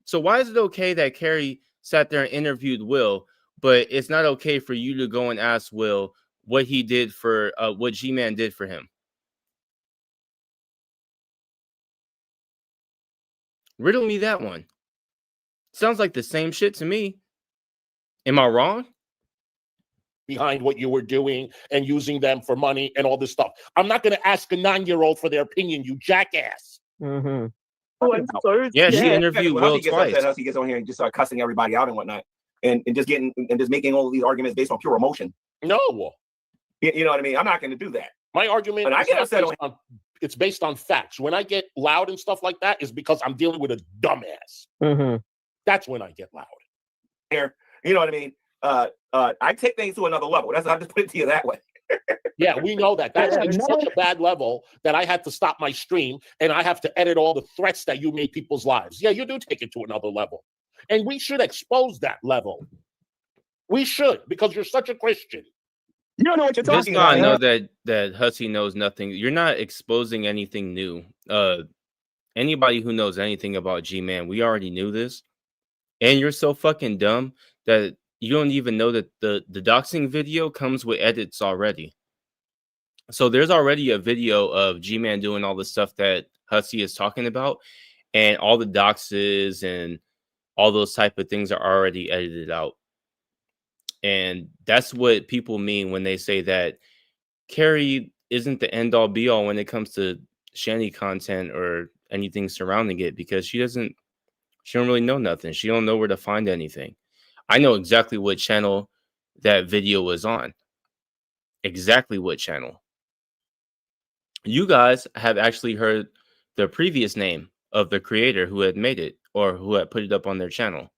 So why is it okay that Carrie sat there and interviewed Will, but it's not okay for you to go and ask Will what he did for what G-Man did for him? Riddle me that one. Sounds like the same shit to me. Am I wrong? Behind what you were doing and using them for money and all this stuff. I'm not going to ask a 9-year-old for their opinion, you jackass. Mm-hmm. Yeah, she interviewed Will twice. He gets on here and just start cussing everybody out and whatnot, and just making all of these arguments based on pure emotion. No, you know what I mean. I'm not going to do that. My argument. When I get upset on it's based on facts. When I get loud and stuff like that, is because I'm dealing with a dumbass. Mm-hmm. That's when I get loud. Here, you know what I mean. I take things to another level. I'll just put it to you that way. Yeah, we know that. That's such a bad level that I had to stop my stream and I have to edit all the threats that you made people's lives. Yeah, you do take it to another level. And we should expose that level. We should, because you're such a Christian. You don't know what you're talking about. This guy know that Hussy knows nothing. You're not exposing anything new. Anybody who knows anything about G-Man, we already knew this. And you're so fucking dumb that you don't even know that the doxing video comes with edits already. So there's already a video of G-Man doing all the stuff that Hussy is talking about. and all the doxes and all those type of things are already edited out. And that's what people mean when they say that Carrie isn't the end all be all when it comes to Shanny content or anything surrounding it, because she don't really know nothing. She don't know where to find anything. I know exactly what channel that video was on. Exactly what channel. You guys have actually heard the previous name of the creator who had made it or who had put it up on their channel.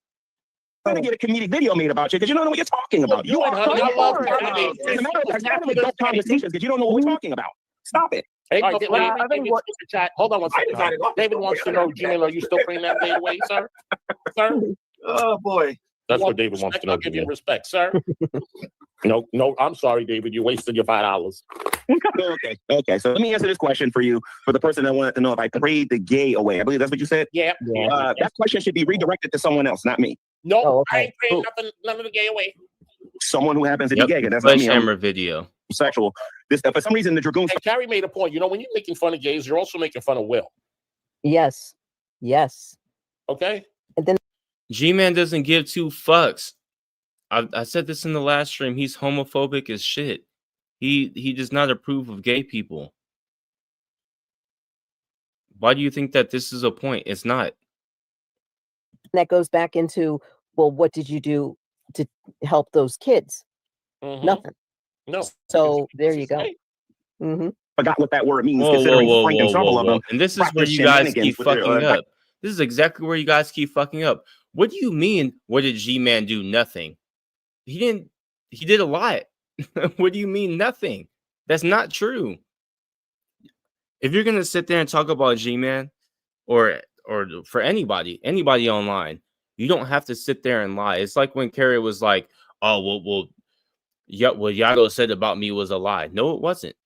Trying to get a comedic video made about you because you don't know what you're talking about. You are honey, I love comedy. As a matter of fact, having adult conversations because you don't know what we're talking about. Stop it. Hey, All right, hold on one second. David wants to know, Jimmy, are you still bringing that day away, sir? Sir? Oh boy. That's what David wants to know. I'll give you respect, sir. No, I'm sorry, David. You wasted your $5. Okay. So let me answer this question for you, for the person that wanted to know if I prayed the gay away. I believe that's what you said. Yeah. That question should be redirected to someone else, not me. No, I ain't praying none of the gay away. Someone who happens to be gay. That's not me. Sledgehammer video. Sexual. This for some reason the dragoons. Hey, Carrie made a point. You know, when you're making fun of gays, you're also making fun of Will. Yes. Okay. And then Gman doesn't give two fucks. I said this in the last stream. He's homophobic as shit. He does not approve of gay people. Why do you think that this is a point? It's not. that goes back into, well, what did you do to help those kids? Nothing. No. So there you go. Forgot what that word means, considering freaking several of them. And this is where you guys keep fucking up. This is exactly where you guys keep fucking up. What do you mean? What did Gman do? Nothing. He didn't. He did a lot. What do you mean nothing? That's not true. If you're gonna sit there and talk about Gman, or for anybody online, you don't have to sit there and lie. It's like when Carrie was like, "Oh, well, yeah, what Yago said about me was a lie." No, it wasn't.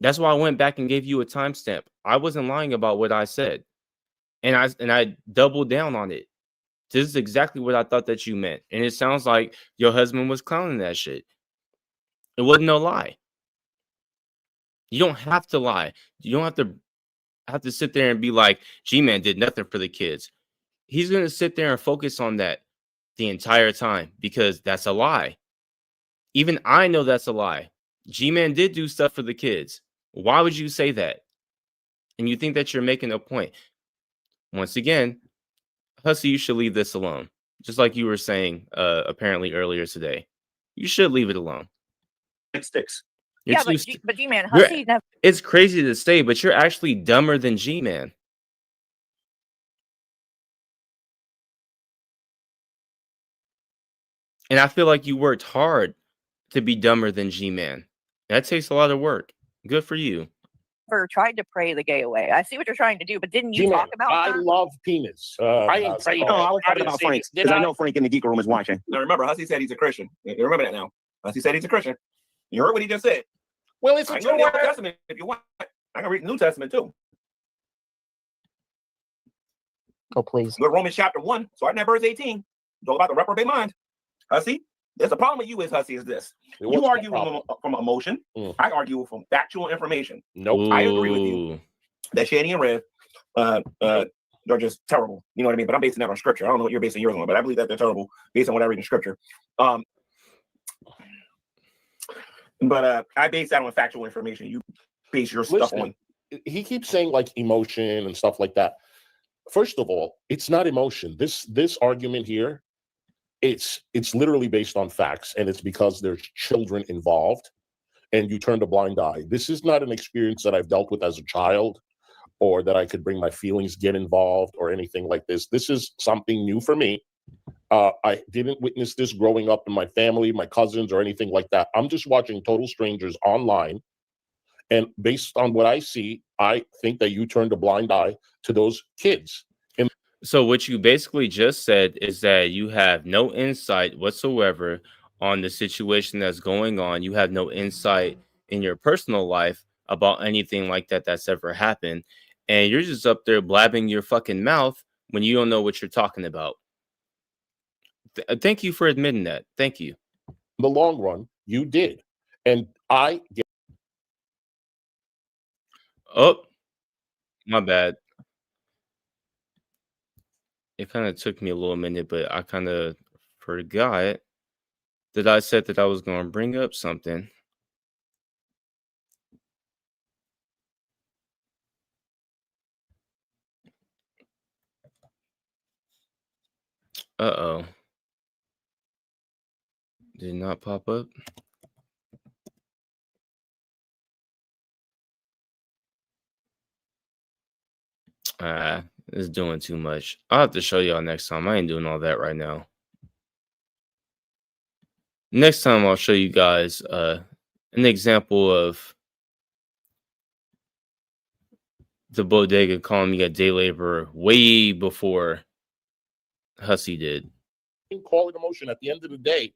That's why I went back and gave you a timestamp. I wasn't lying about what I said, and I doubled down on it. This is exactly what I thought that you meant, and it sounds like your husband was clowning that shit. It wasn't no lie. You don't have to lie. You don't have to sit there and be like, G-Man did nothing for the kids. He's going to sit there and focus on that the entire time because that's a lie. Even I know that's a lie. G-Man did do stuff for the kids. Why would you say that? And you think that you're making a point. Once again, Hussy, you should leave this alone. Just like you were saying apparently earlier today. You should leave it alone. It sticks. Yeah, but G-Man, Hussy never. It's crazy to say, but you're actually dumber than G-Man. And I feel like you worked hard to be dumber than G-Man. That takes a lot of work. Good for you. Tried to pray the gay away. I see what you're trying to do, but didn't you G-Man, talk about I that? love penis. I ain't praying. No, I was talking about Frank because I know Frank in the Geek Room is watching. Now remember, Hussy said he's a Christian. You remember that now. Hussy said he's a Christian. You heard what he just said. Well, it's I can read the Old Testament if you want. I can read the New Testament too. Oh, please. Go to Romans chapter 1, starting at verse 18. It's all about the reprobate mind. Hussy, there's a problem with you, Hussy, is this. You argue from emotion. I argue from factual information. Nope. I agree with you that Shanny and Rev, they're just terrible. You know what I mean? But I'm basing that on scripture. I don't know what you're basing yours on, but I believe that they're terrible based on what I read in scripture. But I base that on factual information. You base your stuff on. He keeps saying like emotion and stuff like that. First of all, it's not emotion. This argument here, it's literally based on facts, and it's because there's children involved, and you turned a blind eye. This is not an experience that I've dealt with as a child, or that I could bring my feelings, get involved, or anything like this. This is something new for me. I didn't witness this growing up in my family, my cousins, or anything like that. I'm just watching total strangers online. And based on what I see, I think that you turned a blind eye to those kids. So what you basically just said is that you have no insight whatsoever on the situation that's going on. You have no insight in your personal life about anything like that that's ever happened. And you're just up there blabbing your fucking mouth when you don't know what you're talking about. Thank you for admitting that. Thank you. In the long run, you did. And I get. Oh, my bad. it kind of took me a little minute, but I kind of forgot that I said that I was going to bring up something. Uh-oh. Did not pop up. It's doing too much. I'll have to show y'all next time. I ain't doing all that right now. Next time I'll show you guys an example of the bodega calling me a day laborer way before Hussy did. Call it emotion. At the end of the day,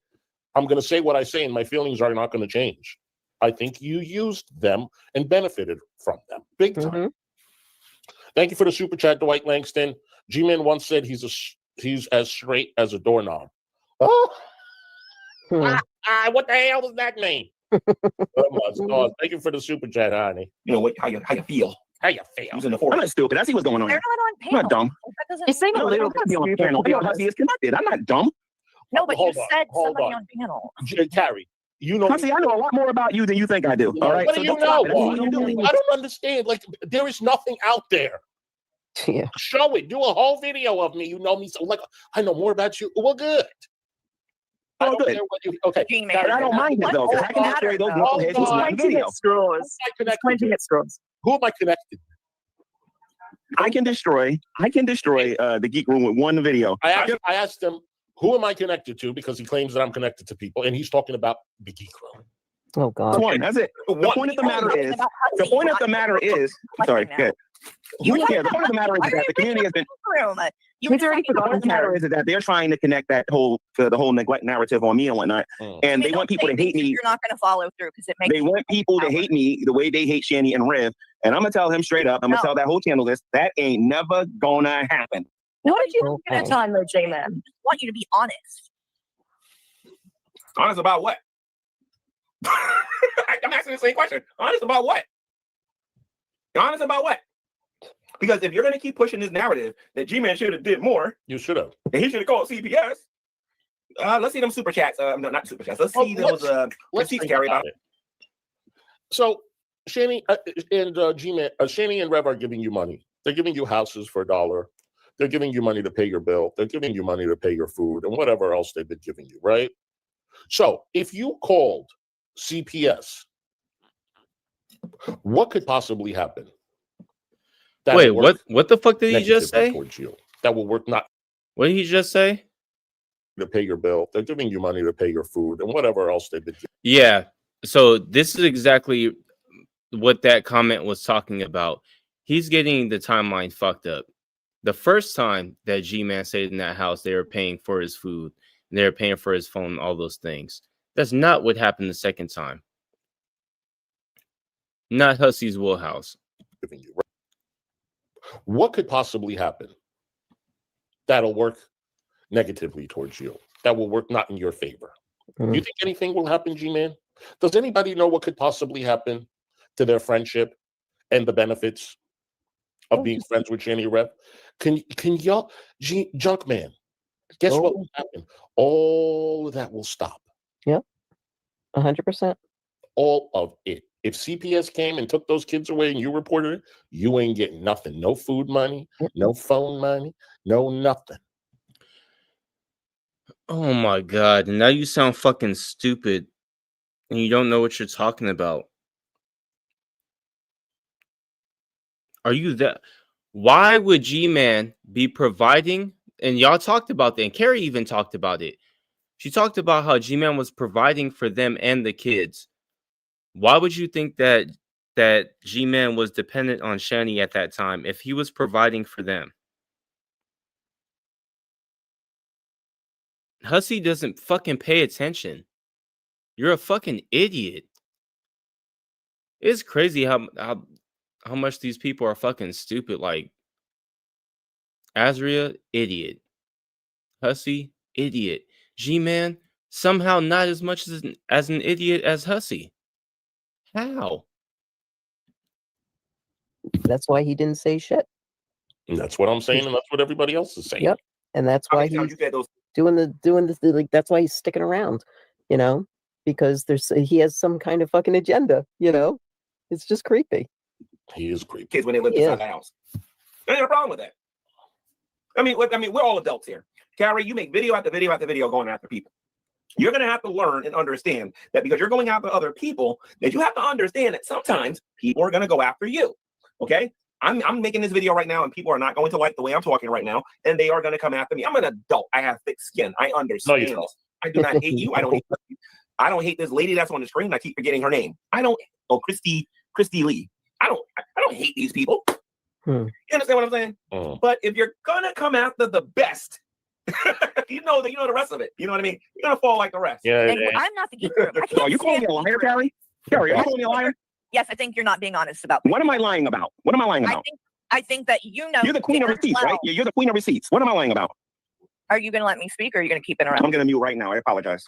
I'm going to say what I say, and my feelings are not going to change. I think you used them and benefited from them big time. Thank you for the super chat, Dwight Langston. G-Man once said he's as straight as a doorknob. Oh, what the hell does that mean? Thank you for the super chat, honey. You know what? How you feel? How you feel? Who's in the forest? I'm not stupid. I see what's going on. They're Here. not on I'm panel. not dumb. That doesn't. You seem a little bit be on stupid, panel. to be Because honest. Hussy is connected. I'm not dumb. No, but you said hold somebody on. on panel. Carrie, you know. Hussy, I know a lot more about you than you think I do. All right. What So do you don't stop know? it. That's what you're doing. I don't understand. Like, there is nothing out there. Yeah. Show it. Do a whole video of me. You know me. So, like, I know more about you. Well, good. I don't care what you. Okay. But I don't mind it though, because I can destroy those knuckleheads with one video. Who am I connected? I can destroy the Geek Room with one video. I asked him, who am I connected to? Because he claims that I'm connected to people, and he's talking about the Geek Room. Oh God. One. That's it. The point of the matter is. Sorry. Good. The point of the matter is that the community has been. He's already forgotten. The matter is that they're trying to connect the whole neglect narrative on me and whatnot, and they want people to hate me. You're not going to follow through because it makes. They want people to hate me the way they hate Shanny and Riv, and I'm gonna tell him straight up. I'm gonna tell that whole channel this. That ain't never gonna happen. What did you think at the time, though, J-Man? I want you to be honest. Honest about what? I'm asking the same question. Honest about what? Honest about what? Because if you're going to keep pushing this narrative that G-Man should have did more, you should have, and he should have called CPS. Let's see them super chats. No, not super chats. Let's see those. Let's see Carrie about it. So Shanny and G-Man, Shanny and Rev are giving you money. They're giving you houses for $1. They're giving you money to pay your bill. They're giving you money to pay your food and whatever else they've been giving you, right? So if you called CPS, what could possibly happen? Wait, what the fuck did he just say? You. That will work not. What did he just say? To pay your bill. They're giving you money to pay your food and whatever else they've been giving. Yeah. So this is exactly what that comment was talking about. He's getting the timeline fucked up. The first time that G-Man stayed in that house, they were paying for his food, and they were paying for his phone, all those things. That's not what happened the second time. Not Hussy's wheelhouse. What could possibly happen that'll work negatively towards you? That will work not in your favor. Do you think anything will happen, G-Man? Does anybody know what could possibly happen to their friendship and the benefits of being friends with Shanny Rev? Can y'all, Junkman, guess what will happen? All of that will stop. Yep. 100%. All of it. If CPS came and took those kids away and you reported it, you ain't getting nothing. No food money, no phone money, no nothing. Oh my God. Now you sound fucking stupid and you don't know what you're talking about. Are you that? Why would G-Man be providing? And y'all talked about that. And Carrie even talked about it. She talked about how G-Man was providing for them and the kids. Why would you think that G-Man was dependent on Shanny at that time if he was providing for them? Hussy doesn't fucking pay attention. You're a fucking idiot. It's crazy how much these people are fucking stupid. Like Azria, idiot. Hussy, idiot. G-Man, somehow not as much as an idiot as Hussy. How? That's why he didn't say shit. And that's what I'm saying, and that's what everybody else is saying. Yep. And that's why he's doing this. Like, that's why he's sticking around, you know, because he has some kind of fucking agenda, you know. It's just creepy. He is creepy. Kids when they live inside the house. There's no problem with that. I mean, we're all adults here. Carrie, you make video after video after video going after people. You're going to have to learn and understand that because you're going after other people, that you have to understand that sometimes people are going to go after you. Okay? I'm making this video right now, and people are not going to like the way I'm talking right now, and they are going to come after me. I'm an adult. I have thick skin. I understand this. I do not hate you. I don't hate this lady that's on the screen. I keep forgetting her name. Christy Lee. I don't hate these people. You understand what I'm saying? But if you're gonna come after the best, you know the rest of it. You know what I mean? You're gonna fall like the rest. Yeah. I'm not the geek. Are you calling me a liar, Carrie? Carrie, are you calling me a liar? Yes, I think you're not being honest about. What am I lying about? What am I lying about? I think that you know. You're the queen of receipts, right? You're the queen of receipts. What am I lying about? Are you going to let me speak, or are you going to keep interrupting? I'm going to mute right now. I apologize.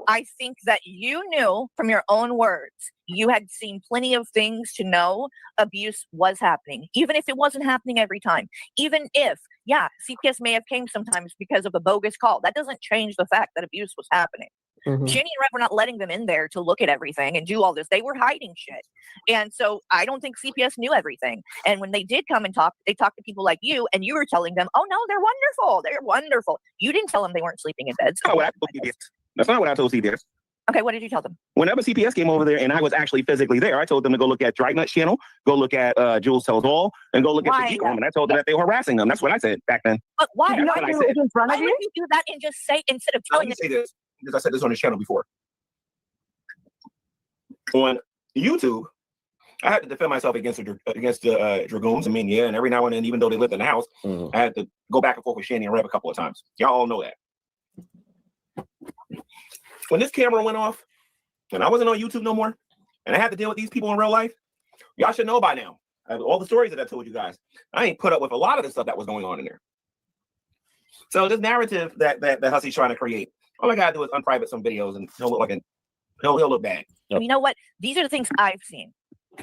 I think that you knew from your own words, you had seen plenty of things to know abuse was happening, even if it wasn't happening every time. Even if, CPS may have came sometimes because of a bogus call. That doesn't change the fact that abuse was happening. Shanny and Red were not letting them in there to look at everything and do all this. They were hiding shit. And so I don't think CPS knew everything. And when they did come and talk, they talked to people like you, and you were telling them, oh no, they're wonderful. They're wonderful. You didn't tell them they weren't sleeping in bed. So That's not what I told CPS. Okay, what did you tell them? Whenever CPS came over there and I was actually physically there, I told them to go look at Dragnuts channel, go look at Jules Tells All, and go look at the Geek Room. And I told them that they were harassing them. That's what I said back then. But why? That's what I said. Why would you do that and just say, instead of telling them? Let me say this, because I said this on this channel before. On YouTube, I had to defend myself against the Dragoons. I mean, and every now and then, even though they lived in the house, I had to go back and forth with Shanny and Rev a couple of times. Y'all all know that. When this camera went off, and I wasn't on YouTube no more, and I had to deal with these people in real life, y'all should know by now. All the stories that I told you guys, I ain't put up with a lot of the stuff that was going on in there. So this narrative that Hussy's trying to create, all I gotta do is unprivate some videos, and he'll look like he'll look bad. You know what? These are the things I've seen.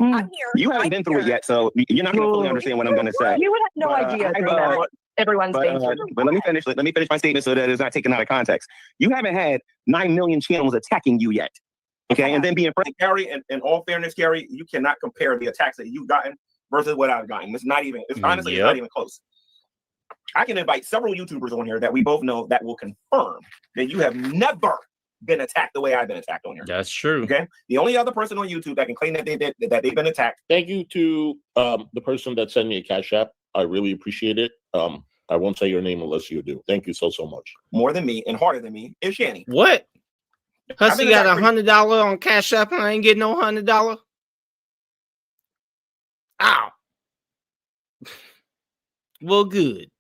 I'm here. You haven't been through it yet, so you're not going to fully understand what I'm going to say. You would have no idea what everyone's been through. But let me finish. Let me finish my statement so that it's not taken out of context. You haven't had 9 million channels attacking you yet, okay? And then being Carrie, in all fairness, Carrie, you cannot compare the attacks that you've gotten versus what I've gotten. It's not even. It's honestly it's not even close. I can invite several YouTubers on here that we both know that will confirm that you have never been attacked the way I've been attacked on here. That's true. Okay. The only other person on YouTube that can claim that they've been attacked. Thank you to the person that sent me a Cash App. I really appreciate it. I won't say your name unless you do. Thank you so much. More than me and harder than me is Shanny. What? Hussy got $100 on Cash App and I ain't getting no $100. Ow. Well, good.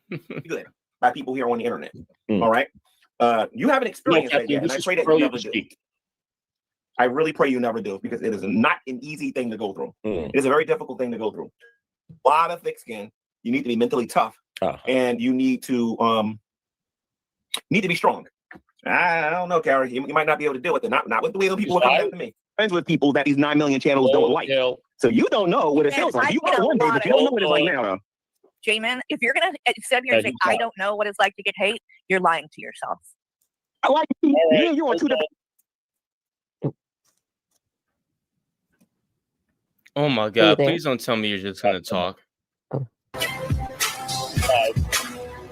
Good. By people here on the internet. All right. You haven't experienced that yet, and I pray that you never do. I really pray you never do, because it is not an easy thing to go through. It is a very difficult thing to go through. A lot of thick skin. You need to be mentally tough, and you need to be strong. I don't know, Carrie. You might not be able to deal with it. Not with the way the people are coming after me. Friends with people that these 9 million channels don't like. So you don't know what it feels like. You got one day, but you don't know what it's like now, though. J-Man, if you're gonna instead of here saying I don't know what it's like to get hate, you're lying to yourself. I like you. Yeah, you're on two different. Oh my God! Please don't tell me you're just gonna talk. You're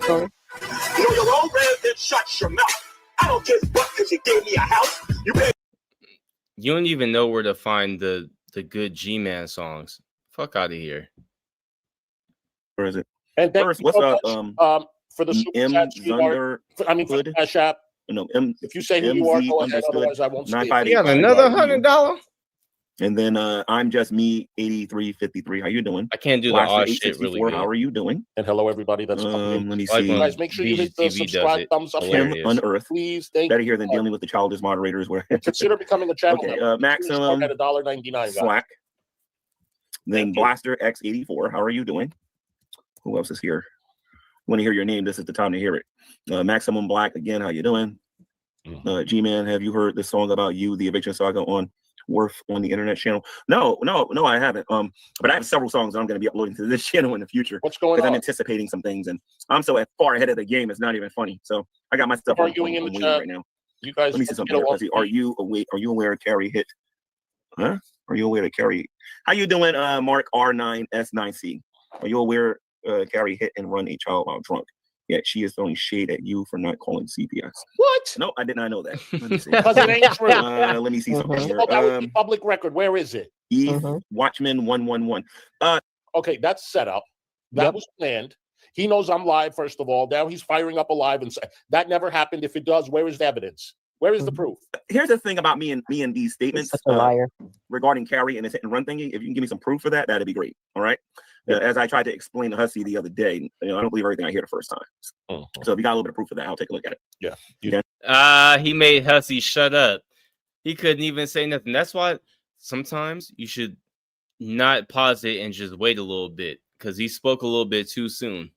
your own resident. Shut your mouth. I don't give what because you gave me a house. You don't even know where to find the good Gman songs. Fuck out of here. Where is it? And first, what's up? For the super chat, sweetheart. I mean, for the Cash App. No, if you say who you are, go ahead. Otherwise, I won't say it. You got another $100? And then I'm just me 8353. How you doing? I can't do the odd shit really good. How are you doing? And hello everybody that's coming. Let me see. You guys make sure you hit the subscribe, thumbs up. Kim Unearth. Please, thank better you. here than dealing with the childish moderators. Where consider becoming a channel. Okay, maximum at $1.99. Slack. Then Blaster X84. How are you doing? Who else is here? Want to hear your name? This is the time to hear it. Maximum Black again. How you doing? G-Man, have you heard this song about you, the Eviction Saga on Worth on the internet channel. No, I haven't. But I have several songs that I'm going to be uploading to this channel in the future. What's going on? Because I'm anticipating some things, and I'm so far ahead of the game. It's not even funny. So I got my stuff on waiting right now. You guys, let me see something. Are you aware Carrie hit? Huh? Are you aware that Carrie? How you doing, Mark R9S9C? Are you aware Carrie hit and run a child while drunk? Yet she is throwing shade at you for not calling CPS. What? No, I did not know that. Let me see. Because it ain't true. Let me see something here. That would be public record. Where is it? Eve Watchman 111. Okay, that's set up. That was planned. He knows I'm live, first of all. Now he's firing up a live, and that never happened. If it does, where is the evidence? Where is the proof? Here's the thing about me and these statements regarding Carrie and his hit and run thingy. If you can give me some proof for that, that'd be great. All right. As I tried to explain to Hussy the other day, I don't believe everything I hear the first time. So if you got a little bit of proof of that, I'll take a look at it. Yeah. He made Hussy shut up. He couldn't even say nothing. That's why sometimes you should not pause it and just wait a little bit, because he spoke a little bit too soon.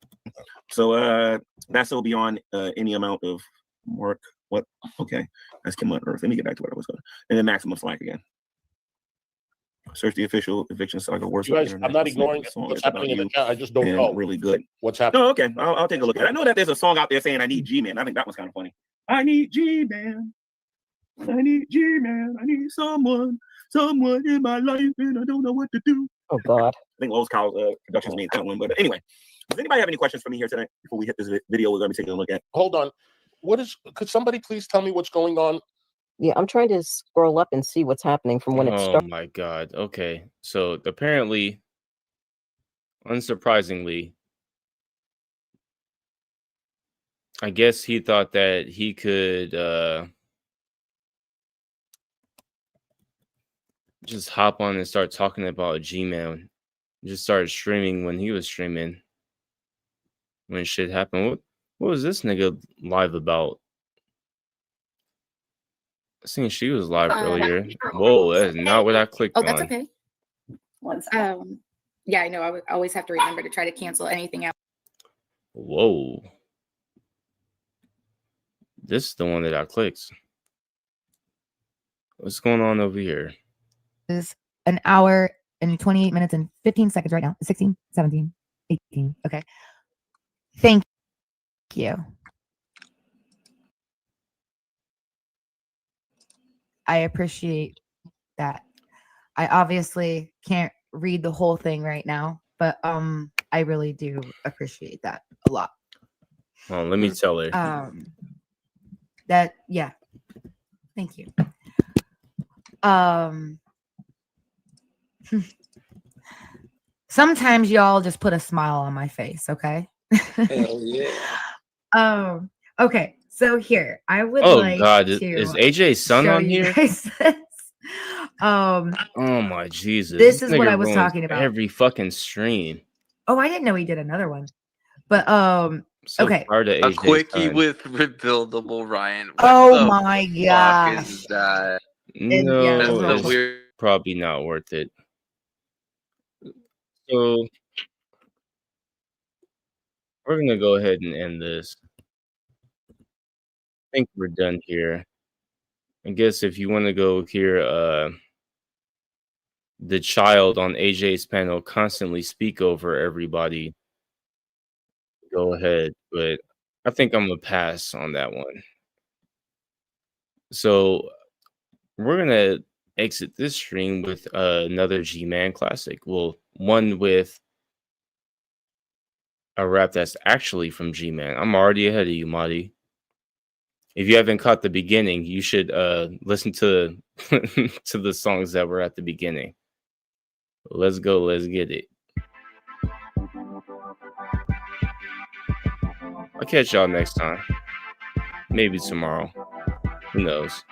So that's still beyond any amount of work. What? Okay, that's Kim on Earth. Let me get back to what I was going. And then maximum slack again. Search the official eviction saga. You guys, I'm not ignoring what's happening in the chat. I just don't know. Really good. What's happening? No, okay. I'll take a look at it. I know that there's a song out there saying I need Gman. I think that was kind of funny. I need Gman. I need Gman. I need someone in my life, and I don't know what to do. Oh God. I think Lowe's Cows Productions made that one. But anyway, does anybody have any questions for me here tonight before we hit this video? We're going to be taking a look at. Hold on. Could somebody please tell me what's going on? Yeah, I'm trying to scroll up and see what's happening from when it started. Oh my God. Okay. So apparently, unsurprisingly, I guess he thought that he could just hop on and start talking about Gman. Just started streaming when he was streaming. When shit happened. What was this nigga live about? I seen she was live earlier. Whoa, that's not what I clicked on. Oh, that's okay. Yeah, I know. I always have to remember to try to cancel anything out. Whoa. This is the one that I clicked. What's going on over here? Is an hour and 28 minutes and 15 seconds right now. 16, 17, 18. Okay. Thank you. I appreciate that. I obviously can't read the whole thing right now, but I really do appreciate that a lot. Oh, let me tell her. Yeah. Thank you. Sometimes y'all just put a smile on my face, okay? Hell yeah. Okay. So here, I would like God, is AJ's son on here? Oh my Jesus. This is what I was talking about. Every fucking stream. Oh, I didn't know he did another one. But so okay. A quickie with rebuildable Ryan. Oh my God. Is that? No, that's weird. Probably not worth it. So we're gonna go ahead and end this. I think we're done here. I guess if you want to go hear the child on AJ's panel constantly speak over everybody, go ahead. But I think I'm gonna pass on that one. So we're gonna exit this stream with another Gman classic. Well, one with a rap that's actually from Gman. I'm already ahead of you, Marty. If you haven't caught the beginning, you should listen to to the songs that were at the beginning. Let's go. Let's get it. I'll catch y'all next time. Maybe tomorrow. Who knows?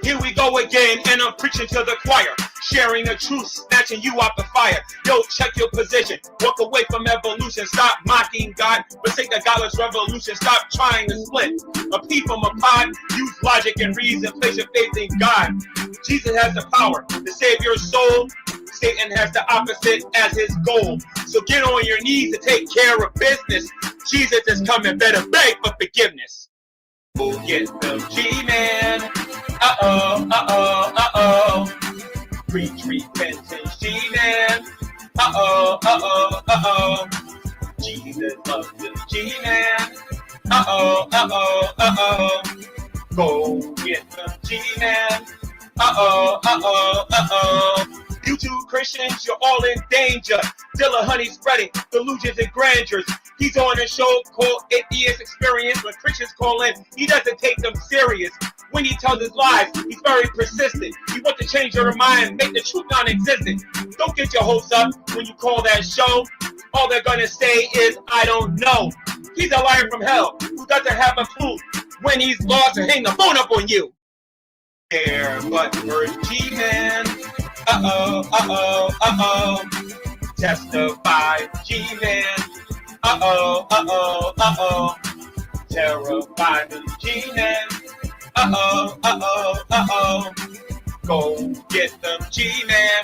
Here we go again, and I'm preaching to the choir, sharing the truth, snatching you out the fire. Yo, check your position, walk away from evolution, stop mocking God, forsake the godless revolution, stop trying to split a pea from a pod, use logic and reason, place your faith in God. Jesus has the power to save your soul, Satan has the opposite as his goal. So get on your knees to take care of business. Jesus is coming, better beg for forgiveness. Go get them G-Man. Uh-oh, uh-oh, uh-oh. Preach repentance, G-Man. Uh-oh, uh-oh, uh-oh. Jesus loves the G-Man. Uh-oh, uh-oh, uh-oh. Go get them G-Man. Uh-oh, uh-oh, uh-oh. You two Christians, you're all in danger. Dilla Honey spreading delusions and grandeurs. He's on a show called Atheist Experience. When Christians call in, he doesn't take them serious. When he tells his lies, he's very persistent. He wants to change your mind, make the truth non-existent. Don't get your hopes up when you call that show. All they're gonna say is, I don't know. He's a liar from hell who doesn't have a clue when he's lost and hang the phone up on you. There, but for G-Man. Uh-oh, uh-oh, uh-oh. Testify, G-Man. Uh-oh, uh-oh, uh-oh. Terrify the G-Man. Uh-oh, uh-oh, uh-oh. Go get them G-Man.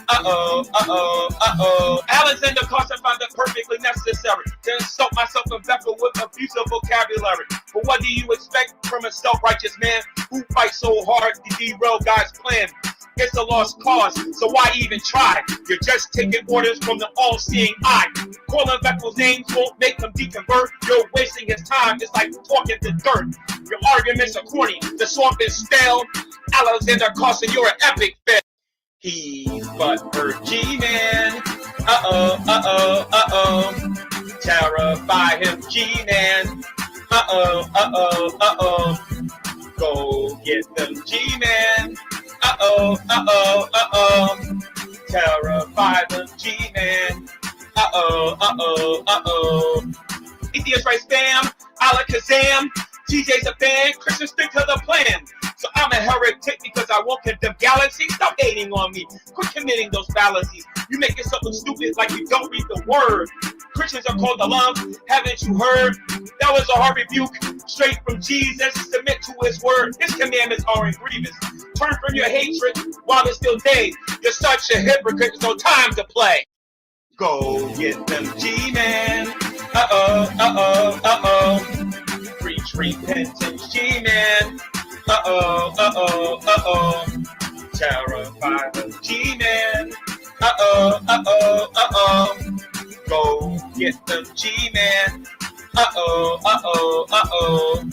Uh-oh, uh-oh, uh-oh. Alexander Carson found it perfectly necessary to insult myself and Becca with abusive vocabulary. But what do you expect from a self-righteous man who fights so hard to derail God's plan? It's a lost cause, so why even try? You're just taking orders from the all-seeing eye. Calling Becca's names won't make him deconvert. You're wasting his time. It's like talking to dirt. Your arguments are corny. The swamp is stale. Alexander Carson, you're an epic fail. He's but her G-Man. Uh-oh, uh-oh, uh-oh. Terrify him, G-Man. Uh-oh, uh-oh, uh-oh. Go get them G-Man. Uh-oh, uh-oh, uh-oh. Terrify them G-Man. Uh-oh, uh-oh, uh-oh. Atheist right spam, alakazam. TJ's a fan, Christians stick to the plan. So I'm a heretic because I won't condemn galaxies. Stop hating on me. Quit committing those fallacies. You make yourself look stupid like you don't read the word. Christians are called alum. Haven't you heard? That was a hard rebuke straight from Jesus. Submit to his word. His commandments are grievous. Turn from your hatred while it's still day. You're such a hypocrite. There's no time to play. Go get them G-Man. Uh-oh, uh-oh, uh-oh. Preach repentance, G-Man. Uh-oh, uh-oh, uh-oh. Terrify the G-Man. Uh-oh, uh-oh, uh-oh. Go get them G-Man. Uh-oh, uh-oh, uh-oh.